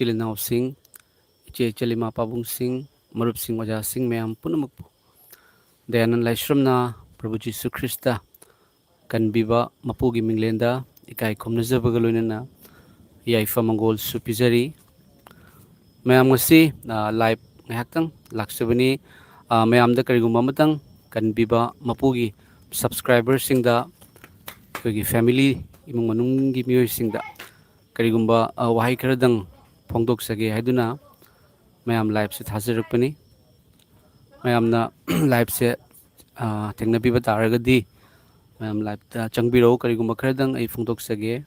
Ilinawsing, Iche Chalima Pabungsing, Marupsing Wajasing Mayam Punamukpo. Dayanan Laishramna, Prabhu Jisu Krista, Kanbiba Mapugi Minglenda, Ikai Komnazabagalunana, Yaifa Mongol Supizari, Mayam ngasi live ngahakang laksabani mayam da karigumba matang Kanbiba Mapugi subscribers singda kogi family imong manunggi miyoy singda karigumba wahay karadang phongdok sage haiduna mayam live se thajarakpani mayam na live se thengnabiba taragadi mayam live ta changbiro karigumba karadang ai phongdok sage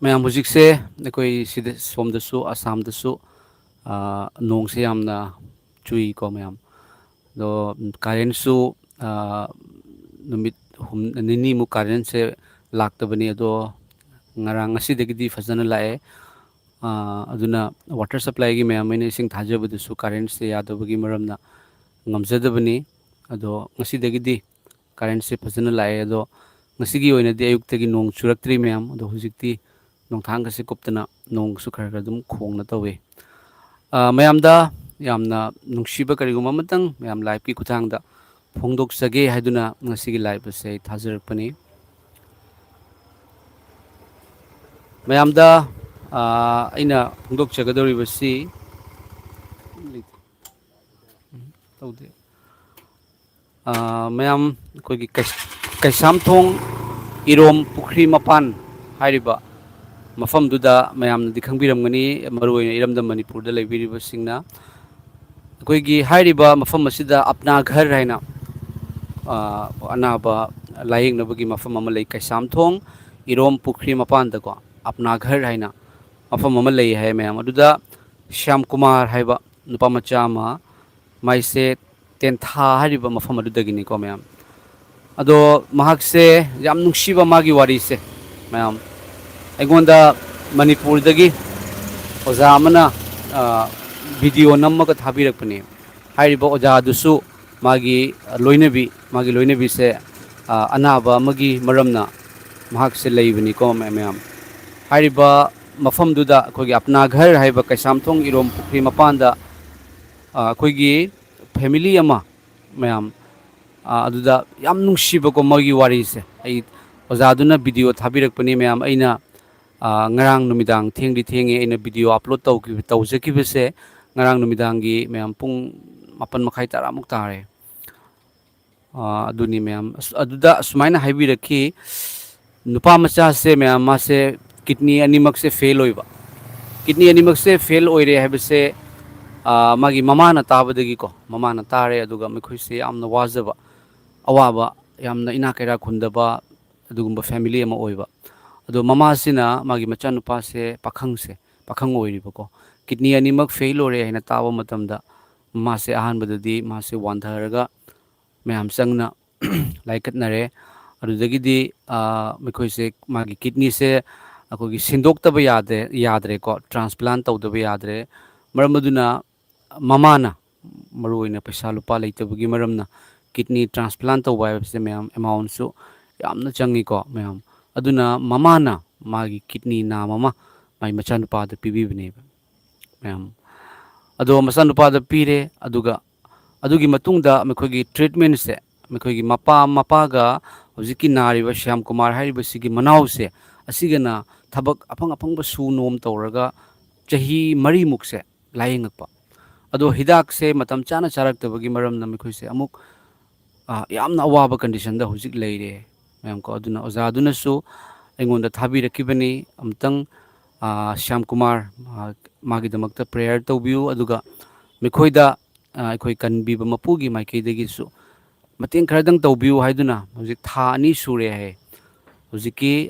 mayam hujik se nakoi sida somdasu asam dasu nong se yamna chui ko mayam do karen su numit nini mu karen se laktabani ado ngarang asidagidi fazana lae aduna water supply gi mayam ine sing thajabadu current se yadabagi maramna ngamjadabani ado ngasidagidi current se fazana lae ado ngasigi oina di ayuktagi nong churaktri mayam ado hujikti nong thanga se koptana nong su khara dum khongna tawe mayam da yamna nungshiba kariguma matang mayam live ki kuthangda phongdok sage haiduna ngasigi live se thajarakpani mayam da aina phongdok chagadori basi taude mayam kogi kaisam thong irom pukhri mapan hairiba mafam duda mayam di khangbiramgani maruoina iramda manipur da leibiriba singna kogi hairiba mafam asida apna ghar haina anaba laying nabagi mafam amalai kaisam thong irom pukhri mapan da ko apna ghar haina mafam amalai hai mayam aduda Shyam Kumar haiba nupa macha ma maise tentha hariba mafam adudagini ko mayam ado mahak se yam nungshiba magi wari se mayam aigonda manipur dagi oja amana video nammaga thabirakpani hariba oja dusu magi loinabi se anaba magi maramna mahak se leibani ko mayam hariba mafam duda kogi apna ghar haiba kaisam thong irom pukhri mapanda kogi family ama mayam aduda yam nungshiba ko magi wari se ai oja duna video thabirakpani mayam aina ngarang numidang thengdi thenge aina video upload tawjakibase ngarang numidangi mayam pung mapan makhai tara muk tare aduni mayam aduda sumaina haibirakhi nupa macha se mayam ma se kidney animak se fail oiba kidney animak se fail oire habase magi mamana tabadagi ko mamana tare aduga mekhoi se amna wajaba awaba yamna inakaira khundaba adugumba family ama oiba ado mama sina magi macha nupa se pakhang oiriba ko kidney animak fail ore haina taba matamda ma se ahan badadi ma se wandharaga mayam sangna laikat nare adudagidi mekhoi se magi kidney se akogi sindoktaba yadre ko transplant tawdaba yadre maramaduna mamana maruina paisa lupa leitabagi maramna kidney transplant tawba se mayam amount su yamna changi ko mayam aduna mamana magi kidney na mama mai machanupa da pibibne mayam ado machanupa da pire adugi matungda mekhogi treatment se mekhogi mapaga hojiki nariba Shyam Kumar hariba sigi manau se asigana thabak apang ba su nom tawraga chahi mari muk se layengakpa ado hidak se matam chana charaktabagi maramna mekhoi se amuk yamna awaba condition da hojik leire mayam ko aduna oja aduna su aingonda thabirakibani amtang Shyam Kumar magi damakta prayer tawbiu aduga mekhoida akhoi kanbiba mapugi maikaidagi su mateng kharadang tawbiu haiduna hojik tha ani sure hai hojiki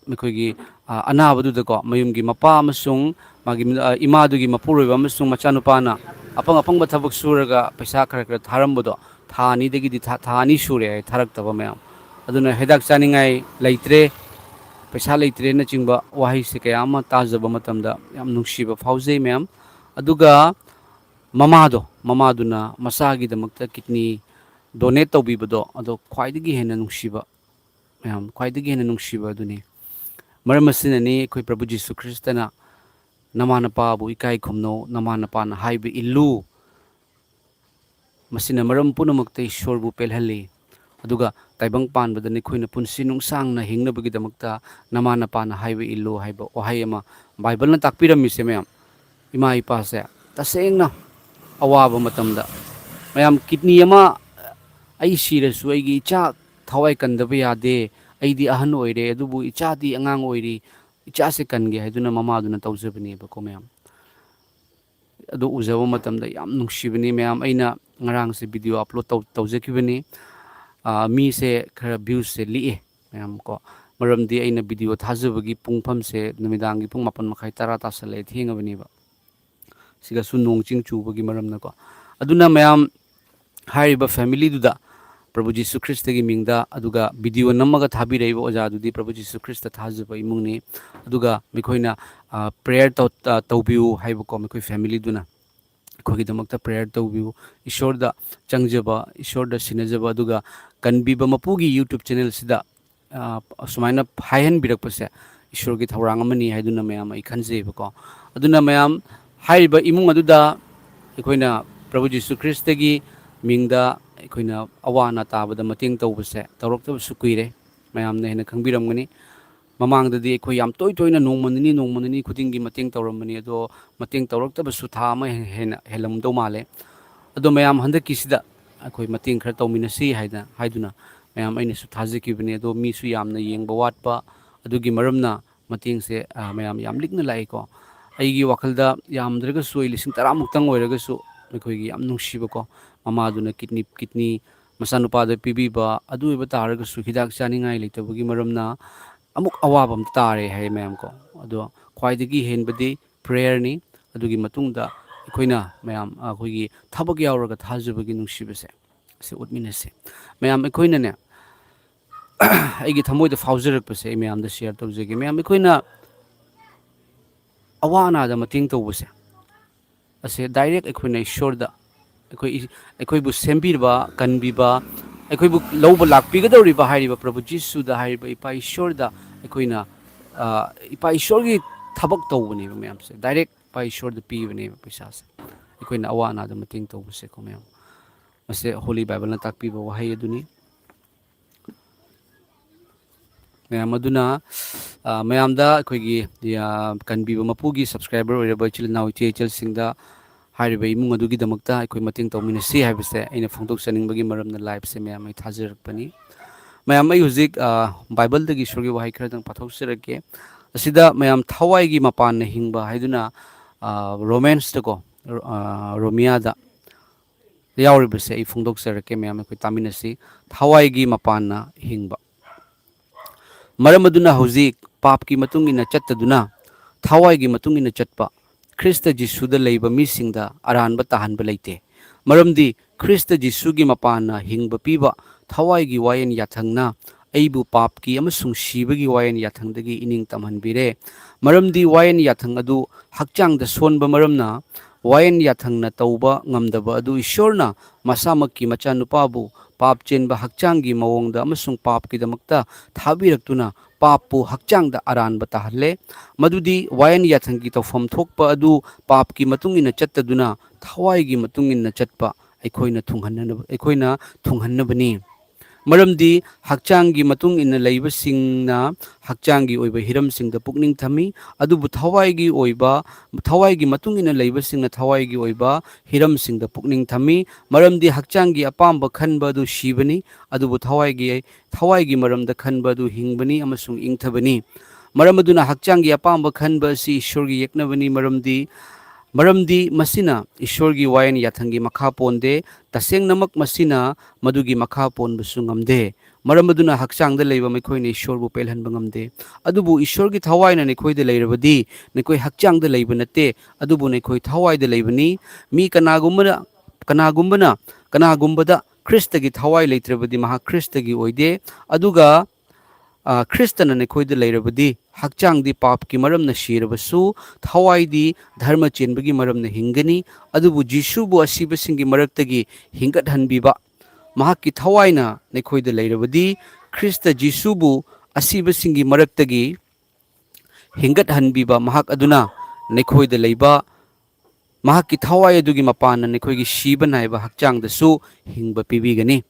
mekhoigi anabadu ko mayumgi mapa amasung magi imadugi mapuroiba amasung machanupana apang thabak suraga paisa khara tharambodo tha ani dagi tha ani sure hai tharaktaba mayam aduna hedak chaningai leitre paisa leitre na chingba wahi se kayama tajaba matamda yam nungshiba faujei mayam aduga mamaduna masagi damakta kidney donate tawbibado ado khwaidagi hena nungshiba mayam khwaidagi hena nungshiba aduni ꯃꯔꯝ ꯑꯁꯤꯅꯅꯤ ꯑꯩꯈꯣꯏ ꯄ꯭ꯔꯚꯨ ꯖꯤꯁꯨ ꯈ꯭ꯔꯤꯁꯇꯅ ꯅꯃꯥ ꯅꯄꯥꯕꯨ ꯏꯀꯥꯏ ꯈꯨꯝꯅꯧ, ꯅꯃꯥ ꯅꯄꯥꯅ ꯍꯥꯏꯕ ꯏꯜꯂꯨ, ꯃꯁꯤꯅ ꯃꯔꯝ ꯄꯨꯝꯅꯃꯛꯇ ꯏꯁꯣꯔꯕꯨ ꯄꯦꯜꯍꯜꯂꯤ꯫ ꯑꯗꯨꯒ ꯇꯥꯏꯕꯪ ꯄꯥꯟꯕꯗ ꯑꯩꯈꯣꯏꯅ ꯄꯨꯟꯁꯤ ꯅꯨꯡꯁꯥꯡꯅ ꯍꯤꯡꯅꯕꯒꯤꯗꯃꯛꯇ ꯅꯃꯥ ꯅꯄꯥꯅ ꯍꯥꯏꯕ ꯏꯜꯂꯨ ꯍꯥꯏꯕ ꯋꯥꯍꯩ ꯑꯃ ꯕꯥꯏꯕꯜꯅ ꯇꯥꯛꯄꯤꯔꯝꯃꯤꯁꯦ ꯃꯌꯥꯝ, ꯏꯃꯥ ꯏꯄꯥꯁꯦ ꯇꯁꯦꯡꯅ ꯑꯋꯥꯕ ꯃꯇꯝꯗ ꯃꯌꯥꯝ ꯀꯤꯠꯅꯤ ꯑꯃ ꯑꯩ ꯁꯤꯔꯁꯨ ꯑꯩꯒꯤ ꯏꯆꯥ ꯊꯋꯥꯏ ꯀꯟꯗꯕ ꯌꯥꯗꯦ, ꯑꯩꯗꯤ ꯑꯍꯟ ꯑꯣꯏꯔꯦ ꯑꯗꯨꯕꯨ ꯏꯆꯥꯗꯤ ꯑꯉꯥꯡ ꯑꯣꯏꯔꯤ, ꯏꯆꯥꯁꯦ ꯀꯟꯒꯦ ꯍꯥꯏꯗꯨꯅ ꯃꯃꯥꯗꯨꯅ ꯇꯧꯖꯕꯅꯦꯕꯀꯣ ꯃꯌꯥꯝ꯫ ꯑꯗꯨ ꯎꯖꯕ ꯃꯇꯝꯗ ꯌꯥꯝ ꯅꯨꯡꯁꯤꯕꯅꯤ ꯃꯌꯥꯝ꯫ ꯑꯩꯅ ꯉꯔꯥꯡꯁꯦ ꯚꯤꯗꯤꯑꯣ ꯑꯞꯂꯣꯗ ꯇꯧꯖꯈꯤꯕꯅꯤ꯫ ꯃꯤꯁꯦ ꯈꯔ ꯚ꯭ꯌꯨꯁꯁꯦ ꯂꯤꯛꯑꯦ ꯃꯌꯥꯝ ꯀꯣ, ꯃꯔꯝꯗꯤ ꯑꯩꯅ ꯚꯤꯗꯤꯑꯣ ꯊꯥꯖꯕꯒꯤ ꯄꯨꯡꯐꯝꯁꯦ ꯅꯨꯃꯤꯗꯥꯡꯒꯤ ꯄꯨꯡ 7:30 10 ꯇꯥꯁꯜꯂꯛꯑꯦ, ꯊꯦꯡꯉꯕꯅꯦꯕ, ꯁꯤꯒꯁꯨ ꯅꯣꯡ ꯆꯤꯡ ꯆꯨꯕꯒꯤ ꯃꯔꯝꯅꯀꯣ꯫ ꯑꯗꯨꯅ ꯃꯌꯥꯝ ꯍꯥꯏꯔꯤꯕ ꯐꯦꯃꯤꯂꯤꯗꯨꯗ ꯄ꯭ꯔꯚꯨ ꯖꯤꯁꯨ ꯈ꯭ꯔꯤꯁꯇꯒꯤ ꯃꯤꯡꯗ, ꯑꯗꯨꯒ ꯚꯤꯗꯤꯑꯣ ꯅꯝꯃꯒ ꯊꯥꯕꯤꯔꯛꯏꯕ ꯑꯣꯖꯥꯗꯨꯗꯤ ꯄ꯭ꯔꯚꯨ ꯖꯤꯁꯨ ꯈ꯭ꯔꯤꯁꯇ ꯊꯥꯖꯕ ꯏꯃꯨꯡꯅꯤ꯫ ꯑꯗꯨꯒ ꯃꯈꯣꯏꯅ ꯄ꯭ꯔꯦꯌꯔ ꯇꯧꯕꯤꯌꯨ ꯍꯥꯏꯕꯀꯣ, ꯃꯈꯣꯏ ꯐꯦꯃꯤꯂꯤꯗꯨꯅ ꯑꯩꯈꯣꯏꯒꯤꯗꯃꯛꯇ ꯄ꯭ꯔꯦꯌꯔ ꯇꯧꯕꯤꯌꯨ, ꯏꯁꯣꯔꯗ ꯆꯪꯖꯕ, ꯏꯁꯣꯔꯗ ꯁꯤꯟꯅꯖꯕ, ꯑꯗꯨꯒ ꯀꯟꯕꯤꯕ ꯃꯄꯨꯒꯤ ꯌꯨꯇ꯭ꯌꯨꯕ ꯆꯦꯅꯦꯜꯁꯤꯗ ꯑꯁꯨꯃꯥꯏꯅ ꯍꯥꯏꯍꯟꯕꯤꯔꯛꯄꯁꯦ ꯏꯁꯣꯔꯒꯤ ꯊꯧꯔꯥꯡ ꯑꯃꯅꯤ ꯍꯥꯏꯗꯨꯅ ꯃꯌꯥꯝ ꯑꯩ ꯈꯟꯖꯩꯕꯀꯣ꯫ ꯑꯗꯨꯅ ꯃꯌꯥꯝ ꯍꯥꯏꯔꯤꯕ ꯏꯃꯨꯡ ꯑꯗꯨꯗ ꯑꯩꯈꯣꯏꯅ ꯄ꯭ꯔꯚꯨ ꯖꯤꯁꯨ ꯈ꯭ꯔꯤꯁꯇꯒꯤ ꯃꯤꯡꯗ ꯑꯩꯈꯣꯏꯅ ꯑꯋꯥ ꯑꯅꯥ ꯇꯥꯕꯗ ꯃꯇꯦꯡ ꯇꯧꯕꯁꯦ ꯇꯧꯔꯛꯇꯕꯁꯨ ꯀꯨꯏꯔꯦ, ꯃꯌꯥꯝꯅ ꯍꯦꯟꯅ ꯈꯪꯕꯤꯔꯝꯒꯅꯤ꯫ ꯃꯃꯥꯡꯗꯗꯤ ꯑꯩꯈꯣই ꯌꯥꯝ ꯇꯣꯏꯅ ꯅꯣꯡꯃ ꯅꯤꯅꯤ ꯈꯨꯗꯤꯡꯒꯤ ꯃꯇꯦꯡ ꯇꯧꯔꯝꯕꯅꯤ, ꯑꯗꯣ ꯃꯇꯦꯡ ꯇꯧꯔꯛꯇꯕꯁꯨ ꯊꯥ ꯑꯃ ꯍꯦꯟꯅ ꯍꯦꯜꯂꯝꯗꯧ ꯃꯥꯜꯂꯦ꯫ ꯑꯗꯣ ꯃꯌꯥꯝ ꯍꯟꯗꯛꯀꯤꯁꯤꯗ ꯑꯩꯈꯣꯏ ꯃꯇꯦꯡ ꯈꯔ ꯇꯧꯃꯤꯟꯅꯁꯤ ꯍꯥꯏꯗꯨꯅ ꯃꯌꯥꯝ ꯑꯩꯅꯁꯨ ꯊꯥꯖꯈꯤꯕꯅꯤ꯫ ꯑꯗꯣ ꯃꯤꯁꯨ ꯌꯥꯝꯅ ꯌꯦꯡꯕ ꯋꯥꯠꯄ, ꯑꯗꯨꯒꯤ ꯃꯔꯝꯅ ꯃꯇꯦꯡꯁꯦ ꯃꯌꯥꯝ ꯌꯥꯝ ꯂꯤꯛꯅ ꯂꯥꯛꯏꯀꯣ꯫ ꯑꯩꯒꯤ ꯋꯥꯈꯜꯗ ꯌꯥꯝꯗ꯭ꯔꯒꯁꯨ ꯑꯩ 10,000ꯃꯨꯛꯇꯪ ꯑꯣꯏꯔꯒꯁꯨ ꯑꯩꯈꯣꯏꯒꯤ ꯌꯥꯝ ꯅꯨꯡꯁꯤꯕꯀꯣ, ꯃꯃꯥꯗꯨꯅ ꯀꯤꯠꯅꯤ ꯃꯆꯥꯅꯨꯄꯥꯗ ꯄꯤꯕꯤꯕ, ꯑꯗꯨ ꯑꯣꯏꯕ ꯇꯥꯔꯒꯁꯨ ꯍꯤꯗꯥꯛ ꯆꯥꯅꯤꯡꯉꯥꯏ ꯂꯩꯇꯕꯒꯤ ꯃꯔꯝꯅ ꯑꯃꯨꯛ ꯑꯋꯥꯕ ꯑꯃ ꯇꯥꯔꯦ ꯍꯥꯏ ꯃꯌꯥꯝ ꯀꯣ꯫ ꯑꯗꯣ ꯈ꯭ꯋꯥꯏꯗꯒꯤ ꯍꯦꯟꯕꯗꯤ ꯄ꯭ꯔꯦꯌꯔꯅꯤ꯫ ꯑꯗꯨꯒꯤ ꯃꯇꯨꯡꯗ ꯑꯩꯈꯣꯏꯅ ꯃꯌꯥꯝ ꯑꯩꯈꯣꯏꯒꯤ ꯊꯕꯛ ꯌꯥꯎꯔꯒ ꯊꯥꯖꯕꯒꯤ ꯅꯨꯡꯁꯤꯕꯁꯦ ꯑꯁꯤ ꯎꯠꯃꯤꯟꯅꯁꯤ ꯃꯌꯥꯝ꯫ ꯑꯩꯈꯣꯏꯅꯅꯦ ꯑꯩꯒꯤ ꯊꯃꯣꯏꯗ ꯐꯥꯎꯖꯔꯛꯄꯁꯦ ꯑꯩ ꯃꯌꯥꯝꯗ ꯁꯦꯌꯔ ꯇꯧꯖꯒꯦ ꯃꯌꯥꯝ꯫ ꯑꯩꯈꯣꯏꯅ ꯑꯋꯥ ꯑꯅꯥꯗ ꯃꯇꯦꯡ ꯇꯧꯕꯁꯦ ꯑꯁꯦ ꯗꯥꯏꯔꯦꯛ ꯑꯩꯈꯣꯏꯅ ꯏꯁꯣꯔꯗ ꯑꯩꯈꯣꯏꯕꯨ ꯁꯦꯝꯕꯤꯔꯕ, ꯀꯟꯕꯤꯕ, ꯑꯩꯈꯣꯏꯕꯨ ꯂꯧꯕ ꯂꯥꯛꯄꯤꯒꯗꯧꯔꯤꯕ ꯍꯥꯏꯔꯤꯕ ꯄ꯭ꯔꯚꯨ ꯖꯤꯁꯨꯗ ꯍꯥꯏꯔꯤꯕ ꯏꯄꯥ ꯏꯁꯣꯔꯗ ꯑꯩꯈꯣꯏꯅ ꯏꯄꯥ ꯏꯁꯣꯔꯒꯤ ꯊꯕꯛ ꯇꯧꯕꯅꯦꯕ ꯃꯌꯥꯝꯁꯦ, ꯗꯥꯏꯔꯦꯛ ꯏꯄꯥ ꯏꯁꯣꯔꯗ ꯄꯤꯕꯅꯦꯕ ꯄꯩꯁꯥꯁꯦ, ꯑꯩꯈꯣꯏꯅ ꯑꯋꯥ ꯑꯅꯥꯗ ꯃꯇꯦꯡ ꯇꯧꯕꯁꯦꯀꯣ ꯃꯌꯥꯝ꯫ ꯃꯁꯤ ꯍꯣꯂꯤ ꯕꯥꯏꯕꯜꯅ ꯇꯥꯛꯄꯤꯕ ꯋꯥꯍꯩ ꯑꯗꯨꯅꯤ ꯃꯌꯥꯝ꯫ ꯑꯗꯨꯅ ꯃꯌꯥꯝꯗ ꯑꯩꯈꯣꯏꯒꯤ ꯀꯟꯕꯤꯕ ꯃꯄꯨꯒꯤ ꯁꯕꯁꯀ꯭ꯔꯥꯏꯕꯔ ꯑꯣꯏꯔꯕ ꯏꯆꯤꯜ ꯏꯅꯥꯎ ꯏꯆꯦ ꯏꯆꯜꯁꯤꯡꯗ ꯍꯥꯏꯔꯤꯕ ꯏꯃꯨꯡ ꯑꯗꯨꯒꯤꯗꯃꯛꯇ ꯑꯩꯈꯣꯏ ꯃꯇꯦꯡ ꯇꯧꯃꯤꯟꯅꯁꯤ ꯍꯥꯏꯕꯁꯦ ꯑꯩꯅ ꯐꯣꯡꯗꯣꯛꯆꯅꯤꯡꯕꯒꯤ ꯃꯔꯝꯅ ꯂꯥꯏꯚꯁꯦ ꯃꯌꯥꯝ ꯑꯩ ꯊꯥꯖꯔꯛꯄꯅꯤ ꯃꯌꯥꯝ꯫ ꯑꯩ ꯍꯧꯖꯤꯛ ꯕꯥꯏꯕꯜꯗꯒꯤ ꯏꯁꯣꯔꯒꯤ ꯋꯥꯍꯩ ꯈꯔꯗꯪ ꯄꯥꯊꯣꯛꯆꯔꯛꯀꯦ꯫ ꯑꯁꯤꯗ ꯃꯌꯥꯝ ꯊꯋꯥꯏꯒꯤ ꯃꯄꯥꯟꯅ ꯍꯤꯡꯕ ꯍꯥꯏꯗꯨꯅ ꯔꯣꯃꯦꯟꯁꯇꯀꯣ, ꯔꯣꯃꯤꯌꯥꯗ ꯌꯥꯎꯔꯤꯕꯁꯦ ꯑꯩ ꯐꯣꯡꯗꯣꯛꯆꯔꯛꯀꯦ ꯃꯌꯥꯝ, ꯑꯩꯈꯣꯏ ꯇꯥꯃꯤꯟꯅꯁꯤ꯫ ꯊꯋꯥꯏꯒꯤ ꯃꯄꯥꯟꯅ ꯍꯤꯡꯕ꯫ ꯃꯔꯝ ꯑꯗꯨꯅ ꯍꯧꯖꯤꯛ ꯄꯥꯞꯀꯤ ꯃꯇꯨꯡ ꯏꯟꯅ ꯆꯠꯇꯗꯨꯅ ꯊꯋꯥꯏꯒꯤ ꯃꯇꯨꯡ ꯏꯟꯅ ꯆꯠꯄ ꯈ꯭ꯔꯤꯁꯇ ꯖꯤꯁꯨꯗ ꯂꯩꯕ ꯃꯤꯁꯤꯡꯗ ꯑꯔꯥꯟꯕ ꯇꯥꯍꯟꯕ ꯂꯩꯇꯦ꯫ ꯃꯔꯝꯗꯤ ꯈ꯭ꯔꯤꯁꯇ ꯖꯤꯁꯨꯒꯤ ꯃꯄꯥꯟꯅ ꯍꯤꯡꯕ ꯄꯤꯕ ꯊꯋꯥꯏꯒꯤ ꯋꯥꯌꯦꯜ ꯌꯥꯊꯪꯅ ꯑꯩꯕꯨ ꯄꯥꯞꯀꯤ ꯑꯃꯁꯨꯡ ꯁꯤꯕꯒꯤ ꯋꯥꯌꯦꯜ ꯌꯥꯊꯪꯗꯒꯤ ꯏꯅꯤꯡ ꯇꯝꯍꯟꯕꯤꯔꯦ꯫ ꯃꯔꯝꯗꯤ ꯋꯥꯌꯦꯜ ꯌꯥꯊꯪ ꯑꯗꯨ ꯍꯛꯆꯥꯡꯗ ꯁꯣꯟꯕ ꯃꯔꯝꯅ ꯋꯥꯌꯦꯜ ꯌꯥꯊꯪꯅ ꯇꯧꯕ ꯉꯝꯗꯕ ꯑꯗꯨ ꯏꯁꯣꯔꯅ ꯃꯁꯥꯃꯛꯀꯤ ꯃꯆꯥꯅꯨꯄꯥꯕꯨ ꯄꯥꯞ ꯆꯦꯟꯕ ꯍꯛꯆꯥꯡꯒꯤ ꯃꯑꯣꯡꯗ ꯑꯃꯁꯨꯡ ꯄꯥꯞꯀꯤꯗꯃꯛꯇ ꯊꯥꯕꯤꯔꯛꯇꯨꯅ ꯄꯥꯞꯄꯨ ꯍꯛꯆꯥꯡꯗ ꯑꯔꯥꯟꯕ ꯇꯥꯍꯜꯂꯦ꯫ ꯃꯗꯨꯗꯤ ꯋꯥꯌꯦꯜ ꯌꯥꯊꯪꯒꯤ ꯇꯧꯐꯝ ꯊꯣꯛꯄ ꯑꯗꯨ ꯄꯥꯞꯀꯤ ꯃꯇꯨꯡ ꯏꯟꯅ ꯆꯠꯇꯗꯨꯅ ꯊꯋꯥꯏꯒꯤ ꯃꯇꯨꯡ ꯏꯟꯅ ꯆꯠꯄ ꯑꯩꯈꯣꯏꯅ ꯊꯨꯡꯍꯟꯅꯕꯅꯤ꯫ ꯃꯔꯝꯗꯤ ꯍꯛꯆꯥꯡꯒꯤ ꯃꯇꯨꯡ ꯏꯟꯅ ꯂꯩꯕꯁꯤꯡꯅ ꯍꯛꯆꯥꯡꯒꯤ ꯑꯣꯏꯕ ꯍꯤꯔꯝꯁꯤꯡꯗ ꯄꯨꯛꯅꯤꯡ ꯊꯝꯃꯤ, ꯑꯗꯨꯕꯨ ꯊꯋꯥꯏꯒꯤ ꯃꯇꯨꯡ ꯏꯟꯅ ꯂꯩꯕꯁꯤꯡꯅ ꯊꯋꯥꯏꯒꯤ ꯑꯣꯏꯕ ꯍꯤꯔꯝꯁꯤꯡꯗ ꯄꯨꯛꯅꯤꯡ ꯊꯝꯃꯤ꯫ ꯃꯔꯝꯗꯤ ꯍꯛꯆꯥꯡꯒꯤ ꯑꯄꯥꯝꯕ ꯈꯟꯕ ꯑꯗꯨ ꯁꯤꯕꯅꯤ, ꯑꯗꯨꯕꯨ ꯊꯋꯥꯏꯒꯤ ꯃꯔꯝꯗ ꯈꯟꯕ ꯑꯗꯨ ꯍꯤꯡꯕꯅꯤ ꯑꯃꯁꯨꯡ ꯏꯪꯊꯕꯅꯤ꯫ ꯃꯔꯝ ꯑꯗꯨꯅ ꯍꯛꯆꯥꯡꯒꯤ ꯑꯄꯥꯝꯕ ꯈꯟꯕ ꯑꯁꯤ ꯏꯁꯣꯔꯒꯤ ꯌꯦꯛꯅꯕꯅꯤ, ꯃꯔꯝꯗꯤ ꯃꯁꯤꯅ ꯏꯁꯣꯔꯒꯤ ꯋꯥꯌꯦꯜ ꯌꯥꯊꯪꯒꯤ ꯃꯈꯥ ꯄꯣꯟꯗꯦ, ꯇꯁꯦꯡꯅꯃꯛ ꯃꯁꯤꯅ ꯃꯗꯨꯒꯤ ꯃꯈꯥ ꯄꯣꯟꯕꯁꯨ ꯉꯝꯗꯦ꯫ ꯃꯔꯝ ꯑꯗꯨꯅ ꯍꯛꯆꯥꯡꯗ ꯂꯩꯕ ꯃꯈꯣꯏꯅ ꯏꯁꯣꯔꯕꯨ ꯄꯦꯜꯍꯟꯕ ꯉꯝꯗꯦ꯫ ꯑꯗꯨꯕꯨ ꯏꯁꯣꯔꯒꯤ ꯊꯋꯥꯏꯅ ꯅꯈꯣꯏꯗ ꯂꯩꯔꯕꯗꯤ ꯅꯈꯣꯏ ꯍꯛꯆꯥꯡꯗ ꯂꯩꯕ ꯅꯠꯇꯦ, ꯑꯗꯨꯕꯨ ꯅꯈꯣꯏ ꯊꯋꯥꯏꯗ ꯂꯩꯕꯅꯤ꯫ ꯃꯤ ꯀꯅꯥꯒꯨꯝꯕꯗ ꯈ꯭ꯔꯤꯁꯇꯒꯤ ꯊꯋꯥꯏ ꯂꯩꯇ꯭ꯔꯕꯗꯤ ꯃꯍꯥꯛ ꯈ꯭ꯔꯤꯁꯇꯒꯤ ꯑꯣꯏꯗꯦ꯫ ꯑꯗꯨꯒ ꯈ꯭ꯔꯤꯁꯇꯅ ꯅꯈꯣꯏꯗ ꯂꯩꯔꯕꯗꯤ ꯍꯛꯆꯥꯡꯗꯤ ꯄꯥꯞꯀꯤ ꯃꯔꯝꯅ ꯁꯤꯔꯕꯁꯨ ꯊꯋꯥꯏꯗꯤ ꯙꯔꯃ ꯆꯦꯟꯕꯒꯤ ꯃꯔꯝꯅ ꯍꯤꯡꯒꯅꯤ꯫ ꯑꯗꯨꯕꯨ ꯖꯤꯁꯨꯕꯨ ꯑꯁꯤꯕꯁꯤꯡꯒꯤ ꯃꯔꯛꯇꯒꯤ ꯍꯤꯡꯒꯠꯍꯟꯕꯤꯕ ꯃꯍꯥꯛꯀꯤ ꯊꯋꯥꯏꯅ ꯅꯈꯣꯏꯗ ꯂꯩꯔꯕꯗꯤ ꯈ꯭ꯔꯤꯁꯇ ꯖꯤꯁꯨꯕꯨ ꯑꯁꯤꯕꯁꯤꯡꯒꯤ ꯃꯔꯛꯇꯒꯤ hingathanbiba mahak aduna nekhoida leiba mahakki thawai adugi mapana nekhoigi shiba naiba hakchangdasu hingba pibigani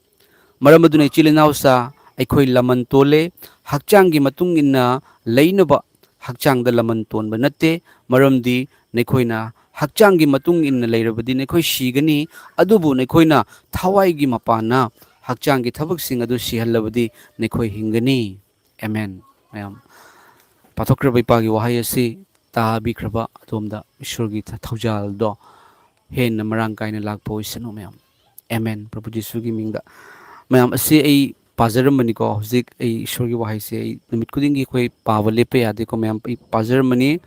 maram aduna ichilinausa aikhoi laman tole hakchanggi matung inna leinaba hakchangda laman tonba natte maramdi nekhoina hakchanggi matung inna leirabadi nekhoi shigani adubu nekhoina thawai gi mapana hakchanggi thabaksing adu sihallabadi nekhoi hingani amen mayam pathokraba ipagi wahai asi tabikraba atomda ishorgi thaujal do hen marang kaina lakpo isanu mayam amen prabhu jisu gi mingda mayam asi ai pajaramani ko hojik ai ishorgi wahai se ai numit kudingi khoi pawa lepe ade ko mayam ai pajaramani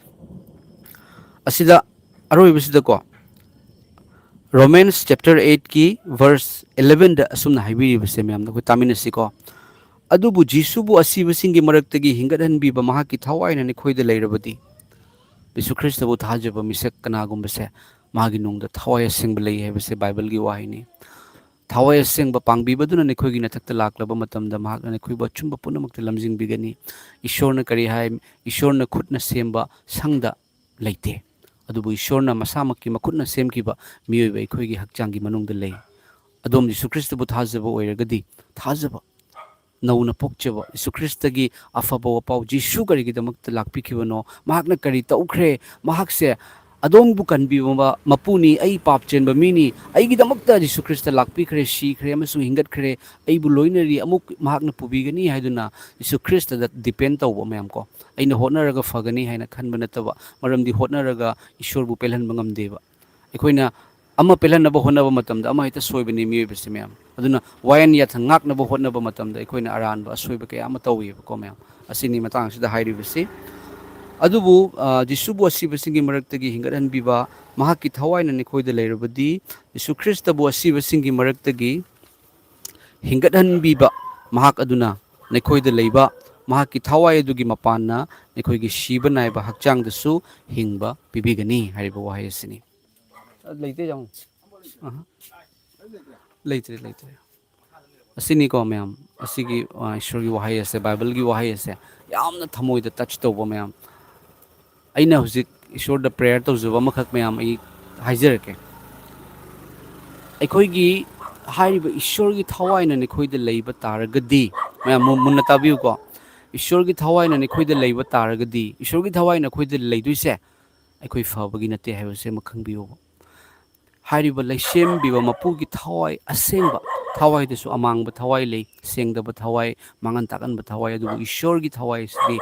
asida aroi bisida ko Romans chapter 8 ki verse 11 da asumna haibiri bise mayam ko taminasi ko adubu jisubu asibasingi maraktagi hingathanbiba mahaki thawaina ni khoida leirabadi bisu krista bu thajaba misek kanagumbase magi nungda thawai asingba lei hebase bible gi wahini thawai asingba pangbibaduna ni khoigi nathakta laklaba matamda mahakna ni khoiba chumba punamakta lamjing bigani ishorna kari hai ishorna khutna semba sangda leite adubu ishorna masamakki makhutna semkiba miyoiba ikhoigi hakchanggi manungda lei adom jisu krista bu thajaba oiragadi thajaba nauna pokcheba Yesu Krista gi afaba wapau Jisu kari gidamakta lakpikibano mahakna kari taukhre mahakse adong bu kanbibamba mapuni ai papchenba mini ai gidamakta Yesu Krista lakpikre shikre amasung hingatkre ai bu loinari amuk mahakna pubigani haiduna Yesu Krista da depend tawba mayam ko aina hotnaraga fagani haina khanba nataba maramdi hotnaraga ishor bu pelhanba ngamdeba aikoina ama pelhanaba honaba matamda ama hita soibani miyoibase mayam aduna wayan yath ngaknaba hotnaba matamda aikoina aranba asoiba kaya ama tawiyeba ko mayam asini matang sida hairibase adubu jisubu asibasingi maraktagi hingathanbiba mahakki thawaina nikhoida leirabadi Yesu Krista bu asibasingi maraktagi hingathanbiba mahak aduna nikhoida leiba mahakki thawai adugi mapanna nikhoigi shiba naiba hakchangdasu hingba pibigani hariba wahai asini leite jang leite asini ko mayam asigi ishorgi wahai ase bible gi wahai ase yamna thamoida touch tawba mayam aina hujik ishorda prayer tawjuba makhak mayam ai haijarake aikhoigi hairiba ishorgi thawaina nikhoida leiba taragadi mayam munna tabiu ko ishorgi thawaina nikhoida leiba taragadi ishorgi thawaina khoida leiduise aikhoi fabagi nate haibase makhangbiu hairiba leisem biba mapugi thawai asengba thawai desu amangba thawai lei sengdaba thawai mangan takanba thawai adubu ishorgi thawai sidi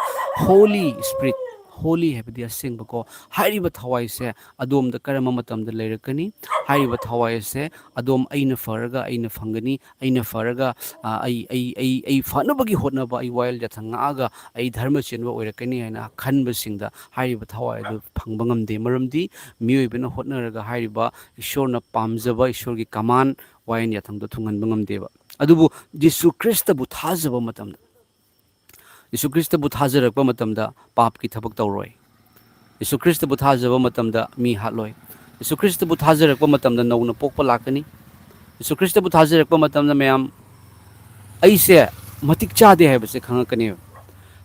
holy spirit holy habidi asengba ko hairiba thawai se adom da karama matamda leirakani hairiba thawai se adom aina faraga aina phangani aina faraga ai fanabagi hotnaba ai wild jathanga aga ai dharma chenba oirakani haina khanba singda hairiba thawai adu phangba ngamde maramdi miyoibena hotnaraga hairiba ishorna pamjaba ishorgi kaman wayan yathangda thunganba ngamdeba adubu Jesu Krista bu thajaba matamda Yesu Krista bu thajarakpa matamda pap ki thabak tawroi Yesu Krista bu thajaba matamda mi hatloi Yesu Krista bu thajarakpa matamda nauna pokpa lakani Yesu Krista bu thajarakpa matamda mayam aise matik chade haibase khangakani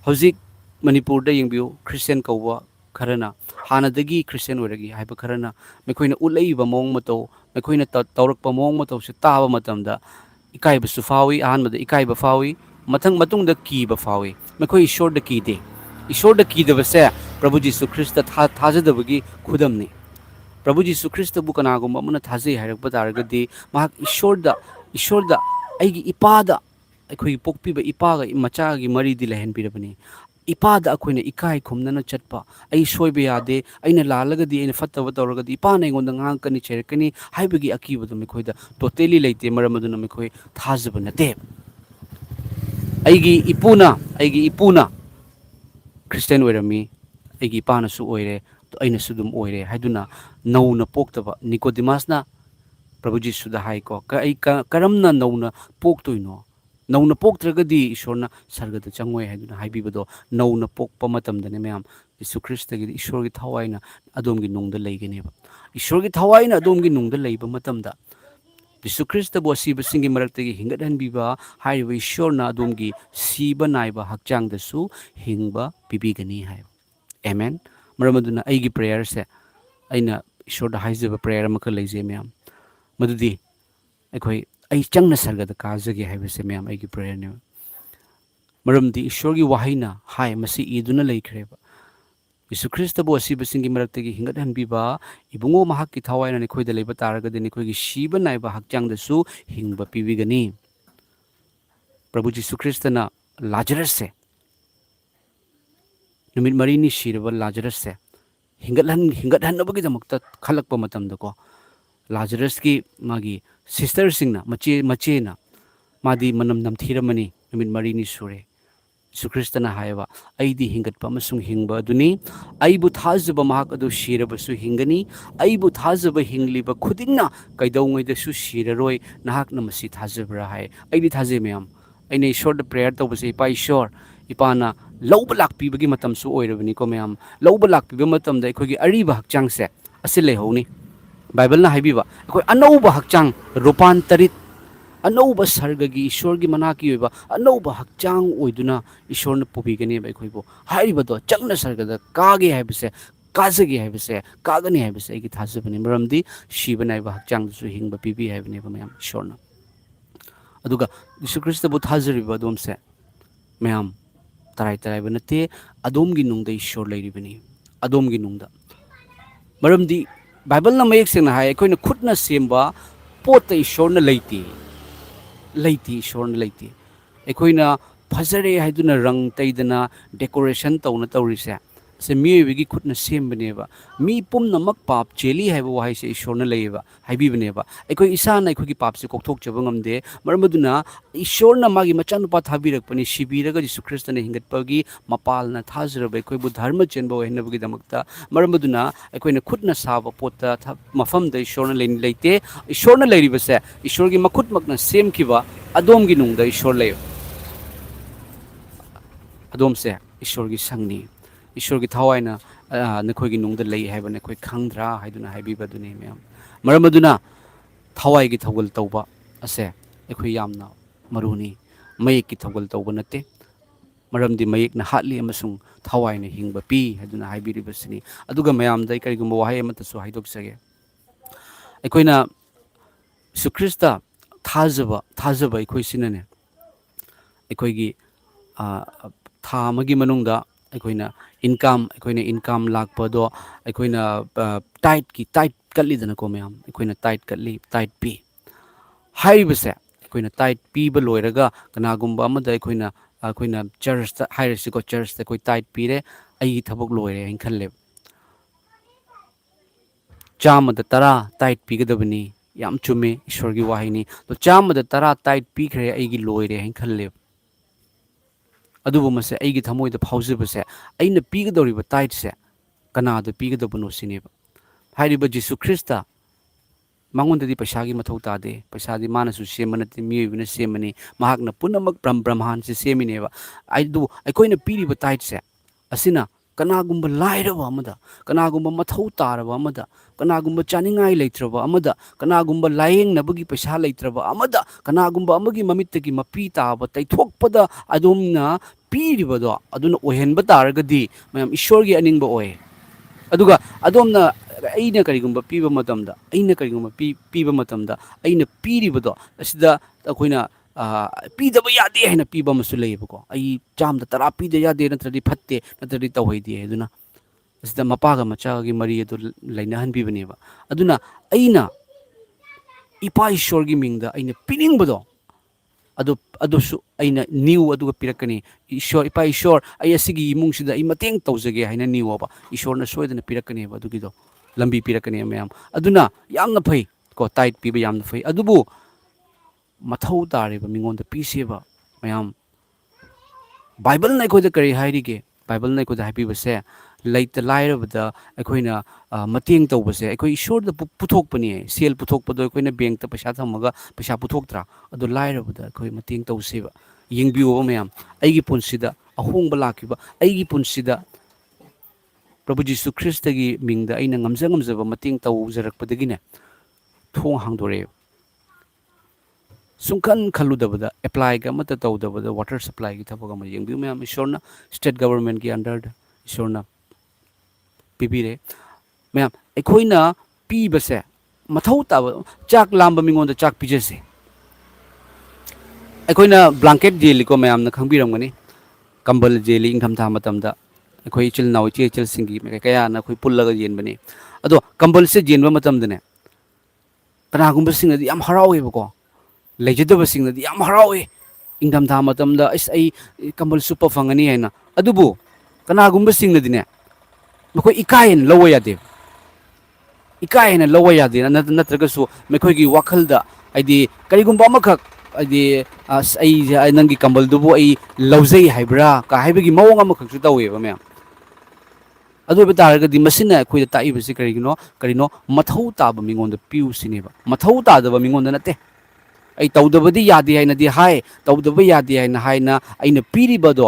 hojik manipur da yengbiu Christian kawwa kharana hanadagi Christian oiragi haiba kharana mekhoina ulaiba mong mato mekhoina tawrakpa mong mato se taba matamda ikaiba su fawi ahanmada ikaiba fawi mathang matungda kiba fawi mekhoi ishorda kide base Prabhu Jisu Krista thajadabagi khudamni Prabhu Jisu Krista bu kanagumba amana thajai hairakpa taragadi mahak ishorda aigi ipada akhoi pokpiba ipaga machagi maridi lehenbirabani ipada akhoina ikai khumnana chatpa ai soiba yade aina lalagadi aina fattaba tawragadi ipana ingonda ngangkani cherakani haibagi akibadu mekhoida totally leite maramaduna mekhoi thajaba nate aigi ipuna Christian oirami aigi ipana su oire aina sudum oire haiduna nauna poktaba Nicodemus na Prabhu Jisu da hai ko karamna nauna poktoino nauna poktragadi ishorna sargada changoi haiduna haibibado nauna pokpa matamdane mayam Yesu Krista gi ishorgi thawaina adomgi nungda leigeneba ishorgi thawaina adomgi nungda leiba matamda Yesu Krista bu asibasingi maraktagi hingathanbiba haiba ishorna adomgi siba naiba hakchangdasu hingba pibigani hai ꯑꯦꯃꯦꯟ ꯃꯔꯝ ꯑꯗꯨꯅ ꯑꯩꯒꯤ ꯄ꯭ꯔꯦꯌꯔꯁꯦ ꯑꯩꯅ ꯏꯁꯣꯔꯗ ꯍꯥꯏꯖꯕ prayer ꯑꯃꯈꯛ ꯂꯩꯖꯩ ꯃꯌꯥꯝ ꯃꯗꯨꯗꯤ ꯑꯩꯈꯣꯏ ꯑꯩ ꯆꯪꯅ ꯁꯔꯒꯗ ꯀꯥꯖꯒꯦ ꯍꯥꯏꯕꯁꯦ ꯃꯌꯥꯝ ꯑꯩꯒꯤ ꯄ꯭ꯔꯦꯌꯔꯅꯦꯕ ꯃꯔꯝꯗꯤ ꯏꯁꯣꯔꯒꯤ ꯋꯥꯍꯩꯅ ꯍꯥꯏ ꯃꯁꯤ ꯏꯗꯨꯅ ꯂꯩꯈ꯭ꯔꯦꯕ ꯌꯤꯁꯨ ꯈ꯭ꯔꯤꯁꯇꯕꯨ ꯑꯁꯤꯕꯁꯤꯡꯒꯤ ꯃꯔꯛꯇꯒꯤ ꯍꯤꯡꯒꯠꯍꯟꯕꯤꯕ ꯏꯕꯨꯡꯉꯣ ꯃꯍꯥꯛꯀꯤ ꯊꯋꯥꯏꯅ ꯑꯩꯈꯣꯏꯗ ꯂꯩꯕ ꯇꯥꯔꯒꯗꯤ ꯑꯩꯈꯣꯏꯒꯤ ꯁꯤꯕ ꯅꯥꯏꯕ ꯍꯛꯆꯥꯡꯗꯁꯨ ꯍꯤꯡꯕ ꯄꯤꯕꯤꯒꯅꯤ प्रभु यीशु ख्रिस्तना लाजरस से नुमित मरीनी सिरबा लाजरस से हिंगतहनबगीदमक्ता खलक्पा मतमदको लाजरस की मागी सिस्टर सिंगना मचेना मादी मनम नमथीरमनी नुमित मरीनी सुरे यीशु ख्रिस्तना हायबा अईदी हिंगतपा अमसुंग हिंगबा अदुनी अईबु थाजबा महाक अदु सिरबसु हिंगनी अईबु थाजबा हिंगलिबा खुदिंगना कैदौंगैदसु सिररोय नाहकना मसी थाजबरा हाय अईदी थाजे मयाम अने ईश्वर प्रेयर तौबसे इपा ईश्वर इपाना लौब लाक्पीबगी मतमसु ओइरबनिको मयाम लौब लाक्पीबा मतमदा अखोगी अरीबा हक्चांगसे असे लेहौनी बाइबलना हाइबीबा अखोय अनौबा हक्चांग रूपांतरित अनौबा सर्गगी ईश्वरगी मनाकी ओइबा अनौबा हक्चांग ओइदुना ईश्वरना पुबीगनेबा अखोयबो हाइरिबदो चंगना सर्गदा कागे हाइबसे काजगे हाइबसे कागनी हाइबसे अगी थाजबनी मरमदी शिबा नाइबा हक्चांगसु हिंगबा पीबी हाइबनेबा मयाम ईश्वरना अदुगा यीशु ख्रिस्तबु थाजरिबा अदोमसे मयाम तराई तराइबा नते अदोमगी नुंगदा ईश्वर लैरिबनी अदोमगी नुंगदा मरमदी बाइबलना मयेक सेंगना हाय अखोयना खुदना सेमबा पोत ईश्वरना लैती ईश्वरना लैती अखोयना फजरे हाइदुना रंग तैदना डेकोरेशन तौना तौरिसे से मियोबगी खुदना सेमबनेबा मी पुमनमक पाप चेली हाइबा वाहाइसे ईश्वरना लैबा हाइबीबनेबा अखोय इसाना अखोयगी पापसे कोक्थोकचबा ngamde मरमदुना ईश्वरना मागी मचानुपा थाबिरकपनि सिबिरगा यीशु ख्रिस्तना हिंगतपगी मपालना थाजरबा अखोयबु धर्म चेनबा ओहनबगी दमकता मरमदुना अखोयना खुदना साबा पोता मफमदा ईश्वरना लैते ईश्वरना लैरिबसे ईश्वरगी मखुदमकना सेमखिबा अदोमगी नुंगदा ईश्वर लै अदोमसे ईश्वरगी संगनी ईश्वर की थवाइना नखोगी नुंगदा लई हाइबा नखोय खंगद्रा हाइदुना हाइबीबदुनी मयाम मरमदुना थवाई की थौगल तौबा असे अखोय यामना मरुनी मयेक की थौगल तौबा नते मरमदी मयेकना हाटली अमसुंग थवाइना हिंगबा पी हाइदुना हाइबीरिबसनी अदुगा मयामदा करिगुंबा वाहाय अमतसु हाइदोकसगे अखोयना यीशु ख्रिस्त थाजबा अखोय सिनने अखोयगी था अमगी मनुंगदा अखोयना इनकम लाखपदो अखोयना टाइट कल्लीदनको मयाम अखोयना टाइट कल्ली टाइट पी हाइबसे अखोयना टाइट पीबा लोइरगा कनागुंबा अमदा अखोयना चर्च हाइरसिको चर्च अखोय टाइट पीरे अई थबक लोइरे हन खल्ले चामदा तरा टाइट पीगदबनी याम चुमे ईश्वरगी वाहिनी तो चामदा तरा टाइट पीखरे अईगी लोइरे हन खल्ले अदुबमसे अईगी थमोइदा फाउजबसे अईना पीगदौरिबा टाइटसे कनादा पीगदबनो सिनेबा हाइरिबा यीशु ख्रिस्त मंगोंददी पैसागी मथौ तादे पैसादी मानसु सेमनते मियोइबना सेमनी महाकना पुनमक ब्रह्मांड से सेमिनेबा आइदु अखोइना पीरिबा टाइटसे असिना कनागुंबा लाइरबा अमदा कनागुंबा मथौ तारबा अमदा कनागुंबा चानिंगाई लेत्रबा अमदा कनागुंबा लायेंगनबगी पैसा लेत्रबा अमदा कनागुंबा अमगी ममित्तगी मपी ताबा तैथोकपदा अदोमना पीरिबदो अदुना ओहेनबा तारगदी मयाम ईश्वरगी अनिंगबा ओय अदुगा अदोमना अईना करिगुंबा पीबा मतमदा अईना करिगुंबा पीबा मतमदा अईना पीरिबदो असिदा अखोइना पीदबा यादे हैना पीबा मसु लेबको अई चामदा तरा पीदे यादे नत्रदि फत्ते नत्रदि तौहैदे अदुना असिदा मपागा मचागी मरी अदु लैनहन पीबनेबा अदुना अईना इपा ईश्वरगी मिंगदा अईना पीनिंगबदो अदुसु अईना न्यू अदुगा पिरकनी ईश्वर इपा ईश्वर अई असिगी इमुंगसिदा अई मतेंग तौजगे हैना न्यूबा ईश्वरना सोयदना पिरकनेबा अदुगिदो लंबी पिरकने मैम अदुना यामना फै को टाइट पीबा यामना फै अदुबु मथौ तारेबा मिंगोंदा पीसेबा मैम बाइबलना अखोयदा करी हाइरिगे बाइबलना अखोयदा हाइबीबसे लैत लाइरबदा अखोयना मतेंग तौबसे अखोय ईश्वरदा पुथोकपनी सेल पुथोकपदो अखोयना बैंक ता पैसा थमगा पैसा पुथोकत्रा अदु लाइरबदा अखोय मतेंग तौसेबा यिंगबियोबा मैम अईगी पुंसिदा अहोंगबा लाखिबा अईगी पुंसिदा प्रभु यीशु ख्रिस्त की मिंगदा अईना ngamjaba mating tawjarakpadagine thong hangdore sungkan khaludabada apply ga mata tawdabada water supply ki thabaga ma yengbi mayam ishorna state government ki under ishorna pibire ma'am अखोइना पीबसे मथौ ताब चाक लांब मिंगोंद चाक पिजसे अखोइना ब्लैंकेट जेलिको मैम न खंबिरमगनी कंबल जेली इंगम था मतमदा अखोइ चिल नाउ चे चिल सिंगी कया न अखोइ पुल्लगा जेनबनी अदो कंबल से जेनबा मतमदने कनागुंबा सिंगदी याम हरावेबको लेजदबा सिंगदी याम हरावे इंगम था मतमदा इस आई कंबल सुपर फंगनी हैना अदुबु कनागुंबा सिंगदीने मखोइ इकायन लवो यादे इकायन लवो यादे नत्रगसु मखोइगी वाखलदा आइदी करिगुंबा अमखक आइदी आई नंगी कंबल दुबु आई लवजई हाइब्रा का हाइबगी मवंग अमखकसु तवेबा मैम अदुबा तारगदी मसिना अखोइदा ताइबसि करिनो मथौ ताब मिंगोंद पिउ सिनेबा मथौ तादबा मिंगोंद नते आई तौदबदी यादे हाइनदी हाय तौदबा यादे हाइना हाइना आइना पीरिबदो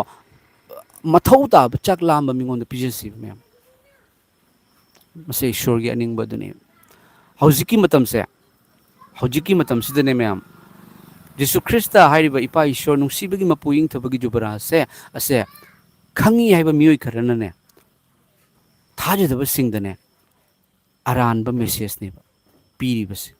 मथौ ताब चाक लांब मिंगोंद पिजसि मैम मसे ईश्वर की अनिंगबदुने हौजिकी मतमसे हौजिकी मतमसिदने मैम जिसु ख्रिस्ता हाइरिबा इपा ईश्वर नुंसीबगी मपुइंग थबगी जुबरा से असे खंगी हाइबा मियोय खरनने थाजदबा सिंगदने अरानबा मेसेज ने पीरिबसे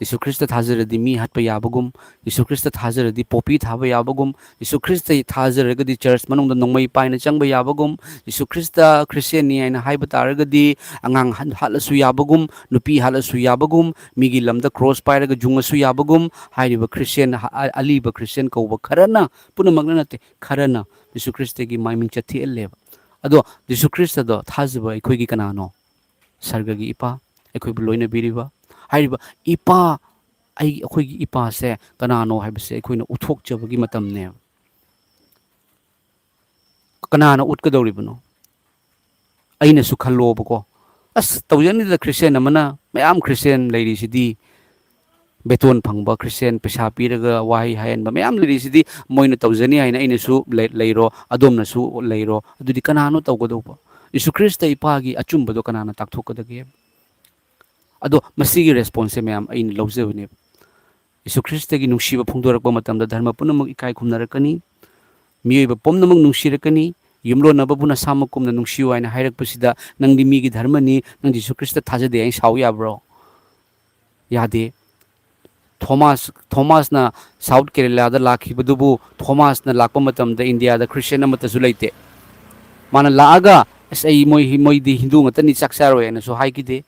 यीशु ख्रिस्त थाजरदी मी हटप याबगुम यीशु ख्रिस्त थाजरदी पोपी थाबा याबगुम यीशु ख्रिस्त थाजरगदी चर्च मनुंग नोंमई पाइना चंगबा याबगुम यीशु ख्रिस्त क्रिश्चियन नि आइना हाइबा तारगदी अंगांग हालसु याबगुम नुपी हालसु याबगुम मिगी लमदा क्रॉस पाइरगा जुंगसु याबगुम हाइरिबा क्रिश्चियन अलीबा क्रिश्चियन कौबा खरना पुनमगना नते खरना यीशु ख्रिस्त की माइमिंग चथिएलेबा अदो यीशु ख्रिस्त दो थाजबा अखोइगी कनानो सर्गगी इपा अखोइबु लोइना बिरिबा हाइरिबा इपा अखोइगी इपा से कनानो हाइबसे अखोइना उथोकचबगी मतमने कनानो उतकदौरिबनो अइनसु खल्लोबको अस तौजनिदा क्रिश्चियन अमना मयाम क्रिश्चियन लेरिसिदी बेतोन फंगबा क्रिश्चियन पैसा पीरगा वाही हायनबा मयाम लेरिसिदी मोइना तौजनी हाइना अइनसु लेरो अदोमनसु लेरो अदुदि कनानो तौगदौबा यीशु ख्रिस्त इपागी अचुंबदो कनाना ताकथोकदगे अदो मसीगी रेस्पॉन्स से मैम अइन लौजबने यीशु ख्रिस्त की नुंसीबा फोंदोरकबा मतमदा धर्म पुनमक इकाय खुमनरकनी मियोइबा पोमनमक नुंसीरकनी युमलोनबबुना सामकुमना नुंसियो हाइना हाइरकपसिदा नंगदि मिगी धर्मनी नंग यीशु ख्रिस्त थाजदे आइ साउ याब्रो यादे थॉमस ना साउथ केरला दा लाखिबदुबु थॉमस ना लाकपा मतमदा इंडिया दा क्रिश्चियन अमतसु लेते माना लागा एस आई मोइदी हिंदू ngतनी चाकसारो एना सो हाइकिदे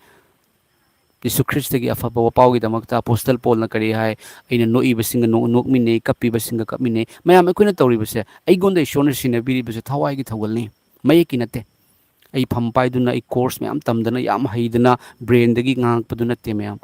यीशु ख्रिस्त की अफब पाउगी दमकता अपोस्टल पोलना करी हाय अइना नोइबसिंग नोकमिने कप्पीबसिंग कप्मिने मयाम अखोइना तौरिबसे अइगोंदा ईश्वरना सिनाबिरिबसे थवाइगी थौगलनी मयकी नते अइ फम पाइदुना अइ कोर्स मयाम तमदना याम हइदना ब्रेनदगी ngang नते मयाम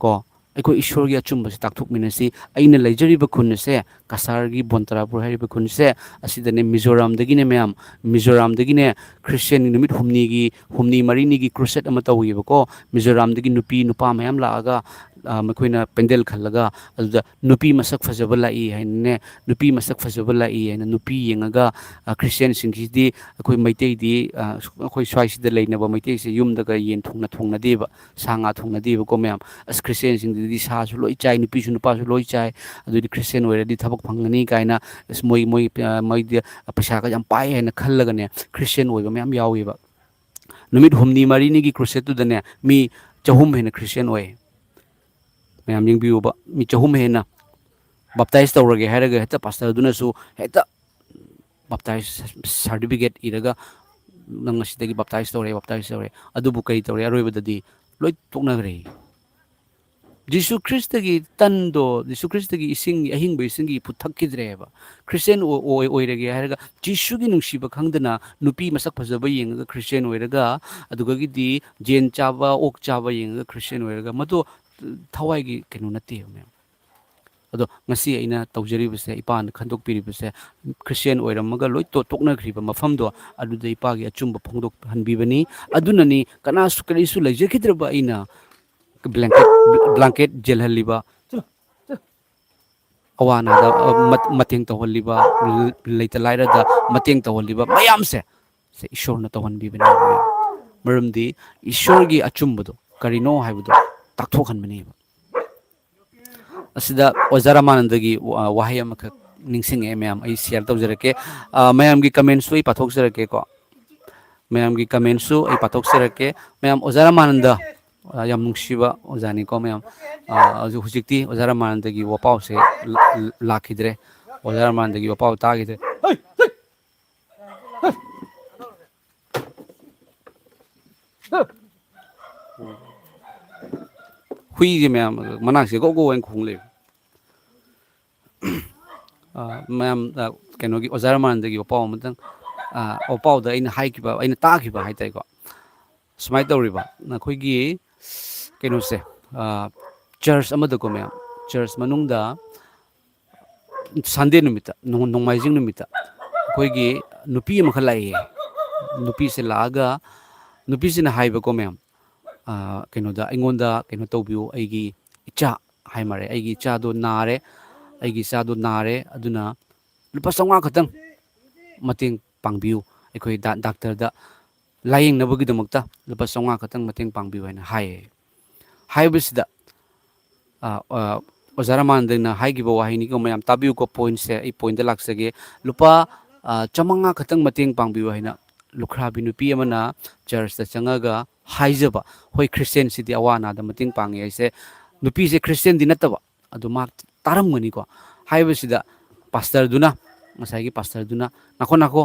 को अखो ईश्वर की अचुंबसे ताकथोकमिनसी अइना लेजरिबा खुनसे कसारगी बोंतरापुर हाइरिबा खुनसे असिदने मिजोरामदगिने मयाम मिजोरामदगिने क्रिश्चियन नुमित हुमनी मरीनीगी क्रुसेट अमा तौइबको मिजोरामदगी नुपी नुपा मयाम लागा मखोइना पेंडल खल्लगा अदुदा नुपी मसक फजबा लाई हाइने नुपी मसक फजबा लाई हाइना नुपी येंगा क्रिश्चियन सिंगसिदी अखोइ मैतेइदी अखोइ स्वाइसिदा लेनबा मैतेइसे युमदगा येन थोंना देबा सांगा थोंना देबको मयाम अस क्रिश्चियन सिंगदी सासु लोइ चाइ नुपीसु नुपासु लोइ चाइ अदुदि क्रिश्चियन ओइरदि थबक फंगनी काइना अस मोइ पैसा का याम पाइ हाइना खल्लगने क्रिश्चियन ओइबा मयाम यावेबा नुमित हुमनी मरीनीगी क्रुसेटुदने मी चहुम हेना क्रिश्चियन ओइ मैम यंगबिउबा मी चहुम हेना बप्ताइज तौरगे हाइरगा हेता पास्टर दुनसु हेता बप्ताइज सर्टिफिकेट इरगा नंगसिदगी बप्ताइज तौरे अदुबु कई तौरे अरोइबददी लोइ तोकनगरे यीशु ख्रिस्त की तंदो यीशु ख्रिस्त की इसिंग अहिंग इसिंग की पुथक्किद्रेबा क्रिश्चियन ओइरगे हाइरगा यीशु की नुंसीबा खंगदना नुपी मसक फजबा येंगा क्रिश्चियन ओइरगा अदुगगिदी जेन चाबा ओक चाबा येंगा क्रिश्चियन ओइरगा मतो थवाइगी केनो नते मैम अदो ngasi aina tawjaribase ipan khandok piribase christian oiramaga loi to toknakhriba mafamdo aduda ipagi achumba phongdok hanbibani adunani kana sukari su lejekhidraba aina blanket jelhaliba awana da mateng tawhaliba leita laira da mateng tawhaliba mayam se ishor na tawhanbibani maramdi ishor gi achumbodo karino haibudo takthokhanbani असिदा ओजारामानंदगी वाहय अमख निंगसिंग ma'am आई share तौजरके ma'am की comments वही पाथोकजरके को मैम की कमेंट्सु आई पाथोक सेरके मैम ओजा रामानंद याम नुंगसिबा ओजानी को मैम हुजिक्ति ओजा रामानंद की वपाव से लाखिद्रे ओजा रामानंद की वपाव तागिद्रे हुई मैम मनाक से गो गो खुंग ले मैम कहोगी ओजा रामानंद की वपाव मतंग वपाव हाइकिबा अइना ताखिबा हाइताइको सुमाय तौरिबा नखोइगी कहोसे चर्च अमदको मैम चर्च मनुंगदा संडे नुमिता नोंमाइजिंग नुमिता अखोइगी नुपी अमखा लाइए नुपी से लागा नुपी से हाइबको मैम कहोदा अइंगोंदा कहो तौबियो अइगी इचा हाइ मारे अइगी इचादो नारे अइगी इचादो नारे अदुना लुपा 500 खतंग मतेंग पांगबियो अखोइ डॉक्टर दा लाइंग नबगिदमक्ता लुपा 500 खतंग मतेंग पांगबियो हाइना हाइबसिदा ओजा रामानंदना हाइगिबा वाहिनी को मैम ताबियो को पॉइंट से आई पॉइंट लाक्सगे लुपा 500 खतंग मतेंग पांगबियो हाइना लुखराबी नुपी अमना चर्च दा चंगागा हाइजबा होय क्रिश्चियन सिटी अवाना दा मतेंग पांगे ऐसे नुपी से क्रिश्चियन दि नतबा अदु मा तारमगनी को हाइबसिदा पास्टर दुना मसाइगी पास्टर दुना नाखो नाखो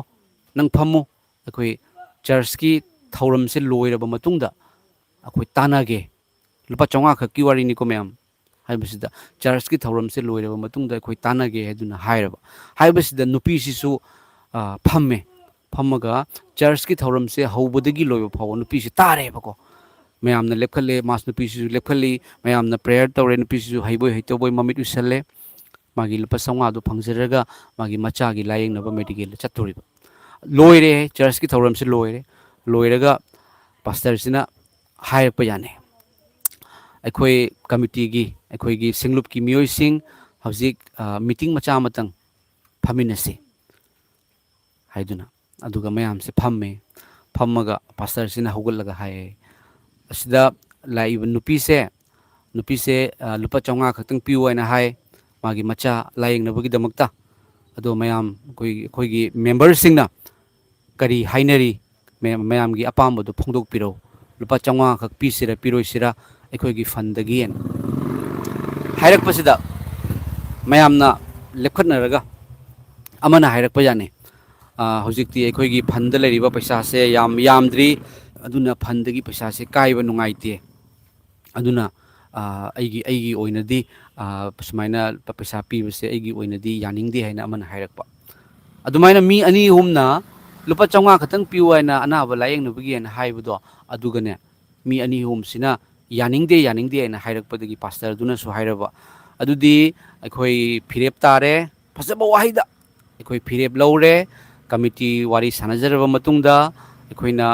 नंग फमु अखोइ चर्च की थौरम से लोइरबा मतुंगदा अखोइ तानागे लुपा 500 खकी वारिनी को मैम हाइबसिदा चर्च की थौरम से लोइरबा मतुंगदा अखोइ तानागे हेदुना हाइरबा हाइबसिदा नुपी सिसु फम्मे फमगा चर्च की थौरम से हौबदगी लोइबा फाव नुपी से तारेबको मैम लेपखले मास नुपी सिसु लेपखली मैम प्रेयर तौरे नुपी सिसु हाइबोय हाइतोबोय ममिट उसले मागी लुपा 500 दो फंगजरगा मागी मचागी लायंगनबा मेडिकल चतुरिबा लोइरे चर्च की थौरम से लोइरगा पास्टर सिना हाइरप याने अखोई कमिटी की अखोई सिंगलुप की मियोइसिंग हौजिक मीटिंग मचा मतंग फमिनसे हाइदुना अदुगा मयाम से फम्मगा पास्टर सिना होगलगा हाय असिदा लाइब नुपी से लुपा 500 खतंग पियो हाइना हाय मागी मचा लायंगनबगिदमक्ता अदो मयाम कोई मेंबर सिंगना करी हाइनरी मैम की अपाम्बदो फोंदोकपिरो लुपा 500 खक पीसिरा पिरोइसिरा अखोई फंदगी हाइरकपसिदा मैमना लेखनरगा अमना हाइरकप याने हौजिक्ति अखोई फंद लेरिबा पैसा से यामद्री अदुना फंदगी पैसा से काइबा नुंगाइते अदुना अइगी ओइनदी सुमाइना पैसा पीबसे अइगी ओइनदी यानिंगदे हाइना अमना हाइरकपा अदुमाइना मी अनि हुमना लुपा 500 खतंग पियो हाइना अनाबा लायंगनबगी हाइना हाइबदो अदुगने मी अनि हुमसिना यानिंगदे हाइना हाइरकपदगी पास्टर दुनासु हाइरबा अदुदी अखोई फिरेप तारे फजबा वाहिदा अखोई फिरेप लौरे कमिटी वारी सानजरबा मतुंगदा अखोइना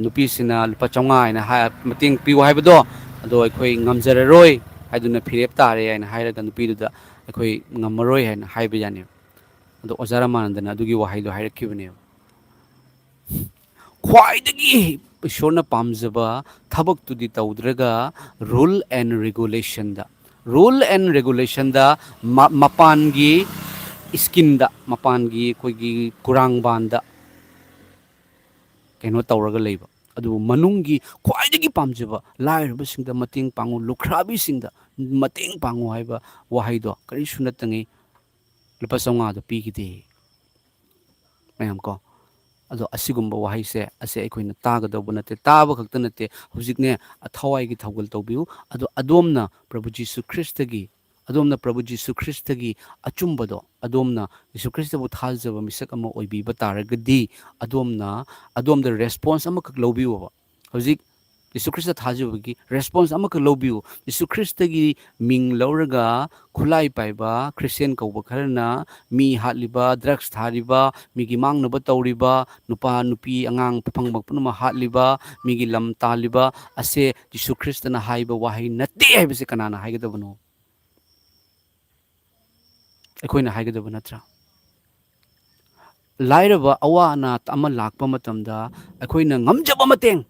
नुपीसिना लुपा 500 हाइना मतेंग पियो हाइबदो अदो अखोई ngamjararoy हाइदुना फिरेप तारे हाइना हाइरगा नुपीदुदा अखोई ngammaroy हाइना हाइबा याने अदो ओजा रामानंदना अदुगी वाहिदो हाइरखिबने ख्वाइदगी ईश्वरना पामजबा थबकतुदी तौद्रगा रूल एंड रेगुलेशन दा मपानगी स्किन मपानगी कोई कुरांगबांदा कहो तौरगा लेबा अदु मनुंगी ख्वाइदगी पामजबा लाइरबसिंगदा मतेंग पांगु लुखराबीसिंगदा मतेंग पांगु हाइबा वाहिदो करिसु नतंगी लुपा 500 दो पीगिदे मैम को अदो असिगुम्बा वाहि से असे अखोइना तागदौब नते ताब खक्त नते हुजिकने अथवाइगी थौगल तौबिउ अदो अदोमना प्रभु जीसु ख्रिस्टगी अचुम्बदो अदोमना यीशु ख्रिस्टबु थाजबा मिसक अमा ओइबिबा तारगदी अदोमदा रेस्पॉन्स अमखक लौबिउबा हुजिक यीशु ख्रिस्ट थाजबगी रेस्पॉन्स अमखक लौबिउ यीशु ख्रिस्टगी मिंग लौरगा खुलाई पाइबा क्रिश्चियन कौबा खरना मी हातलिबा ड्रग्स थारिबा मिगी मांगनबा तौरिबा नुपा नुपी अंगांग फंगबा पुनमा हातलिबा मिगी लम तालिबा असे यीशु ख्रिस्टना हाइबा वाहि नते हाइबसे कनाना हाइगदबनो अखोइना हाइगदब नत्रा लाइरबा अवा अनात अमा लाकपा मतमदा अखोइना ngamjaba mateng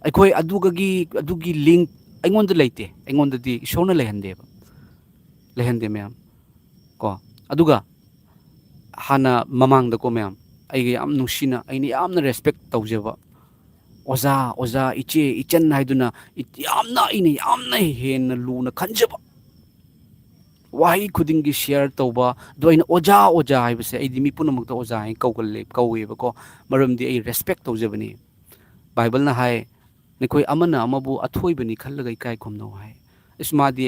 अखोई अदुगी लिंक अइंगोंद लेते अइंगोंददी ईश्वरना लेहंदे मैम को अदुगा हाना ममांगदा को मैम ꯑꯩꯒ ꯌꯥꯝ ꯅꯨꯡꯁꯤꯅ ꯑꯩꯅ ꯌꯥꯝꯅ ꯔꯦꯁꯄꯦꯛ ꯇꯧꯖꯕ ꯑꯣꯖꯥ ꯏꯆꯦ ꯏꯆꯟ ꯍꯥꯏꯗꯨꯅ ꯌꯥꯝꯅ ꯑꯩꯅ ꯌꯥꯝꯅ ꯍꯦꯟꯅ ꯂꯨꯅ ꯈꯟꯖꯕ ꯋꯥꯍꯩ ꯈꯨꯗꯤꯡꯒꯤ ꯁꯤꯌꯔ ꯇꯧꯕ ꯑꯗꯣ ꯑꯩꯅ ꯑꯣꯖꯥ ꯍꯥꯏꯕꯁꯦ ꯑꯩꯗꯤ ꯃꯤ ꯄꯨꯝꯅꯃꯛꯇ ꯑꯣꯖꯥ ꯍꯥꯏꯅ ꯀꯧꯋꯦꯕꯀꯣ ꯃꯔꯝꯗꯤ ꯑꯩ ꯔꯦꯁꯄꯦꯛ ꯇꯧꯖꯕꯅꯤ ꯕꯥꯏꯕꯜꯅ ꯍꯥꯏ ꯅꯈꯣꯏ ꯑꯃꯅ ꯑꯃꯕꯨ ꯑꯊꯣꯏꯕꯅꯤ ꯈꯜꯂꯒ ꯏꯀꯥꯏ ꯈꯨꯝꯅꯧ ꯍꯥꯏ ꯏꯁ ꯃꯥꯗꯤ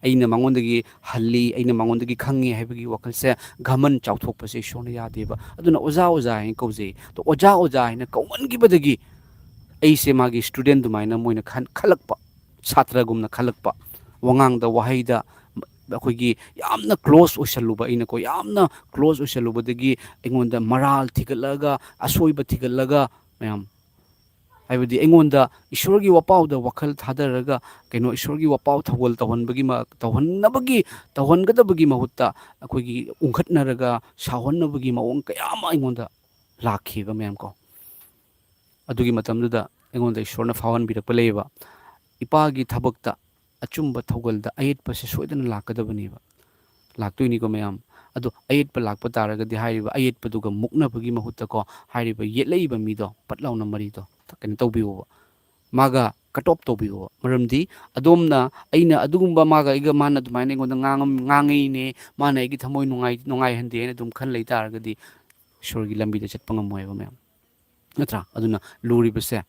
ꯑꯩꯅ ꯃꯉꯣꯟꯗꯒꯤ ꯍꯜꯂꯤ ꯑꯩꯅ ꯃꯉꯣꯟꯗꯒꯤ ꯈꯪꯉꯤ ꯍꯥꯏꯕꯒꯤ ꯋꯥꯈꯜꯁꯦ ꯘꯃꯟ ꯆꯥꯎꯊꯣꯛꯄꯁꯦ ꯏꯁꯣꯔꯅ ꯌꯥꯗꯦꯕ ꯑꯗꯨꯅ ꯑꯣꯖꯥ ꯍꯥꯏꯅ ꯀꯧꯖꯩ ꯑꯗꯣ ꯑꯣꯖꯥ ꯍꯥꯏꯅ ꯀꯧꯃꯟꯈꯤꯕꯗꯒꯤ ꯑꯩꯁꯦ ꯃꯥꯒꯤ ꯁ꯭ꯇꯨꯗꯦꯟ ꯑꯗꯨꯃꯥꯏꯅ ꯃꯣꯏꯅ ꯈꯜꯂꯛꯄ ꯁꯥꯇ꯭ꯔꯒꯨꯝꯅ ꯈꯜꯂꯛꯄ ꯋꯥꯉꯥꯡꯗ ꯋꯥꯍꯩꯗ ꯑꯩꯈꯣꯏꯒꯤ ꯌꯥꯝꯅ ꯀ꯭ꯂꯣꯁ ꯑꯣꯏꯁꯜꯂꯨꯕ ꯑꯩꯅꯀꯣ ꯌꯥꯝꯅ ꯀ꯭ꯂꯣꯁ ꯑꯣꯏꯁꯜꯂꯨꯕꯗꯒꯤ ꯑꯩꯉꯣꯟꯗ ꯃꯔꯥꯜ ꯊꯤꯒꯠꯂꯒ ꯑꯁꯣꯏꯕ ꯊꯤꯒꯠꯂꯒ ꯃꯌꯥꯝ ꯍꯥꯏꯕꯗꯤ ꯑꯩꯉꯣꯟꯗ ꯏꯁꯣꯔꯒꯤ ꯋꯥꯄꯥꯎꯗ ꯋꯥꯈꯜ ꯊꯥꯗꯔꯒ ꯏꯁꯣꯔꯒꯤ ꯋꯥꯄꯥꯎ ꯊꯧꯒꯜ ꯇꯧꯍꯟꯒꯗꯕꯒꯤ ꯃꯍꯨꯠꯇ ꯑꯩꯈꯣꯏꯒꯤ ꯎꯪꯈꯠꯅꯔꯒ ꯁꯥꯎꯍꯟꯅꯕꯒꯤ ꯃꯑꯣꯡ ꯀꯌꯥ ꯑꯃ ꯑꯩꯉꯣꯟꯗ ꯂꯥꯛꯈꯤꯕ ꯃꯌꯥꯝ ꯀꯣ ꯑꯗꯨꯒꯤ ꯃꯇꯝꯗꯨꯗ ꯑꯩꯉꯣꯟꯗ ꯏꯁꯣꯔꯅ ꯐꯥꯎꯍꯟꯕꯤꯔꯛꯄ ꯂꯩꯌꯦꯕ ꯏꯄꯥꯒꯤ ꯊꯕꯛꯇ ꯑꯆꯨꯝꯕ ꯊꯧꯒꯜꯗ ꯑꯌꯦꯠꯄꯁꯦ ꯁꯣꯏꯗꯅ ꯂꯥꯛꯀꯗꯕꯅꯦꯕ ꯂꯥꯛꯇꯣꯏꯅꯤꯀꯣ ꯃꯌꯥꯝ ꯑꯗꯣ ꯑꯌꯦꯠꯄ ꯂꯥꯛꯄ ꯇꯥꯔꯒꯗꯤ ꯍꯥꯏꯔꯤꯕ ꯑꯌꯦꯠꯄꯗꯨꯒ ꯃꯨꯛꯅꯕꯒꯤ ꯃꯍꯨꯠꯇꯀꯣ ꯍꯥꯏꯔꯤꯕ ꯌꯦꯠꯂꯛꯏꯕ ꯃꯤꯗꯣ ꯄꯠ ꯂꯥꯎꯅ ꯃꯔꯤꯗꯣ ꯇꯧꯕꯤꯌꯣꯕ ꯃꯥꯒ ꯀꯠ ꯑꯣꯐ ꯇꯧꯕꯤꯌꯣꯕ ꯃꯔꯝꯗꯤ ꯑꯗꯣꯝꯅ ꯑꯩꯅ ꯑꯗꯨꯒꯨꯝꯕ ꯃꯥꯒ ꯑꯩꯒ ꯃꯥꯅ ꯑꯗꯨꯃꯥꯏꯅ ꯑꯩꯉꯣꯟꯗ ꯉꯥꯡꯉꯛꯏꯅꯦ ꯃꯥꯅ ꯑꯩꯒꯤ ꯊꯃꯣꯏ ꯅꯨꯡꯉꯥꯏꯍꯟꯗꯦ ꯍꯥꯏꯅ ꯑꯗꯨꯝ ꯈꯟ ꯂꯩ ꯇꯥꯔꯒꯗꯤ ꯏꯁꯣꯔꯒꯤ ꯂꯝꯕꯤꯗ ꯆꯠꯄ ꯉꯝꯃꯣꯏꯕ ꯃꯌꯥꯝ ꯅꯠꯇ꯭ꯔꯥ ꯑꯗꯨꯅ ꯂꯨꯔꯤꯕꯁꯦ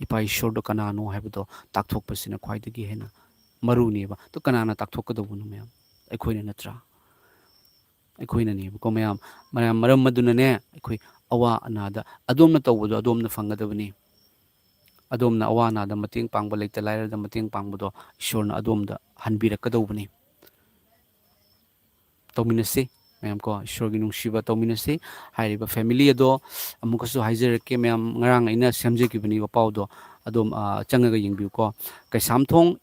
ꯏꯄꯥ ꯏꯁꯣꯔꯗꯣ ꯀꯅꯥꯅꯣ ꯍꯥꯏꯕꯗꯣ ꯇꯥꯛꯊꯣꯛꯄꯁꯤꯅ ꯈ꯭ꯋꯥꯏꯗꯒꯤ ꯍꯦꯟꯅ ꯃꯔꯨꯅꯦꯕ ꯑꯗꯣ ꯀꯅꯥꯅ ꯇꯥꯛꯊꯣꯛꯀꯗꯧꯕꯅꯣ ꯃꯌꯥꯝ ꯑꯩꯈꯣꯏꯅ ꯅꯠꯇ꯭ꯔꯥ ꯑꯩꯈꯣꯏꯅꯅꯦꯕꯀꯣ ꯃꯔꯝ ꯑꯗꯨꯅꯅꯦ ꯑꯩꯈꯣꯏ ꯑꯋꯥ ꯑꯅꯥꯗ ꯑꯗꯣꯝꯅ ꯇꯧꯕꯗꯣ ꯑꯗꯣꯝꯅ ꯐꯪꯒꯗꯕꯅꯤ ꯑꯗꯣꯝꯅ ꯑꯋꯥ ꯑꯅꯥꯗ ꯃꯇꯦꯡ ꯄꯥꯡꯕ ꯂꯩꯇ ꯂꯥꯏꯔꯗ ꯃꯇꯦꯡ ꯄꯥꯡꯕꯗꯣ ꯏꯁꯣꯔꯅ ꯑꯗꯣꯝꯗ ꯍꯟꯕꯤꯔꯛꯀꯗꯧꯕꯅꯤ ꯇꯧꯃꯤꯟꯅꯁꯤ ꯃꯌꯥꯝ ꯀꯣ ꯏꯁꯣꯔꯒꯤ ꯅꯨꯡꯁꯤꯕ ꯇꯧꯃꯤꯟꯅꯁꯤ ꯍꯥꯏꯔꯤꯕ ꯐꯦꯃꯤꯂꯤ ꯑꯗꯣ ꯑꯃꯨꯛꯀꯁꯨ ꯍꯥꯏꯖꯔꯛꯀꯦ ꯃꯌꯥꯝ ꯉꯔꯥꯡ ꯑꯩꯅ ꯁꯦꯝꯖꯈꯤꯕꯅꯤ ꯋꯥꯄꯥꯎꯗꯣ ꯑꯗꯨꯝ ꯆꯪꯉꯒ ꯌꯦꯡꯕꯤꯌꯨꯀꯣ ꯀꯩꯁꯥꯝꯊꯣꯡ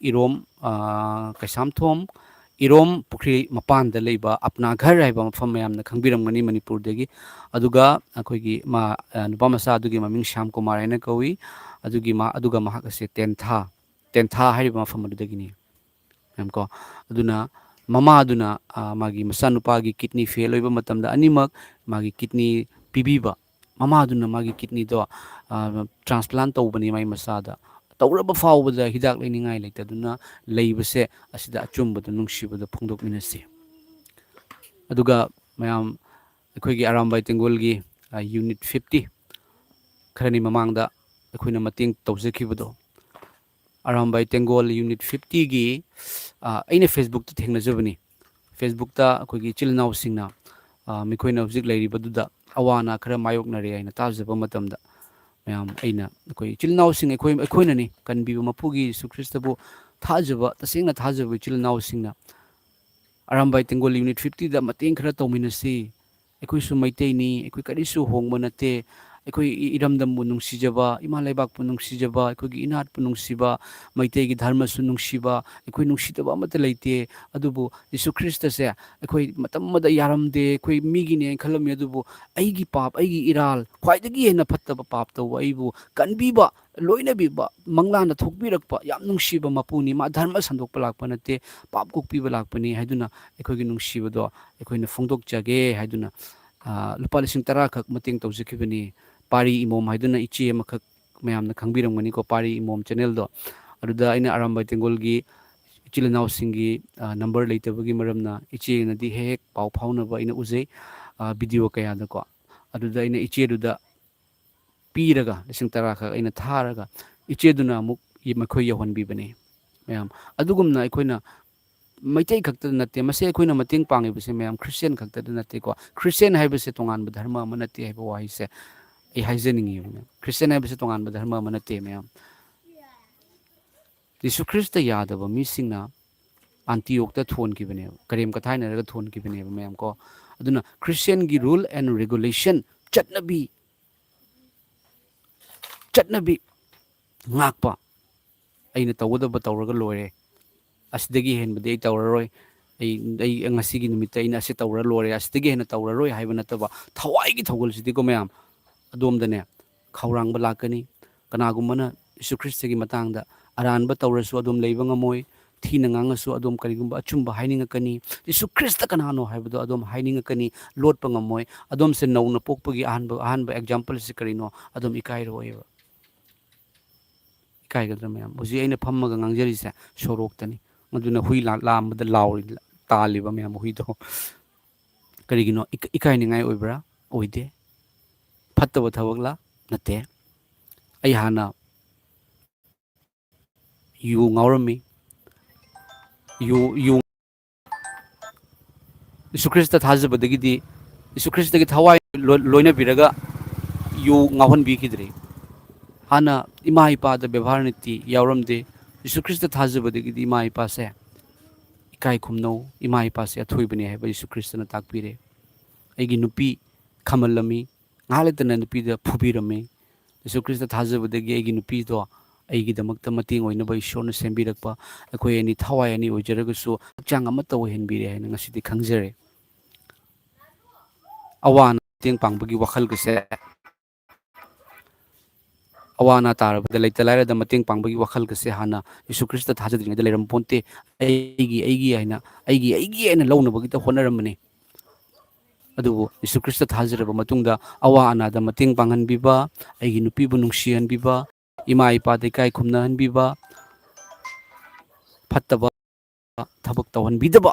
ꯏꯔꯣꯝ ꯄꯨꯈ꯭ꯔꯤ ꯃꯄꯥꯟꯗ ꯂꯩꯕ ꯑꯞꯅꯥꯘꯔ ꯍꯥꯏꯕ ꯃꯐꯝ ꯃꯌꯥꯝꯅ ꯈꯪꯕꯤꯔꯝꯒꯅꯤ ꯃꯅꯤꯄꯨꯔꯗꯒꯤ ꯑꯗꯨꯒ ꯑꯩꯈꯣꯏꯒꯤ ꯅꯨꯄꯥ ꯃꯆꯥ ꯑꯗꯨꯒꯤ ꯃꯃꯤꯡ ꯁ꯭ꯌꯥꯝ ꯀꯨꯃꯥꯔ ꯍꯥꯏꯅ ꯀꯧꯏ ꯑꯗꯨꯒ ꯃꯍꯥꯛ ꯑꯁꯦ ꯇꯦꯟꯊꯥ ꯍꯥꯏꯔꯤꯕ ꯃꯐꯝ ꯑꯗꯨꯗꯒꯤꯅꯤ ꯀꯣ ꯑꯗꯨꯅ ꯃꯃꯥꯗꯨꯅ ꯃꯥꯒꯤ ꯃꯆꯥꯅꯨꯄꯥꯒꯤ ꯀꯤꯠꯅꯤ ꯐꯦꯜ ꯑꯣꯏꯕ ꯃꯇꯝꯗ ꯑꯅꯤꯃꯛ ꯃꯥꯒꯤ ꯀꯤꯠꯅꯤ ꯄꯤꯕꯤꯕ ꯃꯃꯥꯗꯨꯅ ꯃꯥꯒꯤ ꯀꯤꯠꯅꯤꯗꯣ ꯇ꯭ꯔꯥꯟꯁꯄ꯭ꯂꯥꯟ ꯇꯧꯕꯅꯤ ꯃꯥꯒꯤ ꯃꯆꯥꯗ ꯇꯧꯔꯕ ꯐꯥꯎꯕꯗ ꯍꯤꯗꯥꯛ ꯂꯩꯅꯤꯡꯉꯥꯏ ꯂꯩꯇꯗꯨꯅ ꯂꯩꯕꯁꯦ ꯑꯁꯤꯗ ꯑꯆꯨꯝꯕꯗ ꯅꯨꯡꯁꯤꯕꯗ ꯐꯣꯡꯗꯣꯛꯃꯤꯟꯅꯁꯤ ꯑꯗꯨꯒ ꯃꯌꯥꯝ ꯑꯩꯈꯣꯏꯒꯤ ꯑꯔꯥꯝꯕꯥꯏ ꯇꯦꯡꯒꯣꯜꯒꯤ ꯌꯨꯅꯤꯠ 50 ꯈꯔꯅꯤ ꯃꯃꯥꯡꯗ ꯑꯩꯈꯣꯏꯅ ꯃꯇꯦꯡ ꯇꯧꯖꯈꯤꯕꯗꯣ ꯑꯔꯥꯝꯕꯥꯏ ꯇꯦꯡꯒꯣꯜ ꯌꯨꯅꯤꯠ 50ꯒꯤ ꯑꯩꯅ ꯐꯦꯁꯕꯨꯛꯇ ꯊꯦꯡꯅꯖꯕꯅꯤ ꯐꯦꯁꯕꯨꯛꯇ ꯑꯩꯈꯣꯏꯒꯤ ꯏꯆꯤꯜ ꯏꯅꯥꯎꯁꯤꯡꯅ ꯃꯈꯣꯏꯅ ꯍꯧꯖꯤꯛ ꯂꯩꯔꯤꯕꯗꯨꯗ ꯑꯋꯥ ꯑꯅꯥ ꯈꯔ ꯃꯥꯌꯣꯛꯅꯔꯦ ꯍꯥꯏꯅ ꯇꯥꯖꯕ ꯃꯇꯝꯗ ꯃꯌꯥꯝ ꯑꯩꯅ ꯑꯩꯈꯣꯏ ꯏꯆꯤꯜ ꯏꯅꯥꯎꯁꯤꯡ ꯑꯩꯈꯣꯏꯅꯅꯤ ꯀꯟꯕꯤꯕ ꯃꯄꯨꯒꯤ ꯌꯤꯁꯨ ꯈ꯭ꯔꯤꯁꯇꯕꯨ ꯊꯥꯖꯕ ꯇꯁꯦꯡꯅ ꯊꯥꯖꯕ ꯏꯆꯤꯜ ꯏꯅꯥꯎꯁꯤꯡꯅ ꯑꯔꯥꯝꯕꯥꯏ ꯇꯦꯡꯒꯣꯜ ꯌꯨꯅꯤꯠ 50ꯗ ꯃꯇꯦꯡ ꯈꯔ ꯇꯧꯃꯤꯟꯅꯁꯤ ꯑꯩꯈꯣꯏꯁꯨ ꯃꯩꯇꯩꯅꯤ ꯑꯩꯈꯣই ꯀꯔꯤꯁꯨ ꯍꯣꯡꯕ ꯅꯠꯇꯦ ꯑꯩꯈꯣꯏ ꯏꯔꯝꯗꯝꯕꯨ ꯅꯨꯡꯁꯤꯖꯕ ꯏꯃꯥ ꯂꯩꯕꯥꯛꯄꯨ ꯅꯨꯡꯁꯤꯖꯕ ꯑꯩꯈꯣꯏꯒꯤ ꯏꯅꯥꯠꯄꯨ ꯅꯨꯡꯁꯤꯕ ꯃꯩꯇꯩꯒꯤ ꯙꯔꯃꯁꯨ ꯅꯨꯡꯁꯤꯕ ꯑꯩꯈꯣꯏ ꯅꯨꯡꯁꯤꯗꯕ ꯑꯃꯠꯇ ꯂꯩꯇꯦ ꯑꯗꯨꯕꯨ ꯌꯤꯁꯨ ꯈ꯭ꯔꯤꯁꯇꯁꯦ ꯑꯩꯈꯣꯏ ꯃꯇꯝ ꯑꯃꯗ ꯌꯥꯔꯝꯗꯦ ꯑꯩꯈꯣꯏ ꯃꯤꯒꯤꯅꯦ ꯈꯜꯂꯝꯃꯤ ꯑꯗꯨꯕꯨ ꯑꯩꯒꯤ ꯄꯥꯞ ꯑꯩꯒꯤ ꯏꯔꯥꯜ ꯈ꯭ꯋꯥꯏꯗꯒꯤ ꯍꯦꯟꯅ ꯐꯠꯇꯕ ꯄꯥꯞ ꯇꯧꯕ ꯑꯩꯕꯨ ꯀꯟꯕꯤꯕ ꯂꯣꯏꯅꯕꯤꯕ ꯃꯪꯂꯥꯟꯗ ꯊꯣꯛꯄꯤꯔꯛꯄ ꯌꯥꯝ ꯅꯨꯡꯁꯤꯕ ꯃꯄꯨꯅꯤ ꯃꯥ ꯙꯔꯃ ꯁꯟꯗꯣꯛꯄ ꯂꯥꯛꯄ ꯅꯠꯇꯦ ꯄꯥꯞ ꯀꯣꯛꯄꯤꯕ ꯂꯥꯛꯄꯅꯤ ꯍꯥꯏꯗꯨꯅ ꯑꯩꯈꯣꯏꯒꯤ ꯅꯨꯡꯁꯤꯕꯗꯣ ꯑꯩꯈꯣꯏꯅ ꯐꯣꯡꯗꯣꯛꯆꯒꯦ ꯍꯥꯏꯗꯨꯅ ꯂꯨꯄꯥ 10,000 ꯈꯛ ꯃꯇꯦꯡ ꯇꯧꯖꯈꯤꯕꯅꯤ ꯄꯥꯔꯤ ꯏꯃꯣꯝ ꯍꯥꯏꯗꯨꯅ ꯏꯆꯦ ꯑꯃꯈꯛ ꯃꯌꯥꯝꯅ ꯈꯪꯕꯤꯔꯝꯒꯅꯤꯀꯣ ꯄꯥꯔꯤ ꯏꯃꯣꯝ ꯆꯦꯅꯦꯜꯗꯣ ꯑꯗꯨꯗ ꯑꯩꯅ ꯑꯔꯥꯝꯕꯥꯏ ꯇꯦꯡꯒꯣꯜꯒꯤ ꯏꯆꯤꯜ ꯏꯅꯥꯎꯁꯤꯡꯒꯤ ꯅꯝꯕꯔ ꯂꯩꯇꯕꯒꯤ ꯃꯔꯝꯅ ꯏꯆꯦꯅꯗꯤ ꯍꯦꯛ ꯄꯥꯎ ꯐꯥꯎꯅꯕ ꯑꯩꯅ ꯎꯖꯩ ꯚꯤꯗꯤꯑꯣ ꯀꯌꯥꯗꯀꯣ ꯑꯗꯨꯗ ꯑꯩꯅ ꯏꯆꯦꯗꯨꯗ ꯄꯤꯔꯒ 10,000 ꯈꯛ ꯑꯩꯅ ꯊꯥꯔꯒ ꯏꯆꯦꯗꯨꯅ ꯑꯃꯨꯛ ꯃꯈꯣꯏ ꯌꯧꯍꯟꯕꯤꯕꯅꯤ ꯃꯌꯥꯝ ꯑꯗꯨꯒꯨꯝꯅ ꯑꯩꯈꯣꯏꯅ ꯃꯩꯇꯩ ꯈꯛꯇꯗ ꯅꯠꯇꯦ ꯃꯁꯤ ꯑꯩꯈꯣꯏꯅ ꯃꯇꯦꯡ ꯄꯥꯡꯉꯤꯕꯁꯦ ꯃꯌꯥꯝ ꯈ꯭ꯔꯤꯁꯇꯦꯟ ꯈꯛꯇꯗ ꯅꯠꯇꯦꯀꯣ ꯈ꯭ꯔꯤꯁꯇꯦꯟ ꯍꯥꯏꯕꯁꯦ ꯇꯣꯉꯥꯟꯕ ꯙꯔꯃ ꯑꯃ ꯅꯠꯇꯦ ꯍꯥꯏꯕ ꯋꯥꯍꯩꯁꯦ ꯑꯩ ꯍꯥꯏꯖꯅꯤꯡꯉꯦꯕ ꯃꯌꯥꯝ ꯈ꯭ꯔꯤꯁꯇꯦꯟ ꯍꯥꯏꯕꯁꯦ ꯇꯣꯉꯥꯟꯕ ꯙꯔꯃ ꯑꯃ ꯅꯠꯇꯦ ꯃꯌꯥꯝ ꯌꯤꯁꯨ ꯈ꯭ꯔꯤꯁꯇ ꯌꯥꯗꯕ ꯃꯤꯁꯤꯡꯅ ꯑꯟꯇꯤꯌꯣꯛꯇ ꯊꯣꯟꯈꯤꯕꯅꯦꯕ ꯀꯔꯦꯝ ꯀꯊꯥꯏꯅꯔꯒ ꯊꯣꯟꯈꯤꯕꯅꯦꯕ ꯃꯌꯥꯝ ꯀꯣ ꯑꯗꯨꯅ ꯈ꯭ꯔꯤꯁꯇꯦꯟꯒꯤ ꯔꯨꯜ ꯑꯦꯟ ꯔꯦꯒꯨꯂꯦꯁꯟ ꯆꯠꯅꯕꯤ ꯉꯥꯛꯄ ꯑꯩꯅ ꯇꯧꯒꯗꯕ ꯇꯧꯔꯒ ꯂꯣꯏꯔꯦ ꯑꯁꯤꯗꯒꯤ ꯍꯦꯟꯕꯗꯤ ꯑꯩ ꯇꯧꯔꯔꯣꯏ ꯑꯩ ꯉꯁꯤꯒꯤ ꯅꯨꯃꯤꯠꯇ ꯑꯩꯅ ꯑꯁꯤ ꯇꯧꯔ ꯂꯣꯏꯔꯦ ꯑꯁꯤꯗꯒꯤ ꯍꯦꯟꯅ ꯇꯧꯔꯔꯣꯏ ꯍꯥꯏꯕ ꯅꯠꯇꯕ ꯊꯋꯥꯏꯒꯤ ꯊꯧꯒꯜꯁꯤꯗꯤꯀꯣ ꯃꯌꯥꯝ ꯑꯗꯣꯝꯗꯅꯦ ꯈꯧꯔꯥꯡꯕ ꯂꯥꯛꯀꯅꯤ ꯀꯅꯥꯒꯨꯝꯕꯅ ꯌꯤꯁꯨ ꯈ꯭ꯔꯤꯁꯇꯒꯤ ꯃꯇꯥꯡꯗ ꯑꯔꯥꯟꯕ ꯇꯧꯔꯁꯨ ꯑꯗꯨꯝ ꯂꯩꯕ ꯉꯝꯃꯣꯏ thina ngangasu adom karigumba achumba hainingakani Yesu Krista kanano haibado adom hainingakani lotpa ngamoi adom se nauna pokpagi ahanba example se karino adom ikai roeba ikai gadra mayam hoji aina phammaga ngangjari se soroktani maduna hui lambada lauri taliba mayam hui do karigino ikai ningai oibra oide fattaba thabakla nate ai hana yu ngaurami yu Yesu Krista thajabadagidi Yesu Krista gi thawai loina biraga yu ngawhan bi kidre hana ima ipa da ବ୍ୟବହାର niti yauramde Yesu Krista thajabadagidi ima ipa se ikai khumno ima ipa se athoibani haiba Yesu Krista na takpire aigi nupi khamalami ngaletana nupi da phubirame Yesu Krista thajabadagi aigi nupi do aigi damakta mating oinaba ishorna sembirakpa akhoi ani thawai ani ojaragasu chang amata ohenbire haina ngasidi khangjare awana ting pangbagi wakhal gase awana tarabada leitalaira da mating pangbagi wakhal gase hana Yesu Krista thajadringa da leram ponte aigi aina launabagi ta honaramane adubu Yesu Krista thajraba matungda awa ana da mating panghanbiba aigi nupibu nungsihanbiba ima ipa de kai khumnahanbiba fattaba thabak tawhanbidaba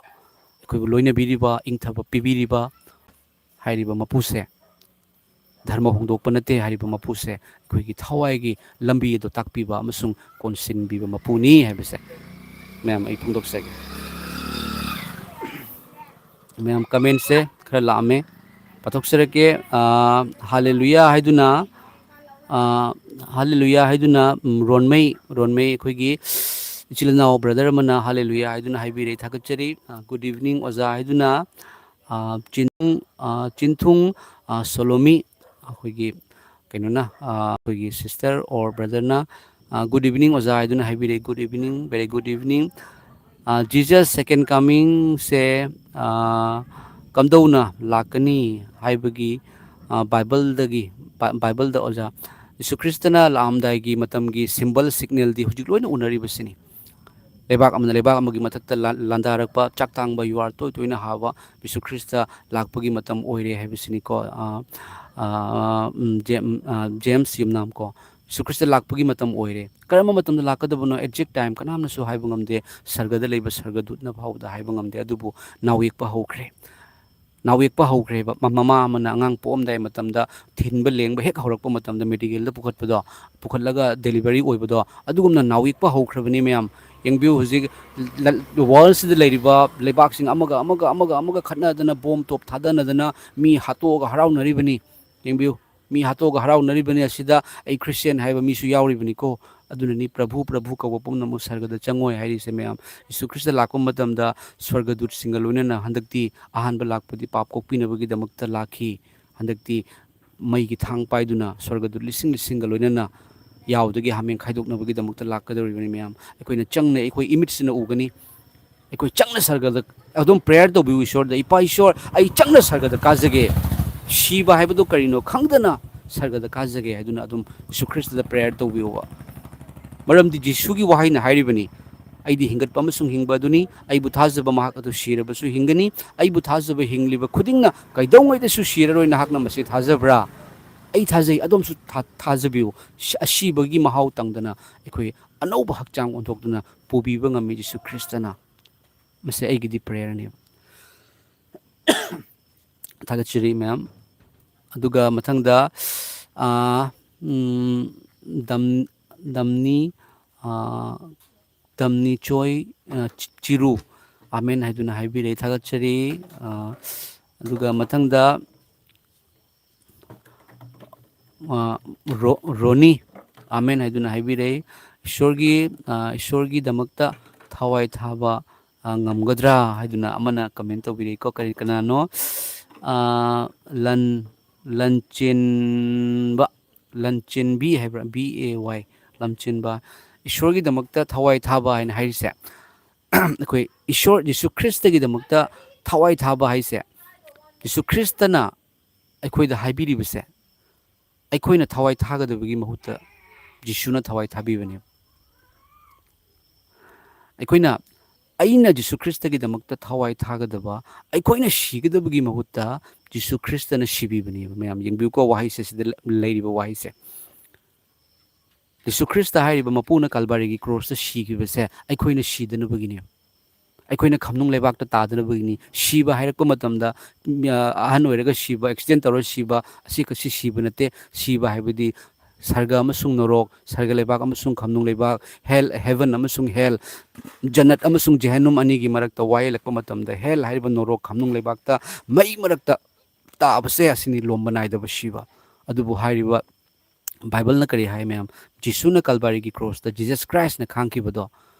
akhoi loina biriba ingthaba pibiriba hairiba mapuse dharma hongdokpa nate hairiba mapuse akhoi gi thawai gi lambi do takpiba amasung konsin biba mapuni haibase ma'am आई फोंदोक से ma'am comment से खर लामे पथोक sir के hallelujah हाइदुना hallelujah हाइदुना रोनमई अखोगी इचिलनाव ब्रदर मना हालेलुया हाइदुना हाइबिरे थागचरी गुड इवनिंग ओजा हाइदुना चिंथुंग सोलोमी अखोगी कइनोना अखोगी सिस्टर और ब्रदर ना गुड इवनिंग ओजा हाइदुना हाइबिरे good evening very good evening Jesus second coming से कमदौना लाकनी हाइबगी बाइबल द ओजा यीशु क्रिस्तना लामदाइगी मतमगी सिंबल सिग्नल दी हुजिक लोइना उनरिबसिनी लेबाक अमना लेबाक अमगी मथक्ता लांदारकपा चाकतांगबा युआर तोइना हावा यीशु क्रिस्ता लाकपगी मतम ओइरे हाइबसिनी को जेम्स युमनाम को यीशु क्रिस्ता लाकपगी मतम ओइरे करम मतम लाकदबनो एग्जैक्ट टाइम कनामनसु हाइबंगमदे सरगदा लेबा सरगदुतना फावदा हाइबंगमदे अदुबु नावेकपा होख्रे नावेकपा होख्रे ममा अमना अंगांग पोमदाय मतमदा थिनबा लेंबा हेक हौरकपा मतमदा मेडिकल दा पुखतपदो पुखतलगा डेलिवरी ओइबदो अदुगुमना नावेकपा होख्रबनी मयाम यंगबिउ हुजिक वर्ल्ड सिद लेरिबा लेबाकसिंग अमगा खतनादना बोम टॉप थादनादना मी हातोगा हराउनरिबनी यंगबिउ मी हातोगा हराउनरिबनी असिदा आई क्रिश्चियन हाइबा मीसु यावरिबनी को अदुननी प्रभु प्रभु कबो पुमनमु सरगदा चंगोय हाइरिसे मयाम यीशु क्रिस्त लाको मतमदा स्वर्गदूत सिंगल लोइनना हंदक्ति अहानबा लाकपदि पाप कोकपिनबगी दमक्ता लाखी हंदक्ति मईगी थांग पाइदुना स्वर्गदूत लिसिंग लिसिंग लोइनना यावदगी हामें खाइदोकनबगी दमक्ता लाकदरिबनी मयाम अखोइना चंगने अखोइ इमिटसिना उगनी अखोइ चंगना सरगदा अदुम प्रेयर तोबिउ ईश्वर द इपा ईश्वर आई चंगना सरगदा काजगे शिबा हाइबदो करिनो खंगदना सरगदा काजगे हाइदुना अदुम यीशु क्रिस्त द प्रेयर तोबिउवा मरमदि जिसुगी वाहाइना हाइरिबनी अइदि हिंगतपा अमसुंग हिंगबदुनी अइबु थाजबा महाक अदु सिरबसु हिंगनी अइबु थाजबा हिंगलिबा खुदिंगना कैदौंगैदसु सिररोय नाहकना मसे थाजबरा आई थाजै अदोमसु थाजबिउ असिबगी महाउ तंगदना अखोइ अनौबा हक्चांग ओंथोक्दना पुबीबा ngami यीशु क्रिस्तना मसे अइगिदि प्रेयर ने थागचिरी मैम अदुगा मथंगदा दमनी चोय चिरु आमेन हाइदुना हाइबिरे थागचरी अदुगा मथंगदा रोनी आमेन हाइदुना हाइबिरे ईश्वरगी दमक्ता थावाई थाबा ngamgadra haiduna amana comment tobire ko kari kanano lanchinbi haibra bay lanchinba ईश्वरगी दमक्ता थावाई थाबा हाइन हाइसे अखोइ ईश्वर यीशु क्रिस्तगी दमक्ता थावाई थाबा हाइसे यीशु क्रिस्तना अखोइदा हाइबिरिबसे अखोइना थावाई थागदबगी महुत्ता यीशुना थावाई थाबिबने अखोइना ꯑꯩꯅ ꯖꯤꯁꯨ ꯈ꯭ꯔꯤꯁꯇꯒꯤꯗꯃꯛꯇ ꯊꯋꯥꯏ ꯊꯥꯒꯗꯕ ꯑꯩꯈꯣꯏꯅ ꯁꯤꯒꯗꯕꯒꯤ ꯃꯍꯨꯠꯇ ꯖꯤꯁꯨ ꯈ꯭ꯔꯤꯁꯇꯅ ꯁꯤꯕꯤꯕꯅꯦꯕ ꯃꯌꯥꯝ ꯌꯦꯡꯕꯤꯌꯨꯀꯣ ꯋꯥꯍꯩꯁꯦ ꯁꯤꯗ ꯂꯩꯔꯤꯕ ꯋꯥꯍꯩꯁꯦ ꯖꯤꯁꯨ ꯈ꯭ꯔꯤꯁꯇ ꯍꯥꯏꯔꯤꯕ ꯃꯄꯨꯅ ꯀꯜꯕꯥꯔꯤꯒꯤ ꯀ꯭ꯔꯣꯁꯇ ꯁꯤꯈꯤꯕꯁꯦ ꯑꯩꯈꯣꯏꯅ ꯁꯤꯗꯅꯕꯒꯤꯅꯦꯕ ꯑꯩꯈꯣꯏꯅ ꯈꯝꯅꯨꯡ ꯂꯩꯕꯥꯛꯇ ꯇꯥꯗꯅꯕꯒꯤꯅꯤ ꯁꯤꯕ ꯍꯥꯏꯔꯛꯄ ꯃꯇꯝꯗ ꯑꯍꯟ ꯑꯣꯏꯔꯒ ꯁꯤꯕ ꯑꯦꯛꯁꯤꯗꯦꯟ ꯇꯧꯔꯒ ꯁꯤꯕ ꯑꯁꯤ ꯀꯁꯤ ꯁꯤꯕ ꯅꯠꯇꯦ ꯁꯤꯕ ꯍꯥꯏꯕꯗꯤ ꯁꯔꯒ ꯑꯃꯁꯨꯡ ꯅꯣꯔꯣꯛ ꯁꯔꯒ ꯂꯩꯕꯥꯛ ꯑꯃꯁꯨꯡ ꯈꯝꯅꯨꯡ ꯂꯩꯕꯥꯛ ꯍꯦꯚꯟ ꯑꯃꯁꯨꯡ ꯍꯦꯜ ꯖꯟꯅꯠ ꯑꯃꯁꯨꯡ ꯖꯦꯍꯟꯅꯨꯝ ꯑꯅꯤꯒꯤ ꯃꯔꯛꯇ ꯋꯥꯌꯦꯜꯂꯛꯄ ꯃꯇꯝꯗ ꯍꯦꯜ ꯍꯥꯏꯔꯤꯕ ꯅꯣꯔꯣꯛ ꯈꯝꯅꯨꯡ ꯂꯩꯕꯥꯛꯇ ꯃꯩ ꯃꯔꯛꯇ ꯇꯥꯕꯁꯦ ꯑꯁꯤꯅꯤ ꯂꯣꯝꯕ ꯅꯥꯏꯗꯕ ꯁꯤꯕ ꯑꯗꯨꯕꯨ ꯍꯥꯏꯔꯤꯕ ꯕꯥꯏꯕꯜꯅ ꯀꯔꯤ ꯍꯥꯏ ꯃꯌꯥꯝ ꯖꯤꯁꯨꯅ ꯀꯜꯕꯥꯔꯤꯒꯤ ꯀ꯭ꯔꯣꯁꯇ ꯖꯤꯖꯁ ꯈ꯭राꯏꯁꯅ ꯈꯥꯡꯈꯤꯕꯗꯣ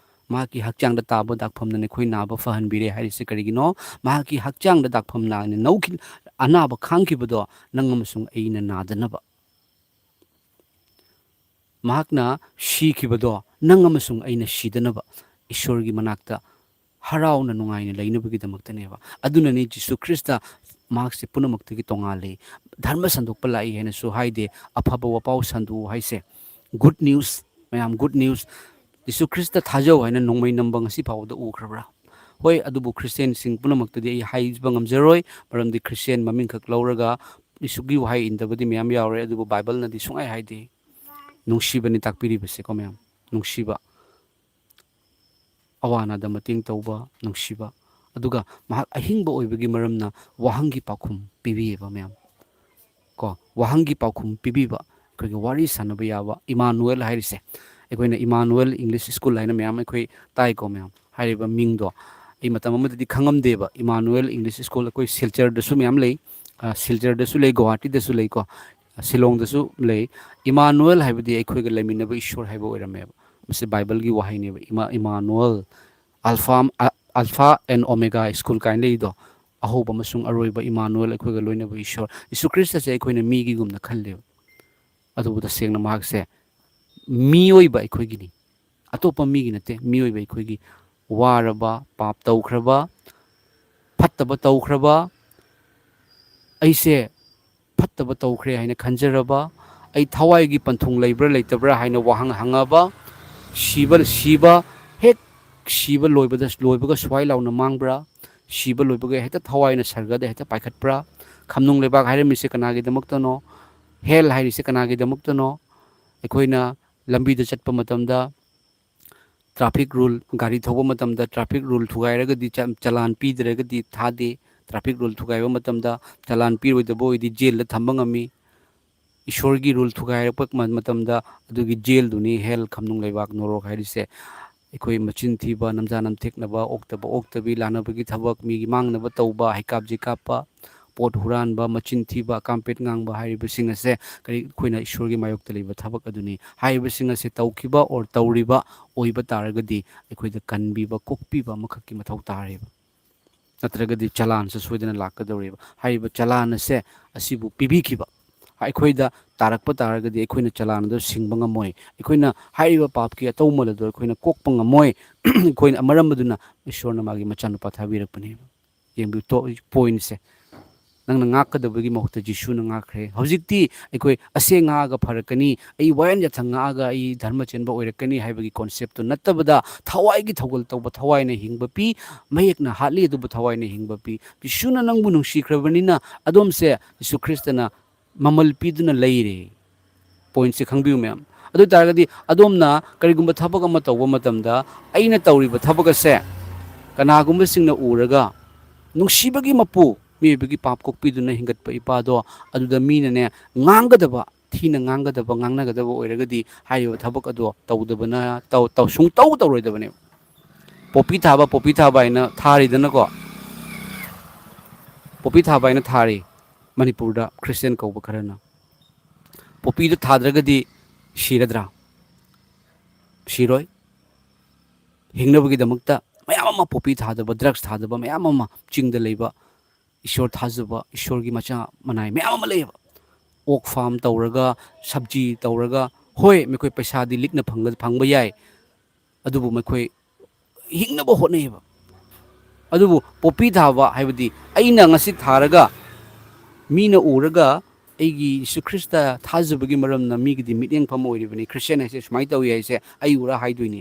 ꯃꯍꯥꯛꯀꯤ ꯍꯛꯆꯥꯡꯗ ꯇꯥꯕ ꯗꯥꯛꯐꯝꯅ ꯑꯩꯈꯣꯏ ꯅꯥꯕ ꯐꯍꯟꯕꯤꯔꯦ ꯍꯥꯏꯔꯤꯁꯦ ꯀꯔꯤꯒꯤꯅꯣ ꯃꯍꯥꯛꯀꯤ ꯍꯛꯆꯥꯡꯗ ꯗꯥꯛꯐꯝ ꯅꯥꯅ ꯑꯅꯥꯕ ꯈꯥꯡꯈꯤꯕꯗꯣ ꯅꯪ ꯑꯃꯁꯨꯡ ꯑꯩꯅ ꯅꯥꯗꯅꯕ ꯃꯍꯥꯛꯅ ꯁꯤꯈꯤꯕꯗꯣ ꯅꯪ ꯑꯃꯁꯨꯡ ꯑꯩꯅ ꯁꯤꯗꯅꯕ ꯏꯁꯣꯔꯒꯤ ꯃꯅꯥꯛꯇ ꯍꯔꯥꯎꯅ ꯅꯨꯡꯉꯥꯏꯅ ꯂꯩꯅꯕꯒꯤꯗꯃꯛꯇꯅꯦꯕ ꯑꯗꯨꯅꯅꯤ ꯖꯤꯁꯨ ꯈ꯭ꯔꯤꯁꯇ ꯃꯍꯥꯛꯁꯦ ꯄꯨꯝꯅꯃꯛꯇꯒꯤ ꯇꯣꯉꯥꯜꯂꯤ ꯙꯔꯃ ꯁꯟꯗꯣꯛꯄ ꯂꯥꯛꯏ ꯍꯥꯏꯅꯁꯨ ꯍꯥꯏꯗꯦ ꯑꯐꯕ ꯋꯥꯄꯥꯎ ꯁꯟꯗꯣꯛꯎ ꯍꯥꯏꯁꯦ ꯒꯨꯗ ꯅ꯭ꯌꯨꯁ ꯃꯌꯥꯝ ꯒꯨꯗ ꯅ꯭ꯌꯨꯁ ꯖꯤꯁꯨ ꯈ꯭ꯔꯤꯁꯇ ꯊꯥꯖꯧ ꯍꯥꯏꯅ ꯅꯣꯡꯃꯩ ꯅꯝꯕ ꯉꯁꯤ ꯐꯥꯎꯕꯗ ꯎꯈ꯭ꯔꯕ꯭ꯔꯥ ꯍꯣꯏ ꯑꯗꯨꯕꯨ ꯈ꯭ꯔꯤꯁꯇꯦꯟꯁꯤꯡ ꯄꯨꯝꯅꯃꯛꯇꯗꯤ ꯑꯩ ꯍꯥꯏꯕ ꯉꯝꯖꯔꯣꯏ ꯃꯔꯝꯗꯤ ꯈ꯭ꯔꯤꯁꯇꯦꯟ ꯃꯃꯤꯡꯈꯛ ꯂꯧꯔꯒ ꯖꯤꯁꯨꯒꯤ ꯋꯥꯍꯩ ꯏꯟꯗꯕꯗꯤ ꯃꯌꯥꯝ ꯌꯥꯎꯔꯦ ꯑꯗꯨꯕꯨ ꯕꯥꯏꯕꯜꯅꯗꯤ ꯁꯨꯡꯍꯥꯏ ꯍꯥꯏꯗꯦ ꯅꯨꯡꯁꯤꯕꯅꯤ ꯇꯥꯛꯄꯤꯔꯤꯕꯁꯦꯀꯣ ꯃꯌꯥꯝ ꯅꯨꯡꯁꯤꯕ ꯑꯋꯥ ꯑꯅꯥꯗ ꯃꯇꯦꯡ ꯇꯧꯕ ꯅꯨꯡꯁꯤꯕ ꯑꯗꯨꯒ ꯃꯍꯥꯛ ꯑꯍꯤꯡꯕ ꯑꯣꯏꯕꯒꯤ ꯃꯔꯝꯅ ꯋꯥꯍꯪꯒꯤ ꯄꯥꯎꯈꯨꯝ ꯄꯤꯕꯤꯌꯦꯕ ꯃꯌꯥꯝ ꯀꯣ ꯋꯥꯍꯪꯒꯤ ꯄꯥꯎꯈꯨꯝ ꯄꯤꯕꯤꯕ ꯑꯩꯈꯣꯏꯒꯤ ꯋꯥꯔꯤ ꯁꯥꯟꯅꯕ ꯌꯥꯕ ꯏꯃꯥꯅꯨꯑꯦꯜ ꯍꯥꯏꯔꯤꯁꯦ ꯑꯩꯈꯣꯏꯅ ꯏꯃꯥꯅꯨꯑꯦꯜ ꯏꯪꯂꯤꯁ ꯁ꯭ꯀꯨꯜ ꯍꯥꯏꯅ ꯃꯌꯥꯝ ꯑꯩꯈꯣꯏ ꯇꯥꯏꯀꯣ ꯃꯌꯥꯝ ꯍꯥꯏꯔꯤꯕ ꯃꯤꯡꯗꯣ ꯑꯩ ꯃꯇꯝ ꯑꯃꯗꯗꯤ ꯈꯪꯉꯝꯗꯦꯕ ꯏꯃꯥꯅꯨꯑꯦꯜ ꯏꯪꯂꯤꯁ ꯁ꯭ꯀꯨꯜ ꯑꯩꯈꯣꯏ ꯁꯤꯜꯆꯔꯗꯁꯨ ꯃꯌꯥꯝ ꯂꯩ ꯁꯤꯜꯆꯔꯗꯁꯨ ꯂꯩ ꯒꯨꯋꯥꯍꯥꯇꯤꯗꯁꯨ ꯂꯩꯀꯣ ꯁꯤꯂꯣꯡꯗꯁꯨ ꯂꯩ ꯏꯃꯥꯅꯨꯑꯦꯜ ꯍꯥꯏꯕꯗꯤ ꯑꯩꯈꯣꯏꯒ ꯂꯩꯃꯤꯟꯅꯕ ꯏꯁꯣꯔ ꯍꯥꯏꯕ ꯑꯣꯏꯔꯝꯃꯦꯕ ꯃꯁꯤ ꯕꯥꯏꯕꯜꯒꯤ ꯋꯥꯍꯩꯅꯦꯕ ꯏꯃꯥꯅꯨꯑꯦꯜ ꯑꯜꯐꯥ ꯑꯦꯟ ꯑꯣꯃꯦꯒꯥ ꯁ꯭ꯀꯨꯜ ꯀꯥꯏꯅ ꯂꯩꯔꯤꯗꯣ ꯑꯍꯧꯕ ꯑꯃꯁꯨꯡ ꯑꯔꯣꯏꯕ ꯏꯃꯥꯅꯨꯑꯦꯜ ꯑꯩꯈꯣꯏꯒ ꯂꯣꯏꯅꯕ ꯏꯁꯣꯔ ꯖꯤꯁꯨ ꯈ꯭ꯔꯤꯁꯇꯁꯦ ꯑꯩꯈꯣꯏꯅ ꯃꯤꯒꯤꯒꯨꯝꯅ ꯈꯜꯂꯦꯕ ꯑꯗꯨꯕꯨ ꯇꯁꯦꯡꯅ ꯃꯍꯥꯛꯁꯦ ꯃꯤꯑꯣꯏꯕ ꯑꯩꯈꯣꯏꯒꯤꯅꯤ ꯑꯇꯣꯞꯄ ꯃꯤꯒꯤ ꯅꯠꯇꯦ ꯃꯤꯑꯣꯏꯕ ꯑꯩꯈꯣꯏꯒꯤ ꯋꯥꯔꯕ ꯄꯥꯞ ꯇꯧꯈ꯭ꯔꯕ ꯐꯠꯇꯕ ꯇꯧꯈ꯭ꯔꯕ ꯑꯩꯁꯦ ꯐꯠꯇꯕ ꯇꯧꯈ꯭ꯔꯦ ꯍꯥꯏꯅ ꯈꯟꯖꯔꯕ ꯑꯩ ꯊꯋꯥꯏꯒꯤ ꯄꯟꯊꯨꯡ ꯂꯩꯕ꯭ꯔꯥ ꯂꯩꯇꯕ꯭ꯔꯥ ꯍꯥꯏꯅ ꯋꯥꯍꯪ ꯍꯪꯉꯕ ꯁꯤꯕ ꯍꯦꯛ ꯁꯤꯕ ꯂꯣꯏꯕꯒ ꯁ꯭ꯋꯥꯏ ꯂꯥꯎꯅ ꯃꯥꯡꯕ꯭ꯔꯥ ꯁꯤꯕ ꯂꯣꯏꯕꯒ ꯍꯦꯛꯇ ꯊꯋꯥꯏꯅ ꯁꯔꯒꯗ ꯍꯦꯛꯇ ꯄꯥꯏꯈꯠꯄ꯭ꯔꯥ ꯈꯝꯅꯨꯡ ꯂꯩꯕꯥꯛ ꯍꯥꯏꯔꯝꯃꯤꯁꯦ ꯀꯅꯥꯒꯤꯗꯃꯛꯇꯅꯣ ꯍꯦꯜ ꯍꯥꯏꯔꯤꯁꯦ ꯀꯅꯥꯒꯤꯗꯃꯛꯇꯅꯣ ꯑꯩꯈꯣꯏꯅ ꯂꯝꯕꯤꯗ ꯆꯠꯄ ꯃꯇꯝꯗ ꯇ꯭ꯔꯥꯐꯤꯛ ꯔꯨꯜ ꯒꯥꯔꯤ ꯊꯧꯕ ꯃꯇꯝꯗ ꯇ꯭ꯔꯥꯐꯤꯛ ꯔꯨꯜ ꯊꯨꯒꯥꯏꯔꯒꯗꯤ ꯆꯂꯥꯟ ꯄꯤꯗ꯭ꯔꯒꯗꯤ ꯊꯥꯗꯦ ꯇ꯭ꯔꯥꯐꯤꯛ ꯔꯨꯜ ꯊꯨꯒꯥꯏꯕ ꯃꯇꯝꯗ ꯆꯂꯥꯟ ꯄꯤꯔꯣꯏꯗꯕ ꯑꯣꯏꯗꯤ ꯖꯦꯜꯗ ꯊꯝꯕ ꯉꯝꯃꯤ ꯏꯁꯣꯔꯒꯤ ꯔꯨꯜ ꯊꯨꯒꯥꯏꯔꯛꯄ ꯃꯇꯝꯗ ꯑꯗꯨꯒꯤ ꯖꯦꯜꯗꯨꯅꯤ ꯍꯦꯜ ꯈꯝꯅꯨꯡ ꯂꯩꯕꯥꯛ ꯅꯣꯔꯣꯛ ꯍꯥꯏꯔꯤꯁꯦ ꯑꯩꯈꯣꯏ ꯃꯆꯤꯟ ꯊꯤꯕ ꯅꯝꯖꯥ ꯅꯝꯊꯦꯛꯅꯕ ꯑꯣꯛꯇꯕꯤ ꯂꯥꯟꯅꯕꯒꯤ ꯊꯕꯛ ꯃꯤꯒꯤ ꯃꯥꯡꯅꯕ ꯇꯧꯕ ꯍꯩꯀꯥꯞ ꯀꯥꯞꯄ ꯄꯣꯠ ꯍꯨꯔꯥꯟꯕ ꯃꯆꯤꯟ ꯊꯤꯕ ꯀꯥꯝꯄꯦꯠ ꯉꯥꯡꯕ ꯍꯥꯏꯔꯤꯕꯁꯤꯡ ꯑꯁꯦ ꯑꯩꯈꯣꯏꯅ ꯏꯁꯣꯔꯒꯤ ꯃꯥꯌꯣꯛꯇ ꯂꯩꯕ ꯊꯕꯛ ꯑꯗꯨꯅꯤ ꯍꯥꯏꯔꯤꯕꯁꯤꯡ ꯑꯁꯦ ꯇꯧꯈꯤꯕ ꯑꯣꯔ ꯇꯧꯔꯤꯕ ꯑꯣꯏꯕ ꯇꯥꯔꯒꯗꯤ ꯑꯩꯈꯣꯏꯗ ꯀꯟꯕꯤꯕ ꯀꯣꯛꯄꯤꯕ ꯑꯃꯈꯛꯀꯤ ꯃꯊꯧ ꯇꯥꯔꯦꯕ ꯅꯠꯇ꯭ꯔꯒꯗꯤ ꯆꯂꯥꯟꯁꯨ ꯁꯣꯏꯗꯅ ꯂꯥꯛꯀꯗꯧꯔꯤꯕ ꯍꯥꯏꯔꯤꯕ ꯆꯂꯥꯟ ꯑꯁꯦ ꯑꯁꯤꯕꯨ ꯄꯤꯕꯤꯈꯤꯕ ꯑꯩꯈꯣꯏꯗ ꯇꯥꯔꯛꯄ ꯇꯥꯔꯒꯗꯤ ꯑꯩꯈꯣꯏꯅ ꯆꯂꯥꯟ ꯑꯗꯨ ꯁꯤꯡꯕ ꯉꯝꯃꯣꯏ ꯑꯩꯈꯣꯏꯅ ꯍꯥꯏꯔꯤꯕ ꯄꯥꯞꯀꯤ ꯑꯇꯧꯃꯜ ꯑꯗꯨ ꯑꯩꯈꯣꯏꯅ ꯀꯣꯛꯄ ꯉꯝꯃꯣꯏ ꯑꯩꯈꯣꯏꯅ ꯃꯔꯝ ꯑꯗꯨꯅ ꯏꯁꯣꯔꯅ ꯃꯥꯒꯤ ꯃꯆꯥꯅꯨꯄꯥ ꯊꯥꯕꯤꯔꯛꯄꯅꯦꯕ ꯌꯦꯡꯕꯤꯌꯨ ꯄꯣꯏꯟꯁꯦ ꯅꯪꯅ ꯉꯥꯛꯀꯗꯕꯒꯤ ꯃꯍꯨꯠꯇ ꯖꯤꯁꯨꯅ ꯉꯥꯛꯈ꯭ꯔꯦ ꯍꯧꯖꯤꯛꯇꯤ ꯑꯩꯈꯣꯏ ꯑꯁꯦ ꯉꯥꯛꯑꯒ ꯐꯔꯛꯀꯅꯤ ꯑꯩ ꯋꯥꯌꯦꯜ ꯌꯥꯊꯪ ꯉꯥꯛꯑꯒ ꯑꯩ ꯙꯔꯃ ꯆꯦꯟꯕ ꯑꯣꯏꯔꯛꯀꯅꯤ ꯍꯥꯏꯕꯒꯤ ꯀꯣꯟꯁꯦꯞꯇꯨ ꯅꯠꯇꯕꯗ ꯊꯋꯥꯏꯒꯤ ꯊꯧꯒꯜ ꯇꯧꯕ ꯊꯋꯥꯏꯅ ꯍꯤꯡꯕ ꯄꯤ ꯃꯌꯦꯛꯅ ꯍꯥꯠꯂꯤ ꯑꯗꯨꯕꯨ ꯊꯋꯥꯏꯅ ꯍꯤꯡꯕ ꯄꯤ ꯖꯤꯁꯨꯅ ꯅꯪꯕꯨ ꯅꯨꯡꯁꯤꯈ꯭ꯔꯕꯅꯤꯅ ꯑꯗꯣꯝꯁꯦ ꯖꯤꯁꯨ ꯈ꯭ꯔꯤꯁꯇꯅ ꯃꯃꯜ ꯄꯤꯗꯨꯅ ꯂꯩꯔꯦ ꯄꯣꯏꯟꯠꯁꯦ ꯈꯪꯕꯤꯌꯨ ꯃꯌꯥꯝ ꯑꯗꯨ ꯑꯣꯏ ꯇꯥꯔꯒꯗꯤ ꯑꯗꯣꯝꯅ ꯀꯔꯤꯒꯨꯝꯕ ꯊꯕꯛ ꯑꯃ ꯇꯧꯕ ꯃꯇꯝꯗ ꯑꯩꯅ ꯇꯧꯔꯤꯕ ꯊꯕꯛ ꯑꯁꯦ ꯀꯅꯥꯒꯨꯝꯕꯁꯤꯡꯅ ꯎꯔꯒ ꯅꯨꯡꯁꯤꯕꯒꯤ ꯃꯄꯨ ꯃꯤꯑꯣꯏꯕꯒꯤ ꯄꯥꯞ ꯀꯣꯛꯄꯤꯗꯨꯅ ꯍꯤꯡꯒꯠꯄ ꯏꯄꯥꯗꯣ ꯑꯗꯨꯗ ꯃꯤꯅꯅꯦ ꯉꯥꯡꯒꯗꯕ ꯊꯤꯅ ꯉꯥꯡꯒꯗꯕ ꯉꯥꯡꯅꯒꯗꯕ ꯑꯣꯏꯔꯒꯗꯤ ꯍꯥꯏꯔꯤꯕ ꯊꯕꯛ ꯑꯗꯣ ꯇꯧꯗꯕꯅ ꯁꯨꯡꯇꯧ ꯇꯧꯔꯣꯏꯗꯕꯅꯦꯕ ꯄꯣꯄꯤ ꯊꯥꯕ ꯍꯥꯏꯅ ꯊꯥꯔꯤꯗꯅꯀꯣ ꯄꯣꯄꯤ ꯊꯥꯕ ꯍꯥꯏꯅ ꯊꯥꯔꯤ ꯃꯅꯤꯄꯨꯔꯗ ꯈ꯭ꯔꯤꯁꯇꯦꯟ ꯀꯧꯕ ꯈꯔꯅ ꯄꯣꯄꯤꯗꯨ ꯊꯥꯗ꯭ꯔꯒꯗꯤ ꯁꯤꯔꯗ꯭ꯔꯥ ꯁꯤꯔꯣꯏ ꯍꯤꯡꯅꯕꯒꯤꯗꯃꯛꯇ ꯃꯌꯥꯝ ꯑꯃ ꯄꯣꯄꯤ ꯊꯥꯗꯕ ꯗ꯭ꯔꯛꯁ ꯊꯥꯗꯕ ꯃꯌꯥꯝ ꯑꯃ ꯆꯤꯡꯗ ꯂꯩꯕ ꯏꯁꯣꯔ ꯊꯥꯖꯕ ꯏꯁꯣꯔꯒꯤ ꯃꯆꯥ ꯃꯅꯥꯏ ꯃꯌꯥꯝ ꯑꯃ ꯂꯩꯌꯦꯕ ꯑꯣꯛ ꯐꯥꯝ ꯇꯧꯔꯒ ꯁꯞꯖꯤ ꯇꯧꯔꯒ ꯍꯣꯏ ꯃꯈꯣꯏ ꯄꯩꯁꯥꯗꯤ ꯂꯤꯛꯅ ꯐꯪꯕ ꯌꯥꯏ ꯑꯗꯨꯕꯨ ꯃꯈꯣꯏ ꯍꯤꯡꯅꯕ ꯍꯣꯠꯅꯩꯌꯦꯕ ꯑꯗꯨꯕꯨ ꯄꯣꯄꯤ ꯊꯥꯕ ꯍꯥꯏꯕꯗꯤ ꯑꯩꯅ ꯉꯁꯤ ꯊꯥꯔꯒ ꯃꯤꯅ ꯎꯔꯒ ꯑꯩꯒꯤ ꯌꯤꯁꯨ ꯈ꯭ꯔꯤꯁꯇ ꯊꯥꯖꯕꯒꯤ ꯃꯔꯝꯅ ꯃꯤꯒꯤꯗꯤ ꯃꯤꯠꯌꯦꯡꯐꯝ ꯑꯣꯏꯔꯤꯕꯅꯤ ꯈ꯭ꯔꯤꯁꯇꯦꯟ ꯍꯥꯏꯁꯦ ꯁꯨꯃꯥꯏꯅ ꯇꯧꯏ ꯍꯥꯏꯁꯦ ꯑꯩ ꯎꯔ ꯍꯥꯏꯗꯣꯏꯅꯤ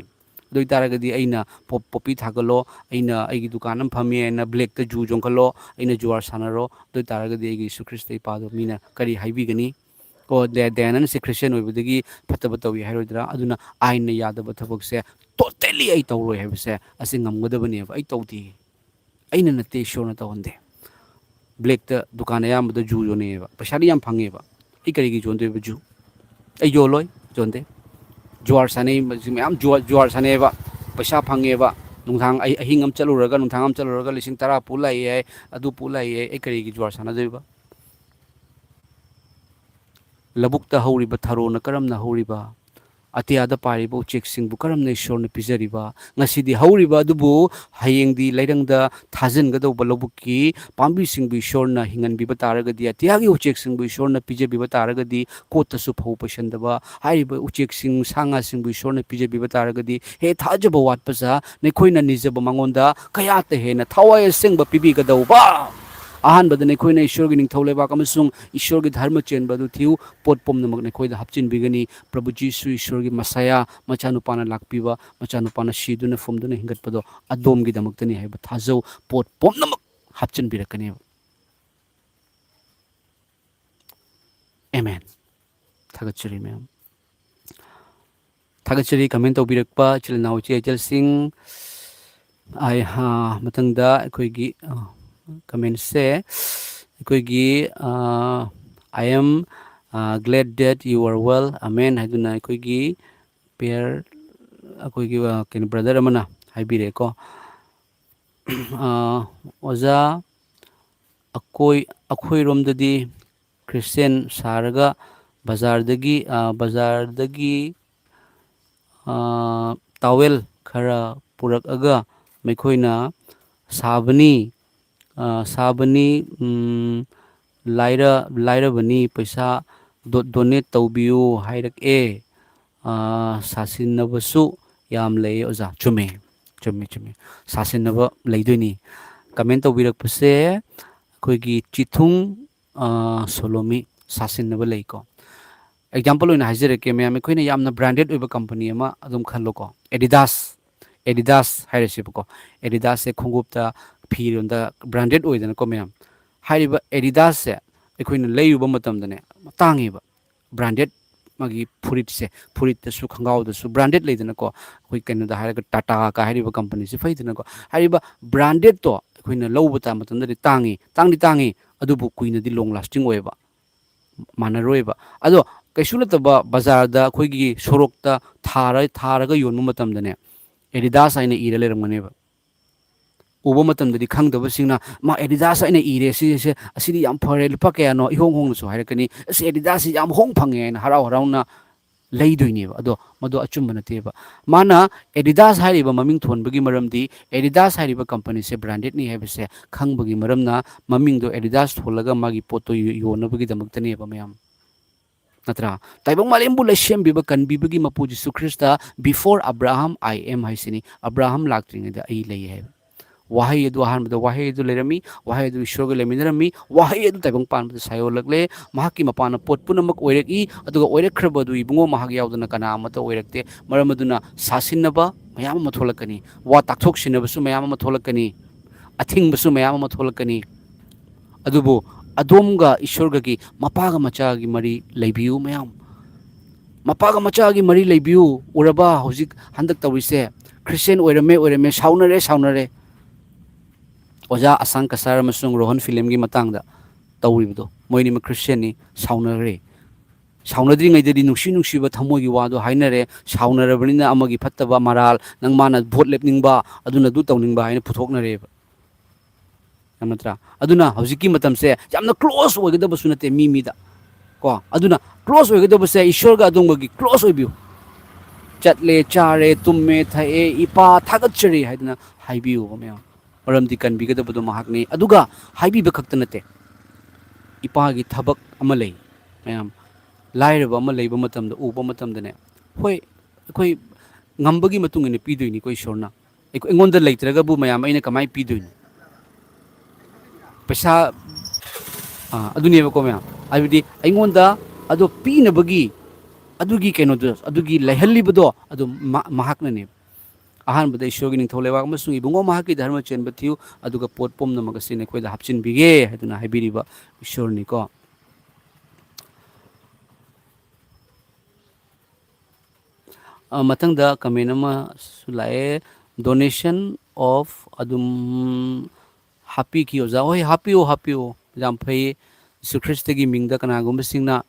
ꯑꯗꯨ ꯑꯣꯏꯇꯥꯔꯒꯗꯤ ꯑꯩꯅ ꯄꯣꯄꯤ ꯊꯥꯒꯠꯂꯣ, ꯑꯩꯅ ꯑꯩꯒꯤ ꯗꯨꯀꯥꯟ ꯑꯃ ꯐꯝꯃꯤ ꯑꯩꯅ ꯕ꯭ꯂꯦꯛꯇ ꯖꯨ ꯆꯣꯡꯈꯠꯂꯣ, ꯑꯩꯅ ꯖꯨꯋꯥꯔ ꯁꯥꯟꯅꯔꯣ, ꯑꯗꯨ ꯑꯣꯏꯇꯥꯔꯒꯗꯤ ꯑꯩꯒꯤ ꯌꯤꯁꯨ ꯈ꯭ꯔꯤꯁꯇ ꯏꯄꯥꯗꯣ ꯃꯤꯅ ꯀꯔꯤ ꯍꯥꯏꯕꯤꯒꯅꯤ? ꯑꯣ ꯗꯌꯥꯅꯟꯗꯁꯦ ꯈ꯭ꯔꯤꯁꯇꯤꯌꯟ ꯑꯣꯏꯕꯗꯒꯤ ꯐꯠꯇꯕ ꯇꯧꯏ ꯍꯥꯏꯔꯣꯏꯗ꯭ꯔꯥ? ꯑꯗꯨꯅ ꯑꯥꯏꯟꯅ ꯌꯥꯗꯕ ꯊꯕꯛꯁꯦ ꯇꯣꯇꯦꯂꯤ ꯑꯩ ꯇꯧꯔꯣꯏ ꯍꯥꯏꯕꯁꯦ ꯑꯁꯤ ꯉꯝꯒꯗꯕꯅꯦꯕ. ꯑꯩ ꯇꯧꯗꯦ, ꯑꯩꯅ ꯅꯠꯇꯦ, ꯏꯁꯣꯔꯅ ꯇꯧꯍꯟꯗꯦ. ꯕ꯭ꯂꯦꯛꯇ ꯗꯨꯀꯥꯟ ꯑꯌꯥꯝꯕꯗ ꯖꯨ ꯌꯣꯟꯅꯩꯑꯕ, ꯄꯩꯁꯥꯗꯤ ꯌꯥꯝ ꯐꯪꯉꯦꯕ. ꯑꯩ ꯀꯔꯤꯒꯤ ꯌꯣꯟꯗꯣꯏꯕ ꯖꯨ? ꯑꯩ ꯌꯣꯜꯂꯣꯏ, ꯌꯣꯟꯗꯦ. ꯖꯨꯋꯥꯔ ꯁꯥꯟꯅꯩ, ꯃꯌꯥꯝ ꯖꯨꯋꯥꯔ ꯁꯥꯟꯅꯩꯑꯕ, ꯄꯩꯁꯥ ꯐꯪꯉꯦꯕ. ꯅꯨꯡꯗꯥꯡ ꯑꯩ ꯑꯍꯤꯡ ꯑꯃ ꯆꯠꯂꯨꯔꯒ ꯅꯨꯡꯗꯥꯡ ꯑꯃ ꯆꯠꯂꯨꯔꯒ ꯂꯤꯁꯤꯡ 10 ꯄꯨ ꯂꯥꯛꯑꯦ ꯌꯥꯏ, ꯑꯗꯨ ꯄꯨ ꯂꯥꯛꯑꯦ ꯌꯥꯏ. ꯑꯩ ꯀꯔꯤꯒꯤ ꯖꯨꯋꯥꯔ ꯁꯥꯟꯅꯗꯣꯏꯕ? ꯂꯧꯕꯨꯛꯇ ꯍꯧꯔꯤꯕ ꯊꯔꯣꯅ ꯀꯔꯝꯅ ꯍꯧꯔꯤꯕ? ꯑꯇꯤꯌꯥꯗ ꯄꯥꯏꯔꯤꯕ ꯎꯆꯦꯛꯁꯤꯡꯕꯨ ꯀꯔꯝꯅ ꯏꯁꯣꯔꯅ ꯄꯤꯖꯔꯤꯕ? ꯉꯁꯤꯗꯤ ꯍꯧꯔꯤꯕ ꯑꯗꯨꯕꯨ ꯍꯌꯦꯡꯗꯤ ꯂꯩꯔꯪꯗ ꯊꯥꯖꯤꯟꯒꯗꯧꯕ ꯂꯧꯕꯨꯛꯀꯤ ꯄꯥꯝꯕꯤꯁꯤꯡꯕꯨ ꯏꯁꯣꯔꯅ ꯍꯤꯡꯍꯟꯕꯤꯕ ꯇꯥꯔꯒꯗꯤ, ꯑꯇꯤꯌꯥꯒꯤ ꯎꯆꯦꯛꯁꯤꯡꯕꯨ ꯏꯁꯣꯔꯅ ꯄꯤꯖꯕꯤꯕ ꯇꯥꯔꯒꯗꯤ, ꯀꯣꯠꯇꯁꯨ ꯐꯧ ꯄꯩꯁꯟꯗꯕ ꯍꯥꯏꯔꯤꯕ ꯎꯆꯦꯛꯁꯤꯡ, ꯁꯥ ꯉꯥꯁꯤꯡꯕꯨ ꯏꯁꯣꯔꯅ ꯄꯤꯖꯕꯤꯕ ꯇꯥꯔꯒꯗꯤ, ꯊꯥꯖꯕ ꯋꯥꯠꯄꯁꯥ ꯅꯈꯣꯏꯅ ꯅꯤꯖꯕ ꯃꯉꯣꯟꯗ ꯀꯌꯥꯇ ꯍꯦꯟꯅ ꯊꯋꯥꯏ ꯑꯁꯦꯡꯕ ꯄꯤꯕꯤꯒꯗꯧꯕ? ꯑꯍꯥꯟꯕꯗ ꯅꯈꯣꯏꯅ ꯏꯁꯣꯔꯒꯤ ꯅꯤꯡꯊꯧ ꯂꯩꯕꯥꯛ ꯑꯃꯁꯨꯡ ꯏꯁꯣꯔꯒꯤ ꯙꯔꯃ ꯆꯦꯟꯕ ꯑꯗꯨ ꯊꯤꯌꯨ. ꯄꯣꯠ ꯄꯨꯝꯅꯃꯛ ꯅꯈꯣꯏꯗ ꯍꯥꯞꯆꯤꯟꯕꯤꯒꯅꯤ. ꯄ꯭ꯔꯚꯨ ꯖꯤꯁꯨ ꯏꯁꯣꯔꯒꯤ ꯃꯁꯥꯌꯥ, ꯃꯆꯥꯅꯨꯄꯥꯅ ꯂꯥꯛꯄꯤꯕ, ꯃꯆꯥꯅꯨꯄꯥꯅ ꯁꯤꯗꯨꯅ ꯐꯨꯝꯗꯨꯅ ꯍꯤꯡꯒꯠꯄꯗꯣ ꯑꯗꯣꯝꯒꯤꯗꯃꯛꯇꯅꯤ ꯍꯥꯏꯕ ꯊꯥꯖꯧ. ꯄꯣꯠ ꯄꯨꯝꯅꯃꯛ ꯍꯥꯞꯆꯤꯟꯕꯤꯔꯛꯀꯅꯦꯕ. ꯑꯦꯃꯦꯟ. ꯊꯥꯒꯠꯆꯔꯤ ꯃꯌꯥꯝ. ꯊꯥꯒꯠꯆꯔꯤ ꯀꯃꯦꯟ ꯇꯧꯕꯤꯔꯛꯄ ꯏꯆꯤꯜ ꯏꯅꯥꯎ ꯏꯆꯦ ꯏꯆꯜꯁꯤꯡ. ꯃꯊꯪꯗ ꯑꯩꯈꯣꯏꯒꯤ ꯀꯃꯦꯟꯁꯦ ꯑꯩꯈꯣꯏꯒꯤ I am glad that you are well, amen ꯍꯥꯏꯗꯨꯅ ꯑꯩꯈꯣꯏꯒꯤ ꯄꯦꯌꯔ ꯑꯩꯈꯣꯏꯒꯤ ꯀꯩꯅꯣ ꯕ꯭ꯔꯗꯔ ꯑꯃꯅ ꯍꯥꯏꯕꯤꯔꯛꯑꯦꯀꯣ. ꯑꯣꯖꯥ ꯑꯩꯈꯣꯏꯔꯣꯝꯗꯗꯤ ꯈ꯭ꯔꯤꯁꯇꯦꯟ ꯁꯥꯔꯒ ꯕꯖꯥꯔꯗꯒꯤ ꯇꯥꯋꯦꯜ ꯈꯔ ꯄꯨꯔꯛꯑꯒ ꯃꯈꯣꯏꯅ ꯁꯥꯕꯅꯤ, ꯂꯥꯏꯔꯕꯅꯤ, ꯄꯩꯁꯥ ꯗꯣꯅꯦꯠ ꯇꯧꯕꯤꯌꯨ ꯍꯥꯏꯔꯛꯑꯦ. ꯁꯥꯁꯤꯟꯅꯕꯁꯨ ꯌꯥꯝ ꯂꯩ ꯑꯣꯖꯥ. ꯆꯨꯝꯃꯦ. ꯁꯥꯁꯤꯟꯅꯕ ꯂꯩꯗꯣꯏꯅꯤ. ꯀꯃꯦꯟ ꯇꯧꯕꯤꯔꯛꯄꯁꯦ ꯑꯩꯈꯣꯏꯒꯤ ꯆꯤꯊꯨꯡ ꯁꯣꯂꯣꯃꯤ. ꯁꯥꯁꯤꯟꯅꯕ ꯂꯩꯀꯣ. ꯑꯦꯛꯖꯥꯝꯄꯜ ꯑꯣꯏꯅ ꯍꯥꯏꯖꯔꯛꯀꯦ ꯃꯌꯥꯝ. ꯑꯩꯈꯣꯏꯅ ꯌꯥꯝꯅ ꯕ꯭ꯔꯥꯟꯗꯦഡ് ꯑꯣꯏꯕ ꯀꯝꯄꯅꯤ ꯑꯃ ꯑꯗꯨꯝ ꯈꯜꯂꯣꯀꯣ. ꯑꯦꯗꯤꯗꯥꯁ ꯍꯥꯏꯔꯁꯦꯕꯀꯣ. ꯑꯦꯗꯤꯗꯥꯁꯁꯦ ꯈꯣꯡꯎꯞꯇ, ꯐꯤꯔꯣꯟꯗ ꯕ꯭ꯔꯥꯟꯗꯦഡ് ꯑꯣꯏꯗꯅꯀꯣ ꯃꯌꯥꯝ. ꯍꯥꯏꯔꯤꯕ ꯑꯦꯗꯤꯗꯥꯁꯁꯦ ꯑꯩꯈꯣꯏꯅ ꯂꯩꯔꯨꯕ ꯃꯇꯝꯗꯅꯦ ꯇꯥꯡꯉꯦꯕ. ꯕ꯭ꯔꯥꯟꯗꯦഡ് ꯃꯥꯒꯤ ꯐꯨꯔꯤꯠꯇꯁꯨ ꯈꯣꯡꯒ꯭ꯔꯥꯎꯗꯁꯨ ꯕ꯭ꯔꯥꯟꯗꯦഡ് ꯂꯩꯗꯅꯀꯣ. ꯑꯩꯈꯣꯏ ꯀꯩꯅꯣꯗ ꯍꯥꯏꯔꯒ ꯇꯥꯇꯥꯒ ꯍꯥꯏꯔꯤꯕ ꯀꯝꯄꯅꯤꯁꯤ ꯐꯩꯗꯅꯀꯣ. ꯍꯥꯏꯔꯤꯕ ꯕ꯭ꯔꯥꯟꯗꯦꯗꯇꯣ ꯑꯩꯈꯣꯏꯅ ꯂꯧꯕ ꯃꯇꯝꯗꯗꯤ ꯇꯥꯡꯉꯤ, ꯑꯗꯨꯕꯨ ꯀꯨꯏꯅꯗꯤ ꯂꯣꯡ ꯂꯥꯁꯇꯤꯡ ꯑꯣꯏꯌꯦꯕ, ꯃꯥꯟꯅꯔꯣꯏꯕ. ꯑꯗꯣ ꯀꯩꯁꯨ ꯅꯠꯇꯕ ꯕꯖꯥꯔꯗ ꯑꯩꯈꯣꯏꯒꯤ ꯁꯣꯔꯣꯛꯇ ꯊꯥꯔꯒ ꯌꯣꯟꯕ ꯃꯇꯝꯗꯅꯦ ꯑꯦꯗꯤꯗꯥꯁ ꯍꯥꯏꯅ ꯏꯔ ꯂꯩꯔꯝꯒꯅꯦꯕ. ꯎꯕ ꯃꯇꯝꯗꯗꯤ ꯈꯪꯗꯕꯁꯤꯡꯅ ꯃꯥ ꯑꯦꯗꯤꯗꯥꯁ ꯑꯩꯅ ꯏꯔꯦ, ꯑꯁꯤꯗꯤ ꯌꯥꯝ ꯐꯔꯦ, ꯂꯨꯄꯥ ꯀꯌꯥꯅꯣ, ꯏꯍꯣꯡ ꯍꯣꯡꯅꯁꯨ ꯍꯥꯏꯔꯛꯀꯅꯤ. ꯑꯦꯗꯤꯗꯥꯁꯁꯤ ꯌꯥꯝ ꯍꯣꯡ ꯐꯪꯉꯦ ꯍꯥꯏꯅ ꯍꯔꯥꯎꯅ ꯂꯩꯗꯣꯏꯅꯦꯕ. ꯑꯗꯣ ꯃꯗꯨ ꯑꯆꯨꯝꯕ ꯅꯠꯇꯦꯕ. ꯃꯥꯅ ꯑꯦꯗꯤꯗꯥꯁ ꯍꯥꯏꯔꯤꯕ ꯃꯃꯤꯡ ꯊꯣꯟꯕꯒꯤ ꯃꯔꯝꯗꯤ ꯑꯦꯗꯤꯗꯥꯁ ꯍꯥꯏꯔꯤꯕ ꯀꯝꯄꯅꯤꯁꯦ ꯕ꯭ꯔꯥꯟꯗꯦꯗꯅꯤ ꯍꯥꯏꯕꯁꯦ ꯈꯪꯕꯒꯤ ꯃꯔꯝꯅ ꯃꯃꯤꯡꯗꯣ ꯑꯦꯗꯤꯗꯥꯁ ꯊꯣꯜꯂꯒ ꯃꯥꯒꯤ ꯄꯣꯠꯇꯣ ꯌꯣꯟꯅꯕꯒꯤꯗꯃꯛꯇꯅꯦꯕ ꯃꯌꯥꯝ. ꯅꯠꯇ꯭ꯔꯥ? ꯇꯥꯏꯕꯪ ꯃꯥꯂꯦꯝꯕꯨ ꯂꯩꯁꯦꯝꯕꯤꯕ ꯀꯟꯕꯤꯕꯒꯤ ꯃꯄꯨ Jesus Christ before Abraham I am ꯍꯥꯏꯁꯤꯅꯤ. ꯑꯕ꯭ꯔꯥꯍꯝ ꯂꯥꯛꯇ꯭ꯔꯤꯉꯩꯗ ꯑꯩ ꯂꯩ ꯍꯥꯏꯕ. ꯋꯥꯍꯩ ꯑꯗꯨ ꯑꯍꯥꯟꯕꯗ ꯋꯥꯍꯩ ꯑꯗꯨ ꯂꯩꯔꯝꯃꯤ, ꯋꯥꯍꯩ ꯑꯗꯨ ꯏꯁꯣꯔꯒ ꯂꯩꯃꯤꯟꯅꯔꯝꯃꯤ, ꯋꯥꯍꯩ ꯑꯗꯨ ꯇꯥꯏꯕꯪ ꯄꯥꯟꯕꯗ ꯁꯥꯌꯣꯜꯂꯛꯂꯦ, ꯃꯍꯥꯛꯀꯤ ꯃꯄꯥꯟꯅ ꯄꯣꯠ ꯄꯨꯝꯅꯃꯛ ꯑꯣꯏꯔꯛꯏ, ꯑꯗꯨꯒ ꯑꯣꯏꯔꯛꯈ꯭ꯔꯕ ꯑꯗꯨ ꯏꯕꯨꯡꯉꯣ ꯃꯍꯥꯛ ꯌꯥꯎꯗꯅ ꯀꯅꯥ ꯑꯃꯠꯇ ꯑꯣꯏꯔꯛꯇꯦ. ꯃꯔꯝ ꯑꯗꯨꯅ ꯁꯥꯁꯤꯟꯅꯕ ꯃꯌꯥꯝ ꯑꯃ ꯊꯣꯛꯂꯛꯀꯅꯤ, ꯋꯥ ꯇꯥꯛꯊꯣꯛꯁꯤꯟꯅꯕꯁꯨ ꯃꯌꯥꯝ ꯑꯃ ꯊꯣꯛꯂꯛꯀꯅꯤ, ꯑꯊꯤꯡꯕꯁꯨ ꯃꯌꯥꯝ ꯑꯃ ꯊꯣꯛꯂꯛꯀꯅꯤ. ꯑꯗꯨꯕꯨ ꯑꯗꯣꯝꯒ ꯏꯁꯣꯔꯒꯒꯤ ꯃꯄꯥꯒ ꯃꯆꯥꯒꯤ ꯃꯔꯤ ꯂꯩꯕꯤꯌꯨ ꯃꯌꯥꯝ. ꯃꯄꯥꯒ ꯃꯆꯥꯒꯤ ꯃꯔꯤ ꯂꯩꯕꯤꯌꯨ. ꯎꯔꯕ ꯍꯧꯖꯤꯛ ꯍꯟꯗꯛ ꯇꯧꯔꯤꯁꯦ? ꯈ꯭ꯔꯤꯁꯇꯦꯟ ꯑꯣꯏꯔꯝꯃꯦ, ꯁꯥꯎꯅꯔꯦ. ꯑꯣꯖꯥ ꯑꯁꯥꯡ ꯀꯁꯥꯔ ꯑꯃꯁꯨꯡ ꯔꯣꯍꯟ ꯐꯤꯂꯝꯒꯤ ꯃꯇꯥꯡꯗ ꯇꯧꯔꯤꯕꯗꯣ, ꯃꯣꯏꯅꯤꯃꯛ ꯈ꯭ꯔꯤꯁꯇꯦꯟꯅꯤ, ꯁꯥꯎꯅꯈ꯭ꯔꯦ. ꯁꯥꯎꯅꯗ꯭ꯔꯤꯉꯩꯗꯗꯤ ꯅꯨꯡꯁꯤꯕ ꯊꯃꯣꯏꯒꯤ ꯋꯥꯗꯣ ꯍꯥꯏꯅꯔꯦ. ꯁꯥꯎꯅꯔꯕꯅꯤꯅ ꯑꯃꯒꯤ ꯐꯠꯇꯕ ꯃꯔꯥꯜ, ꯃꯥꯅ ꯚꯣꯠ ꯂꯦꯞꯅꯤꯡꯕ, ꯑꯗꯨꯅ ꯑꯗꯨ ꯇꯧꯅꯤꯡꯕ ꯍꯥꯏꯅ ꯄꯨꯊꯣꯛꯅꯔꯦꯕ. ꯅꯠꯇ꯭ꯔꯥ? ꯑꯗꯨꯅ ꯍꯧꯖꯤꯛꯀꯤ ꯃꯇꯝꯁꯦ ꯌꯥꯝꯅ ꯀ꯭ꯂꯣꯁ ꯑꯣꯏꯒꯗꯕꯁꯨ ꯅꯠꯇꯦ ꯃꯤꯗ ꯀꯣ. ꯑꯗꯨꯅ ꯀ꯭ꯂꯣꯁ ꯑꯣꯏꯒꯗꯕꯁꯦ ꯏꯁꯣꯔꯒ ꯑꯗꯣꯝꯒꯒꯤ ꯀ꯭ꯂꯣꯁ ꯑꯣꯏꯕꯤꯌꯨ. ꯆꯠꯂꯦ, ꯆꯥꯔꯦ, ꯇꯨꯝꯃꯦ, ꯊꯛꯑꯦ, ꯏꯄꯥ ꯊꯥꯒꯠꯆꯔꯤ ꯍꯥꯏꯗꯅ ꯍꯥꯏꯕꯤꯌꯨꯕ ꯃꯌꯥꯝ. ꯃꯔꯝꯗꯤ ꯀꯟꯕꯤꯒꯗꯕꯗꯣ ꯃꯍꯥꯛꯅꯤ. ꯑꯗꯨꯒ ꯍꯥꯏꯕꯤꯕ ꯈꯛꯇ ꯅꯠꯇꯦ, ꯏꯄꯥꯒꯤ ꯊꯕꯛ ꯑꯃ ꯂꯩ ꯃꯌꯥꯝ. ꯂꯥꯏꯔꯕ ꯑꯃ ꯂꯩꯕ ꯃꯇꯝꯗ, ꯎꯕ ꯃꯇꯝꯗꯅꯦ, ꯍꯣꯏ ꯑꯩꯈꯣꯏ ꯉꯝꯕꯒꯤ ꯃꯇꯨꯡ ꯏꯟꯅ ꯄꯤꯗꯣꯏꯅꯤꯀꯣ ꯏꯁꯣꯔꯅ. ꯑꯩꯉꯣꯟꯗ ꯂꯩꯇ꯭ꯔꯒꯕꯨ ꯃꯌꯥꯝ ꯑꯩꯅ ꯀꯃꯥꯏꯅ ꯄꯤꯗꯣꯏꯅꯣ? ꯄꯩꯁꯥ ꯑꯗꯨꯅꯦꯕꯀꯣ ꯃꯌꯥꯝ. ꯍꯥꯏꯕꯗꯤ ꯑꯩꯉꯣꯟꯗ ꯑꯗꯣ ꯄꯤꯅꯕꯒꯤ ꯑꯗꯨꯒꯤ ꯀꯩꯅꯣꯗꯣ, ꯑꯗꯨꯒꯤ ꯂꯩꯍꯜꯂꯤꯕꯗꯣ, ꯑꯗꯨ ꯃꯍꯥꯛꯅꯅꯦꯕ. ꯑꯍꯥꯟꯕꯗ ꯏꯁꯣꯔꯒꯤ ꯅꯤꯡꯊꯧ ꯂꯩꯕꯥꯛ ꯑꯃꯁꯨꯡ ꯏꯕꯨꯡꯉꯣ ꯃꯍꯥꯛꯀꯤ ꯙꯔꯃ ꯆꯦꯟꯕ ꯊꯤꯌꯨ ꯑꯗꯨꯒ ꯄꯣꯠ ꯄꯨꯝꯅꯃꯛ ꯑꯁꯤ ꯅꯈꯣꯏꯗ ꯍꯥꯞꯆꯤꯟꯕꯤꯒꯦ ꯍꯥꯏꯗꯨꯅ ꯍꯥꯏꯕꯤꯔꯤꯕ ꯏꯁꯣꯔꯅꯤꯀꯣ ꯃꯊꯪꯗ ꯀꯃꯦꯟ ꯑꯃꯁꯨ ꯂꯥꯛꯑꯦ ꯗꯣꯅꯦꯁꯟ ꯑꯣꯐ ꯑꯗꯨꯝ ꯍꯥꯞꯄꯤꯈꯤ ꯑꯣꯖꯥ ꯍꯣꯏ ꯍꯥꯞꯄꯤꯌꯨ ꯌꯥꯝ ꯐꯩ ꯌꯤꯁꯨ ꯈ꯭ꯔꯤꯁꯇꯒꯤ ꯃꯤꯡꯗ ꯀꯅꯥꯒꯨꯝꯕꯁꯤꯡꯅ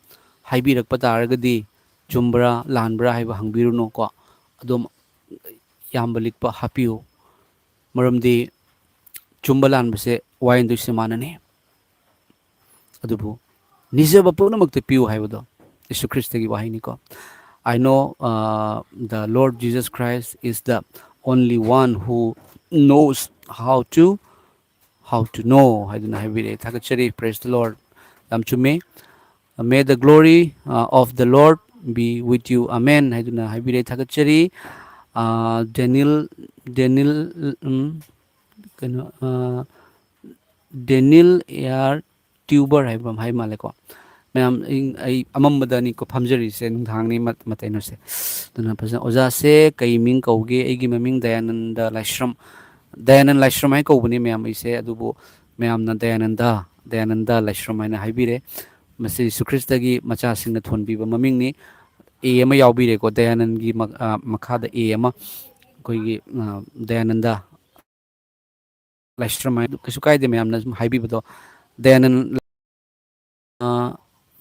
ꯍꯥꯏꯕꯤꯔꯛꯄ ꯇꯥꯔꯒꯗꯤ ꯆꯨꯝꯕ꯭ꯔꯥ ꯂꯥꯟꯕ꯭ꯔꯥ ꯍꯥꯏꯕ ꯍꯪꯕꯤꯔꯨꯅꯨꯀꯣ ꯑꯗꯨꯝ ꯌꯥꯝꯕ ꯂꯤꯛꯄ ꯍꯥꯞꯄꯤꯌꯨ ꯃꯔꯝꯗꯤ ꯆꯨꯝꯕ ꯂꯥꯟꯕꯁꯦ ꯋꯥꯌꯦꯟꯗꯣꯏꯁꯦ ꯃꯥꯅꯅꯤ ꯑꯗꯨꯕꯨ ꯅꯤꯖꯕ ꯄꯨꯝꯅꯃꯛꯇ ꯄꯤꯌꯨ ꯍꯥꯏꯕꯗꯣ ꯌꯤꯁꯨ ꯈ꯭ꯔꯤꯁꯇꯒꯤ ꯋꯥꯍꯩꯅꯤꯀꯣ I know the Lord Jesus Christ is the only one who knows how to know 하이두나 하비레 타가처리 praise the Lord 남춤에 may the glory of the Lord be with you amen 하이두나 하비레 타가처리 Daniel 그नो Daniel air tuber 하이바 하이 말레코 मैम अमबदनी को फमजरी से नुधांगनी मतैनो से दुना फजन ओजा से कई मिंग कौगे एगी ममिंग दयानंद लाइश्रम है कौबनी मैम इसे अदुबो मैम न दयानंद लाइश्रम है हाइबिरे मसे यीशु ख्रिस्ट की मचा सिंह थोनबीब ममिंग नि ए अमा यावबिरे को दयानंद की मखादा ए अमा कोई दयानंद लाइश्रम है कछु कायदे मैम न हाइबिबदो दयानंद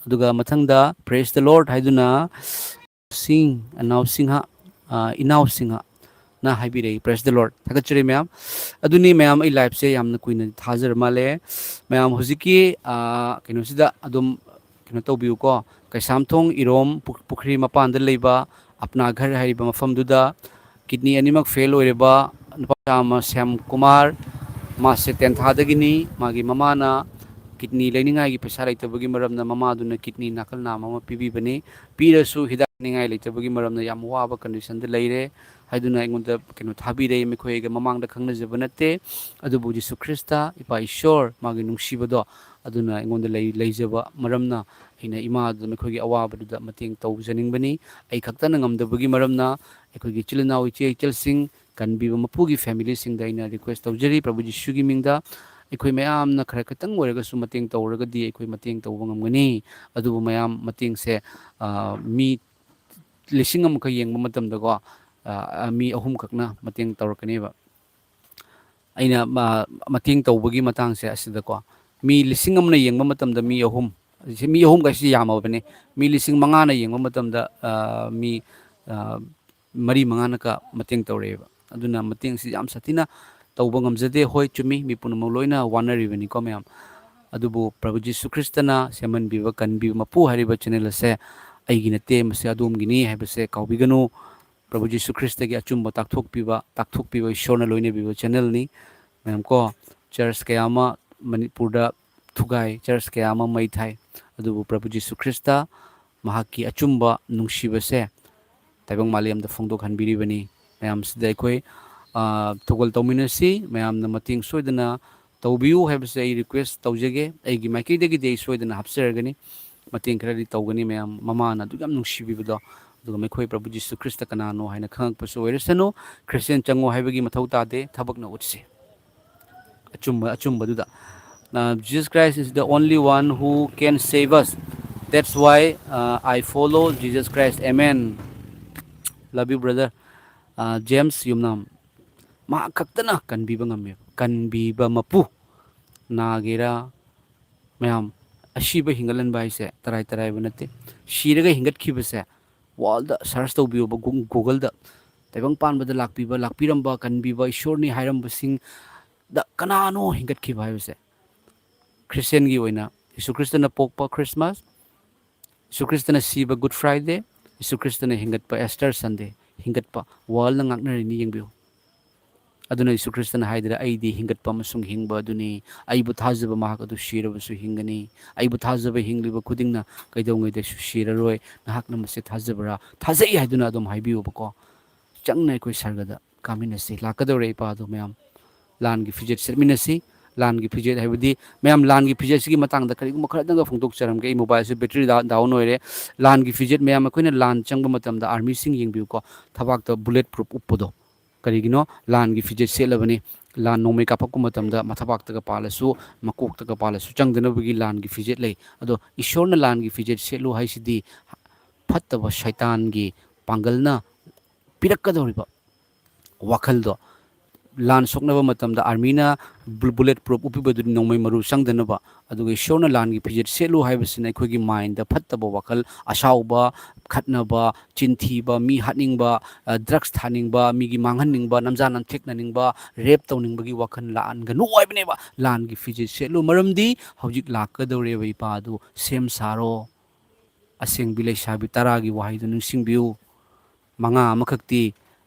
अदुगा मथंगदा प्रेज द लॉर्ड हाइदुना इनाव सिंह ना हाइबिरे प्रेज द लॉर्ड थागचरे मैम अदुनी मैम आई लाइफ से यामना कुइना थाजर माले मैम हुजिकी कइनोसिदा अदुम कइनो तौबियु को कैसामथोंग इरोम पुखरी मपान द लेबा अपना घर हाइबा मफमदुदा किडनी अनिमक फेल होइरेबा नुपा श्याम कुमार मासे टेंथादगिनी मागी ममाना किडनी लेनिंगाई पैसा लेतबगी मरमना ममादुना किडनी नाकल नाम अमा पिबिबनी पीरसु हिदाक निंगाई लेतबगी मरमना याम वाबा कंडीशन द लेरे हाइदुना अइंगोंदा कइनो थाबिरे मेखोयगा ममांगदा खंगनजब नते अदुबु यीशु ख्रिस्ता इपा ईश्वर मागी नुंगसिबदो अदुना अइंगोंदा लेजबा मरमना अइना इमादुना मेखोयगी अवाबदुदा मतेंग तौजनिंगबनी अइ खक्तना ngamdabagi मरमना अइखोयगी चिलनाउ इचे इचलसिंग कनबीबा मपुगी फैमिली सिंगदा अइना रिक्वेस्ट तौजरी प्रभु यीशुगी मिंगदा अखोई मैम खर खतंग मतेंग तौरगदी अखोई मतेंग तौब ngамगनी अदुबु मैम मतेंग से मी लिसिंग अमख येंगब मतमदको मी अहुम खकना मतेंग तौरकनेबा अइना मतेंग तौबगी मतंग से असिदको मी लिसिंग अमना येंगब मतमदा मी अहुम गाइसि यामबने मी लिसिंग मंगाना येंगब मतमदा मी मरी मंगाना का मतेंग तौरेबा अदुना मतेंग सि याम सतिना तौब ngamjade hoi chumi mi punamo loina wanaribani ko ma'am अदुबु प्रभु यीशु ख्रिस्तना सेमन बिबा कनबि मपु हरिबा चैनल से आइगी नते मसे अदोमगिनी हाइबसे काउबिगनु प्रभु यीशु ख्रिस्त की अचुम्बा ताकथोकपिबा ईश्वरना लोइने बिबा चैनल नि मैम को चर्च कयामा मणिपुरदा थुगाई चर्च कयामा मैथाई अदुबु प्रभु यीशु ख्रिस्ता महाकी अचुम्बा नुंगसिबसे ताइबंग मालेमदा फोंदोक हनबिरिबनी मैम सिदा अखोई थोगल तौमिनसी मैम मतेंग सोइदना तौबियु हाइबसे आई रिक्वेस्ट तौजगे आइगी माइकैदगी दे सोइदना हापसरगनी मतेंग खरदि तौगनी मैम ममाना दुगम नुंगसिबिबदो दुगा मेखोई प्रभु यीशु ख्रिस्त कनानो हाइना खंगपसु ओइरसनो क्रिश्चियन चंगो हाइबगी मथौ तादे थबकना उटसे अचुम्बदुदा Jesus Christ is the only one who can save us. That's why I follow Jesus Christ. Amen. Love you, brother. James Yumnam. मा खक्तना कनबीबा ngame कनबीबा मपु नागेरा मैम अशीबा हिंगलन बाइसे तराई तराई बनते शीरगा हिंगत खिबसे वॉल द सर्च तौबियोबा गूगल द तैबंग पानबदा लाकपीरंबा कनबीबा ईश्वरनी हायरंबा सिंग द कनानो हिंगत खिबा हाइबसे क्रिश्चियन की ओइना यीशु ख्रिस्टना पोकपा क्रिसमस यीशु ख्रिस्टना सीबा गुड फ्राइडे यीशु ख्रिस्टना हिंगतपा एस्टर संडे हिंगतपा वॉल न ngaknari yengbiu अदुना यीशु ख्रिस्टना हाइदरा आइदी हिंगतपा मसुंग हिंगबा अदुनी आइबु थाजबा महाक अदु शिरबसु हिंगनी आइबु थाजबा हिंगलिबा खुदिंगना कैदौंगैदे शिररोय नहाकना मसे थाजबरा थाजै हाइदुना अदुम हाइबिउबको चंगना कोइ सरगदा कामिनसी लाकदौरे इपादो मैम लान की फिजेट सेटमिनसी लान की फिजेट हाइबदी मैम लान की फिजेट सिगी मतंगदा करिगुम खरदंगा फोंदोक चरमगे मोबाइल से बैटरी डाउन होइरे लान की फिजेट मैम अखोइना लान चंगबा मतमदा आर्मी सिंग यंगबिउको थबाक तो बुलेट प्रूफ उपदो ꯀꯔꯤꯒꯤꯅꯣ ꯂꯥꯟꯒꯤ ꯐꯤꯖꯦꯠ ꯁꯦꯠꯂꯕꯅꯤ ꯂꯥꯟ ꯅꯣꯡꯃꯩ ꯀꯥꯞꯄꯛꯄ ꯃꯇꯝꯗ ꯃꯊꯕꯥꯛꯇꯒ ꯄꯥꯜꯂꯁꯨ ꯃꯀꯣꯛꯇꯒ ꯄꯥꯜꯂꯁꯨ ꯆꯪꯗꯅꯕꯒꯤ ꯂꯥꯟꯒꯤ ꯐꯤꯖꯦꯠ ꯂꯩ ꯑꯗꯣ ꯏꯁꯣꯔꯅ ꯂꯥꯟꯒꯤ ꯐꯤꯖꯦꯠ ꯁꯦꯠꯂꯨ ꯍꯥꯏꯁꯤꯗꯤ ꯐꯠꯇꯕ ꯁꯩꯇꯥꯟꯒꯤ ꯄꯥꯡꯒꯜꯅ ꯄꯤꯔꯛꯀꯗꯧꯔꯤꯕ ꯋꯥꯈꯜꯗꯣ ꯂꯥꯟ ꯁꯣꯛꯅꯕ ꯃꯇꯝꯗ ꯑꯥꯔꯃꯤꯅ ꯕꯨꯂꯦꯠ ꯄ꯭ꯔꯨꯞ ꯎꯞꯄꯤꯕꯗꯨꯅꯤ ꯅꯣꯡꯃꯩ ꯃꯔꯨ ꯆꯪꯗꯅꯕ ꯑꯗꯨꯒ ꯏꯁꯣꯔꯅ ꯂꯥꯟꯒꯤ ꯐꯤꯖꯦꯠ ꯁꯦꯠꯂꯨ ꯍꯥꯏꯕꯁꯤꯅ ꯑꯩꯈꯣꯏꯒꯤ ꯃꯥꯏꯟꯗ ꯐꯠꯇꯕ ꯋꯥꯈꯜ ꯑꯁꯥꯎꯕ ꯈꯠꯅꯕ ꯆꯤꯟꯊꯤꯕ ꯃꯤ ꯍꯥꯠꯅꯤꯡꯕ ꯗ꯭ꯔꯒꯁ ꯊꯥꯅꯤꯡꯕ ꯃꯤꯒꯤ ꯃꯥꯡꯍꯟꯅꯤꯡꯕ ꯅꯝꯖꯥ ꯅꯝꯊꯦꯛꯅꯅꯤꯡꯕ ꯔꯦꯞ ꯇꯧꯅꯤꯡꯕꯒꯤ ꯋꯥꯈꯜ ꯂꯥꯛꯍꯟꯒꯅꯨ ꯍꯥꯏꯕꯅꯦꯕ ꯂꯥꯟꯒꯤ ꯐꯤꯖꯦꯠ ꯁꯦꯠꯂꯨ ꯃꯔꯝꯗꯤ ꯍꯧꯖꯤꯛ ꯂꯥꯛꯀꯗꯧꯔꯦꯕ ꯏꯄꯥ ꯑꯗꯨ ꯁꯦꯝ ꯁꯥꯔꯣ ꯑꯁꯦꯡꯕꯤ ꯂꯩꯁꯥꯕꯤ ꯇꯔꯥꯒꯤ ꯋꯥꯍꯩꯗꯨ ꯅꯤꯡꯁꯤꯡꯕꯤꯌꯨ ꯃꯉꯥ ꯑꯃꯈꯛꯇꯤ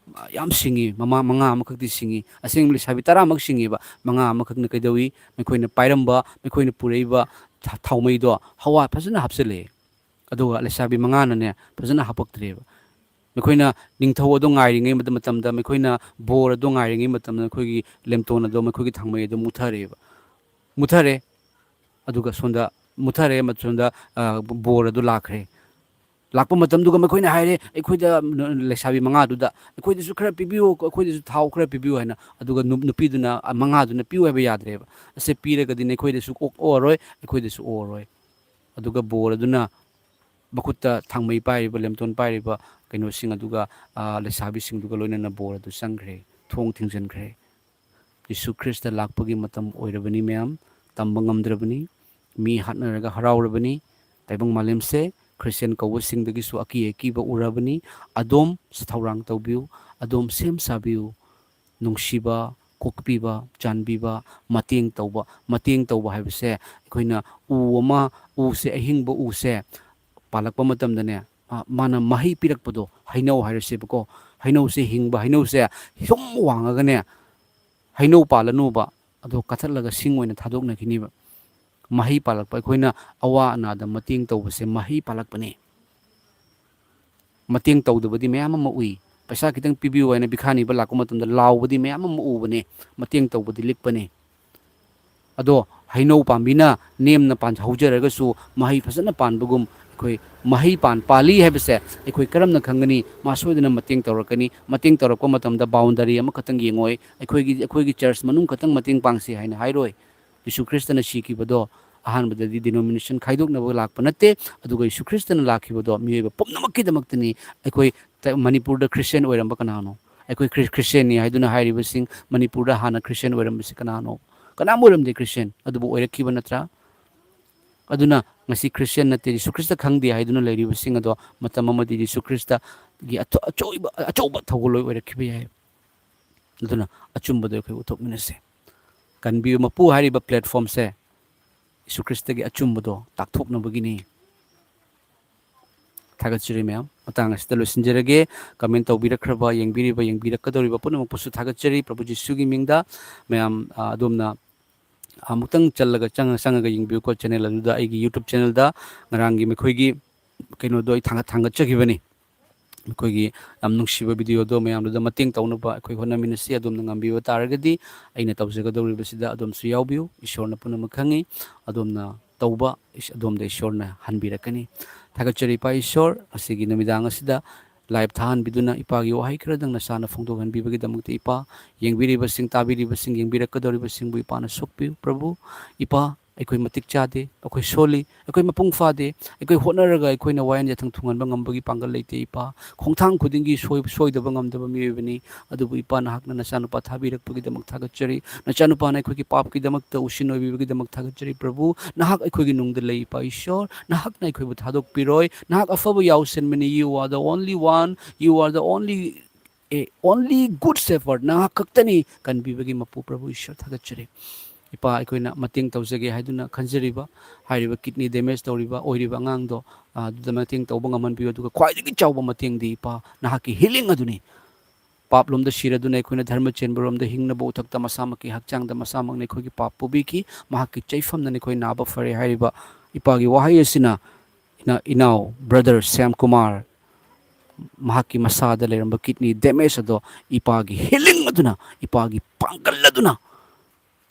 ꯌꯥꯝ ꯁꯤꯡꯉꯤ ꯃꯉꯥ ꯑꯃꯈꯛꯇꯤ ꯁꯤꯡꯉꯤ ꯑꯁꯦꯡꯕ ꯂꯩꯁꯥꯕꯤ ꯇꯔꯥꯃꯛ ꯁꯤꯡꯉꯤꯕ ꯃꯉꯥ ꯑꯃꯈꯛꯅ ꯀꯩꯗꯧꯏ ꯃꯈꯣꯏꯅ ꯄꯥꯏꯔꯝꯕ ꯃꯈꯣꯏꯅ ꯄꯨꯔꯛꯏꯕ ꯊꯥꯎꯃꯩꯗꯣ ꯍꯋꯥ ꯐꯖꯅ ꯍꯥꯞꯆꯤꯜꯂꯛꯑꯦ ꯑꯗꯨꯒ ꯂꯩꯁꯥꯕꯤ ꯃꯉꯥꯅꯅꯦ ꯐꯖꯅ ꯍꯥꯄꯛꯇ꯭ꯔꯦꯕ ꯃꯈꯣꯏꯅ ꯅꯤꯡꯊꯧ ꯑꯗꯨ ꯉꯥꯏꯔꯤꯉꯩ ꯃꯇꯝꯗ ꯃꯈꯣꯏꯅ ꯕꯣꯔ ꯑꯗꯨ ꯉꯥꯏꯔꯤꯉꯩ ꯃꯇꯝꯗ ꯑꯩꯈꯣꯏꯒꯤ ꯂꯦꯝꯇꯣꯟ ꯑꯗꯣ ꯃꯈꯣꯏꯒꯤ ꯊꯥꯡꯃꯩ ꯑꯗꯨ ꯃꯨꯠꯊꯔꯦ ꯑꯗꯨꯒ ꯁꯣꯝꯗ ꯃꯨꯠꯊꯔꯦ ꯁꯣꯝꯗ ꯕꯣꯔ ꯑꯗꯨ ꯂꯥꯛꯈ꯭ꯔꯦ ꯂꯥꯛꯄ ꯃꯇꯝꯗꯨꯒ ꯃꯈꯣꯏꯅ ꯍꯥꯏꯔꯦ ꯑꯩꯈꯣꯏꯗ ꯂꯩꯁꯥꯕꯤ ꯃꯉꯥꯗꯨꯗ ꯑꯩꯈꯣꯏꯗꯁꯨ ꯈꯔ ꯄꯤꯕꯤꯌꯨ ꯑꯩꯈꯣꯏꯗꯁꯨ ꯊꯥꯎ ꯈꯔ ꯄꯤꯕꯤꯌꯨ ꯍꯥꯏꯅ ꯑꯗꯨꯒ ꯅꯨꯄꯤꯗꯨꯅ ꯃꯉꯥꯗꯨꯅ ꯄꯤꯌꯨ ꯍꯥꯏꯕ ꯌꯥꯗ꯭ꯔꯦꯕ ꯑꯁꯦ ꯄꯤꯔꯒꯗꯤ ꯑꯩꯈꯣꯏꯗꯁꯨ ꯑꯣꯛꯑꯔꯣꯏ ꯑꯩꯈꯣꯏꯗꯁꯨ ꯑꯣꯛꯑꯔꯣꯏ ꯑꯗꯨꯒ ꯕꯣꯔ ꯑꯗꯨꯅ ꯃꯈꯨꯠꯇ ꯊꯥꯡꯃꯩ ꯄꯥꯏꯔꯤꯕ ꯂꯦꯝꯇꯣꯟ ꯄꯥꯏꯔꯤꯕ ꯀꯩꯅꯣꯁꯤꯡ ꯑꯗꯨꯒ ꯂꯩꯁꯥꯕꯤꯁꯤꯡꯗꯨꯒ ꯂꯣꯏꯅꯅ ꯕꯣꯔ ꯑꯗꯨ ꯆꯪꯈ꯭ꯔꯦ ꯊꯣꯡ ꯊꯤꯡꯖꯤꯟꯈ꯭ꯔꯦ ꯌꯤꯁꯨ ꯈ꯭ꯔꯤꯁꯇ ꯂꯥꯛꯄꯒꯤ ꯃꯇꯝ ꯑꯣꯏꯔꯕꯅꯤ ꯃꯌꯥꯝ ꯇꯝꯕ ꯉꯝꯗ꯭ꯔꯕꯅꯤ ꯃꯤ ꯍꯥꯠꯅꯔꯒ ꯍꯔꯥꯎꯔꯕꯅꯤ ꯇꯥꯏꯕꯪ ꯃꯥꯂꯦꯝꯁꯦ ꯈ꯭ꯔꯤꯁꯇꯤꯌꯟ ꯀꯧꯕꯁꯤꯡꯗꯒꯤꯁꯨ ꯑꯀꯤ ꯑꯀꯤꯕ ꯎꯔꯕꯅꯤ ꯑꯗꯣꯝ ꯊꯧꯔꯥꯡ ꯇꯧꯕꯤꯌꯨ ꯑꯗꯣꯝ ꯁꯦꯝ ꯁꯥꯕꯤꯌꯨ ꯅꯨꯡꯁꯤꯕ ꯀꯣꯛꯄꯤꯕ ꯆꯥꯟꯕꯤꯕ ꯃꯇꯦꯡ ꯇꯧꯕ ꯍꯥꯏꯕꯁꯦ ꯑꯩꯈꯣꯏꯅ ꯎꯁꯦ ꯑꯍꯤꯡꯕ ꯎꯁꯦ ꯄꯥꯜꯂꯛꯄ ꯃꯇꯝꯗꯅꯦ ꯃꯥꯅ ꯃꯍꯩ ꯄꯤꯔꯛꯄꯗꯣ ꯍꯩꯅꯧ ꯍꯥꯏꯔꯁꯦꯕꯀꯣ ꯍꯩꯅꯧꯁꯦ ꯍꯤꯡꯕ ꯍꯩꯅꯧꯁꯦ ꯁꯨꯝ ꯋꯥꯡꯉꯒꯅꯦ ꯍꯩꯅꯧ ꯄꯥꯜꯂꯅꯨꯕ ꯑꯗꯣ ꯀꯠꯊꯠꯂꯒ ꯁꯤꯡ ꯑꯣꯏꯅ ꯊꯥꯗꯣꯛꯅꯈꯤꯅꯤꯕ ꯃꯍꯩ ꯄꯥꯜꯂꯛꯄ ꯑꯩꯈꯣꯏꯅ ꯑꯋꯥ ꯑꯅꯥꯗ ꯃꯇꯦꯡ ꯇꯧꯕꯁꯦ ꯃꯍꯩ ꯄꯥꯜꯂꯛꯄꯅꯤ ꯃꯇꯦꯡ ꯇꯧꯗꯕꯗꯤ ꯃꯌꯥꯝ ꯑꯃ ꯎꯏ ꯄꯩꯁꯥ ꯈꯤꯇꯪ ꯄꯤꯕꯤꯌꯨ ꯍꯥꯏꯅ ꯕꯤꯈꯥꯅꯤꯕ ꯂꯥꯛꯄ ꯃꯇꯝꯗ ꯂꯥꯎꯕꯗꯤ ꯃꯌꯥꯝ ꯑꯃ ꯎꯕꯅꯦ ꯃꯇꯦꯡ ꯇꯧꯕꯗꯤ ꯂꯤꯛꯄꯅꯦ ꯑꯗꯣ ꯍꯩꯅꯧ ꯄꯥꯝꯕꯤꯅ ꯅꯦꯝꯅ ꯍꯧꯖꯔꯒꯁꯨ ꯃꯍꯩ ꯐꯖꯅ ꯄꯥꯟꯕꯒꯨꯝ ꯑꯩꯈꯣই ꯃꯍꯩ ꯄꯥꯜꯂꯤ ꯍꯥꯏꯕꯁꯦ ꯑꯩꯈꯣꯏ ꯀꯔꯝꯅ ꯈꯪꯒꯅꯤ ꯃꯥ ꯁꯣꯏꯗꯅ ꯃꯇꯦꯡ ꯇꯧꯔꯛꯀꯅꯤ ꯃꯇꯦꯡ ꯇꯧꯔꯛꯄ ꯃꯇꯝꯗ ꯕꯥꯎꯟꯗꯔꯤ ꯑꯃꯈꯛꯇꯪ ꯌꯦꯡꯉꯣꯏ ꯑꯩꯈꯣꯏꯒꯤ ꯆꯔꯆ ꯃꯅꯨꯡ ꯈꯛꯇꯪ ꯃꯇꯦꯡ ꯄꯥꯡꯁꯤ ꯍꯥꯏꯅ ꯍꯥꯏꯔꯣꯏ ꯌꯤꯁꯨ ꯈ꯭ꯔꯤꯁꯇꯅ ꯁꯤꯈꯤꯕꯗꯣ ꯑꯍꯥꯟꯕꯗꯗꯤ ꯗꯤꯅꯣꯃꯤꯅꯦꯁꯟ ꯈꯥꯏꯗꯣꯛꯅꯕ ꯂꯥꯛꯄ ꯅꯠꯇꯦ ꯑꯗꯨꯒ ꯌꯤꯁꯨ ꯈ꯭ꯔꯤꯁꯇꯅ ꯂꯥꯛꯈꯤꯕꯗꯣ ꯃꯤꯑꯣꯏꯕ ꯄꯨꯝꯅꯃꯛꯀꯤꯗꯃꯛꯇꯅꯤ ꯑꯩꯈꯣꯏ ꯃꯅꯤꯄꯨꯔꯗ ꯈ꯭ꯔꯤꯁꯇꯤꯌꯟ ꯑꯣꯏꯔꯝꯕ ꯀꯅꯥꯅꯣ ꯑꯩꯈꯣꯏ ꯈ꯭ꯔꯤꯁꯇꯤꯌꯟꯅꯤ ꯍꯥꯏꯗꯨꯅ ꯍꯥꯏꯔꯤꯕꯁꯤꯡ ꯃꯅꯤꯄꯨꯔꯗ ꯍꯥꯟꯅ ꯈ꯭ꯔꯤꯁꯇꯤꯌꯟ ꯑꯣꯏꯔꯝꯕꯁꯤ ꯀꯅꯥꯅꯣ ꯀꯅꯥꯝ ꯑꯣꯏꯔꯝꯗꯦ ꯈ꯭ꯔꯤꯁꯇꯤꯌꯟ ꯑꯗꯨꯕꯨ ꯑꯣꯏꯔꯛꯈꯤꯕ ꯅꯠꯇ꯭ꯔꯥ ꯑꯗꯨꯅ ꯉꯁꯤ ꯈ꯭ꯔꯤꯁꯇꯤꯌꯟ ꯅꯠꯇꯦ ꯌꯤꯁꯨ ꯈ꯭ꯔꯤꯁꯇ ꯈꯪꯗꯦ ꯍꯥꯏꯗꯨꯅ ꯂꯩꯔꯤꯕꯁꯤꯡ ꯑꯗꯣ ꯃꯇꯝ ꯑꯃꯗꯤ ꯌꯤꯁꯨ ꯈ꯭ꯔꯤꯁꯇꯒꯤ ꯑꯆꯧꯕ ꯊꯧꯒꯜꯂꯣꯏ ꯑꯣꯏꯔꯛꯈꯤꯕ ꯌꯥꯏ ꯑꯗꯨꯅ ꯑꯆꯨꯝꯕꯗꯣ ꯑꯩꯈꯣꯏ ꯎꯠꯊꯣꯛꯃꯤꯟꯅꯁꯦ ꯀꯟꯕꯤꯌꯨ ꯃꯄꯨ ꯍꯥꯏꯔꯤꯕ ꯄ꯭ꯂꯦꯠꯐꯣꯝꯁꯦ ꯌꯤꯁꯨ ꯈ꯭ꯔꯤꯁꯇꯒꯤ ꯑꯆꯨꯝꯕꯗꯣ ꯇꯥꯛꯊꯣꯛꯅꯕꯒꯤꯅꯤ ꯊꯥꯒꯠꯆꯔꯤ ꯃꯌꯥꯝ ꯃꯇꯥꯡ ꯑꯁꯤꯗ ꯂꯣꯏꯁꯤꯟꯖꯔꯒꯦ ꯀꯃꯦꯟ ꯇꯧꯕꯤꯔꯛꯈ꯭ꯔꯕ ꯌꯦꯡꯕꯤꯔꯛꯀꯗꯧꯔꯤꯕ ꯄꯨꯝꯅꯃꯛꯄꯨꯁꯨ ꯊꯥꯒꯠꯆꯔꯤ ꯄ꯭ꯔꯚꯨ ꯖꯤꯁꯨꯒꯤ ꯃꯤꯡꯗ ꯃꯌꯥꯝ ꯑꯗꯣꯝꯅ ꯑꯃꯨꯛꯇꯪ ꯆꯪꯉꯒ ꯌꯦꯡꯕꯤꯌꯨꯀꯣ ꯆꯦꯅꯦꯜ ꯑꯗꯨꯗ ꯑꯩꯒꯤ ꯌꯨꯇꯨꯕ ꯆꯦꯅꯦꯜꯗ ꯉꯔꯥꯡꯒꯤ ꯃꯈꯣꯏꯒꯤ ꯀꯩꯅꯣꯗꯣ ꯑꯩ ꯊꯥꯡꯒꯠꯆꯈꯤꯕꯅꯤ ꯑꯩꯈꯣꯏꯒꯤ ꯌꯥꯝ ꯅꯨꯡꯁꯤꯕ ꯚꯤꯗꯤꯑꯣꯗꯣ ꯃꯌꯥꯝꯗꯨꯗ ꯃꯇꯦꯡ ꯇꯧꯅꯕ ꯑꯩꯈꯣꯏ ꯍꯣꯠꯅꯃꯤꯟꯅꯁꯤ ꯑꯗꯣꯝꯅ ꯉꯝꯕꯤꯕ ꯇꯥꯔꯒꯗꯤ ꯑꯩꯅ ꯇꯧꯖꯒꯗꯧꯔꯤꯕꯁꯤꯗ ꯑꯗꯣꯝꯁꯨ ꯌꯥꯎꯕꯤꯌꯨ ꯏꯁꯣꯔꯅ ꯄꯨꯝꯅꯃꯛ ꯈꯪꯉꯤ ꯑꯗꯣꯝꯅ ꯇꯧꯕ ꯑꯗꯣꯝꯗ ꯏꯁꯣꯔꯅ ꯍꯟꯕꯤꯔꯛꯀꯅꯤ ꯊꯥꯒꯠꯆꯔꯤ ꯏꯄꯥ ꯏꯁꯣꯔ ꯑꯁꯤꯒꯤ ꯅꯨꯃꯤꯗꯥꯡ ꯑꯁꯤꯗ ꯂꯥꯏꯚ ꯊꯥꯍꯟꯕꯤꯗꯨꯅ ꯏꯄꯥꯒꯤ ꯋꯥꯍꯩ ꯈꯔꯗꯪ ꯅꯁꯥꯅ ꯐꯣꯡꯗꯣꯛꯍꯟꯕꯤꯕꯒꯤꯗꯃꯛꯇ ꯏꯄꯥ ꯌꯦꯡꯕꯤꯔꯤꯕꯁꯤꯡ ꯇꯥꯕꯤꯔꯤꯕꯁꯤꯡ ꯌꯦꯡꯕꯤꯔꯛꯀꯗꯧꯔꯤꯕꯁꯤꯡꯕꯨ ꯏꯄꯥꯅ ꯁꯣꯛꯄꯤꯌꯨ ꯄ꯭ꯔꯚꯨ ꯏꯄꯥ ꯑꯩꯈꯣꯏ ꯃꯇꯤꯛ ꯆꯥꯗꯦ ꯑꯩꯈꯣꯏ ꯁꯣꯜꯂꯤ ꯑꯩꯈꯣꯏ ꯃꯄꯨꯡ ꯐꯥꯗꯦ ꯑꯩꯈꯣꯏ ꯍꯣꯠꯅꯔꯒ ꯑꯩꯈꯣꯏꯅ ꯋꯥꯌꯦꯜ ꯌꯥꯊꯪ ꯊꯨꯡꯍꯟꯕ ꯉꯝꯕꯒꯤ ꯄꯥꯡꯒꯜ ꯂꯩꯇꯦ ꯏꯄꯥ ꯈꯣꯡꯊꯥꯡ ꯈꯨꯗꯤꯡꯒꯤ ꯁꯣꯏꯗꯕ ꯉꯝꯗꯕ ꯃꯤꯑꯣꯏꯕꯅꯤ ꯑꯗꯨꯕꯨ ꯏꯄꯥ ꯅꯍꯥꯛꯅ ꯅꯆꯥꯅꯨꯄꯥ ꯊꯥꯕꯤꯔꯛꯄꯒꯤꯗꯃꯛ ꯊꯥꯒꯠꯆꯔꯤ ꯅꯆꯥꯅꯨꯄꯥꯅ ꯑꯩꯈꯣꯏꯒꯤ ꯄꯥꯞꯀꯤꯗꯃꯛꯇ ꯎꯁꯤꯟ ꯑꯣꯏꯕꯤꯕꯒꯤꯗꯃꯛ ꯊꯥꯒꯠꯆꯔꯤ ꯄ꯭ꯔꯚꯨ ꯅꯍꯥꯛ ꯑꯩꯈꯣꯏꯒꯤ ꯅꯨꯡꯗ ꯂꯩ ꯏꯄꯥ ꯏꯁꯣꯔ ꯅꯍꯥꯛꯅ ꯑꯩꯈꯣꯏꯕꯨ ꯊꯥꯗꯣꯛꯄꯤꯔꯣꯏ ꯅꯍꯥꯛ ꯑꯐꯕ ꯌꯥꯎꯁꯟꯕꯅꯤ ꯌꯨ ꯑꯥꯔ ꯗ ꯑꯣꯟꯂꯤ ꯋꯥꯟ ꯌꯨ ꯑꯥꯔ ꯗ ꯑꯣꯟꯂꯤ ꯒꯨꯗ ꯁꯦꯐꯔꯗ ꯅꯍꯥꯛ ꯈꯛꯇꯅꯤ ꯀꯟꯕꯤꯕꯒꯤ ꯃꯄꯨ ꯄ꯭ꯔꯚꯨ ꯏꯁꯣꯔ ꯊꯥꯒꯠꯆꯔꯤ ꯏꯄꯥ ꯑꯩꯈꯣꯏꯅ ꯃꯇꯦꯡ ꯇꯧꯖꯒꯦ ꯍꯥꯏꯗꯨꯅ ꯈꯟꯖꯔꯤꯕ ꯍꯥꯏꯔꯤꯕ ꯀꯤꯗꯅꯤ ꯗꯦꯃꯦꯖ ꯇꯧꯔꯤꯕ ꯑꯣꯏꯔꯤꯕ ꯑꯉꯥꯡꯗꯣ ꯑꯗꯨꯗ ꯃꯇꯦꯡ ꯇꯧꯕ ꯉꯝꯍꯟꯕꯤꯌꯨ ꯑꯗꯨꯒ ꯈ꯭ꯋꯥꯏꯗꯒꯤ ꯆꯥꯎꯕ ꯃꯇꯦꯡꯗꯤ ꯏꯄꯥ ꯅꯍꯥꯛꯀꯤ ꯍꯤꯂꯤꯡ ꯑꯗꯨꯅꯤ ꯄꯥꯞꯂꯣꯝꯗ ꯁꯤꯔꯗꯨꯅ ꯑꯩꯈꯣꯏꯅ ꯙꯔꯃ ꯆꯦꯟꯕꯔꯣꯝꯗ ꯍꯤꯡꯅꯕ ꯎꯊꯛꯇ ꯃꯁꯥꯃꯛꯀꯤ ꯍꯛꯆꯥꯡꯗ ꯃꯁꯥꯃꯛꯅ ꯑꯩꯈꯣꯏꯒꯤ ꯄꯥꯞ ꯄꯨꯕꯤꯈꯤ ꯃꯍꯥꯛꯀꯤ ꯆꯩꯐꯝꯗꯅ ꯑꯩꯈꯣꯏ ꯅꯥꯕ ꯐꯔꯦ ꯍꯥꯏꯔꯤꯕ ꯏꯄꯥꯒꯤ ꯋꯥꯍꯩ ꯑꯁꯤꯅ ꯏꯅꯥꯎ ꯕ꯭ꯔꯗꯔ ꯁ꯭ꯌꯥꯝ ꯀꯨꯃꯥꯔ ꯃꯍꯥꯛꯀꯤ ꯃꯁꯥꯗ ꯂꯩꯔꯝꯕ ꯀꯤꯗꯅꯤ ꯗꯦꯃꯦꯖ ꯑꯗꯣ ꯏꯄꯥꯒꯤ ꯍꯤꯂꯤꯡ ꯑꯗꯨꯅ ꯏꯄꯥꯒꯤ ꯄꯥꯡꯒꯜ ꯑꯗꯨꯅ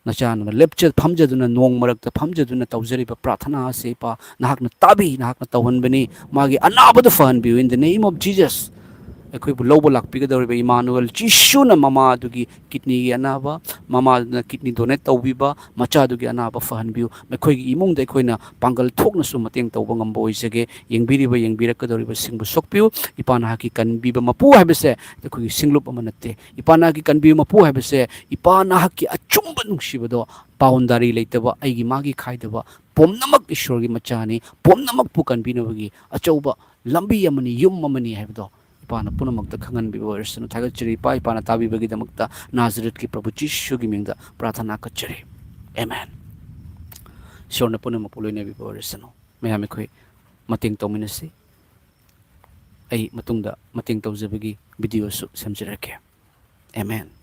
ꯅꯆꯥꯅ ꯐꯝꯖꯗꯨꯅ ꯅꯣꯡ ꯃꯔꯛꯇ ꯐꯝꯖꯗꯨꯅ ꯇꯧꯖꯔꯤꯕ ꯄ꯭ꯔꯥꯊꯅꯥ ꯑꯁꯤ ꯏꯄꯥ ꯅꯍꯥꯛꯅ ꯇꯥꯕꯤ ꯅꯍꯥꯛꯅ ꯇꯧꯍꯟꯕꯅꯤ ꯃꯥꯒꯤ ꯑꯅꯥꯕꯗ ꯐꯍꯟꯕꯤꯌꯨ ꯏꯟ ꯗ ꯅꯦꯝ ꯑꯣꯐ ꯖꯤꯖꯁ ꯑꯩꯈꯣꯏꯕꯨ ꯂꯧꯕ ꯂꯥꯛꯄꯤꯒꯗꯧꯔꯤꯕ ꯏꯃꯥꯅꯨꯑꯦꯜ ꯖꯤꯁꯨꯅ ꯃꯃꯥꯗꯨꯒꯤ ꯀꯤꯠꯅꯤꯒꯤ ꯑꯅꯥꯕ, ꯃꯃꯥꯗꯨꯅ ꯀꯤꯠꯅꯤ ꯗꯣꯅꯦꯠ ꯇꯧꯕꯤꯕ, ꯃꯆꯥꯗꯨꯒꯤ ꯑꯅꯥꯕ ꯐꯍꯟꯕꯤꯌꯨ. ꯃꯈꯣꯏꯒꯤ ꯏꯃꯨꯡꯗ ꯑꯩꯈꯣꯏꯅ ꯄꯥꯡꯒꯜ ꯊꯣꯛꯅꯁꯨ ꯃꯇꯦꯡ ꯇꯧꯕ ꯉꯝꯕ ꯑꯣꯏꯖꯒꯦ. ꯌꯦꯡꯕꯤꯔꯤꯕ ꯌꯦꯡꯕꯤꯔꯛꯀꯗꯧꯔꯤꯕꯁꯤꯡꯕꯨ ꯁꯣꯛꯄꯤꯌꯨ. ꯏꯄꯥ ꯅꯍꯥꯛꯀꯤ ꯀꯟꯕꯤꯕ ꯃꯄꯨ ꯍꯥꯏꯕꯁꯦ ꯑꯩꯈꯣꯏꯒꯤ ꯁꯤꯡꯂꯨꯞ ꯑꯃ ꯅꯠꯇꯦ. ꯏꯄꯥ ꯅꯍꯥꯛꯀꯤ ꯀꯟꯕꯤꯕ ꯃꯄꯨ ꯍꯥꯏꯕꯁꯦ ꯏꯄꯥ ꯅꯍꯥꯛꯀꯤ ꯑꯆꯨꯝꯕ ꯅꯨꯡꯁꯤꯕꯗꯣ, ꯄꯥꯎꯟꯗꯥꯔꯤ ꯂꯩꯇꯕ, ꯑꯩꯒꯤ ꯃꯥꯒꯤ ꯈꯥꯏꯗꯕ, ꯄꯨꯝꯅꯃꯛ ꯏꯁꯣꯔꯒꯤ ꯃꯆꯥꯅꯤ, ꯄꯨꯝꯅꯃꯛꯄꯨ ꯀꯟꯕꯤꯅꯕꯒꯤ ꯑꯆꯧꯕ ꯂꯝꯕꯤ ꯑꯃꯅꯤ, ꯌꯨꯝ ꯑꯃꯅꯤ ꯍꯥꯏꯕꯗꯣ ꯏꯄꯥꯅ ꯄꯨꯝꯅꯃꯛꯇ ꯈꯪꯍꯟꯕꯤꯕ ꯑꯣꯏꯔꯁꯅꯨ. ꯊꯥꯒꯠꯆꯔꯤ ꯏꯄꯥ, ꯏꯄꯥꯅ ꯇꯥꯕꯤꯕꯒꯤꯗꯃꯛꯇ ꯅꯥꯖꯔꯦꯠꯀꯤ ꯄ꯭ꯔꯚꯨ ꯖꯤꯁꯨꯒꯤ ꯃꯤꯡꯗ ꯄ꯭ꯔꯥꯊꯅꯥ ꯀꯠꯆꯔꯤ. ꯑꯦꯃꯦꯟ. ꯏꯁꯣꯔꯅ ꯄꯨꯝꯅꯃꯛꯄꯨ ꯂꯣꯏꯅꯕꯤꯕ ꯑꯣꯏꯔꯁꯅꯨ. ꯃꯌꯥꯝ ꯑꯩꯈꯣꯏ ꯃꯇꯦꯡ ꯇꯧꯃꯤꯟꯅꯁꯤ. ꯑꯩ ꯃꯇꯨꯡꯗ ꯃꯇꯦꯡ ꯇꯧꯖꯕꯒꯤ ꯚꯤꯗꯤꯑꯣꯁꯨ ꯁꯦꯝꯖꯔꯛꯀꯦ. ꯑꯦꯃꯦꯟ.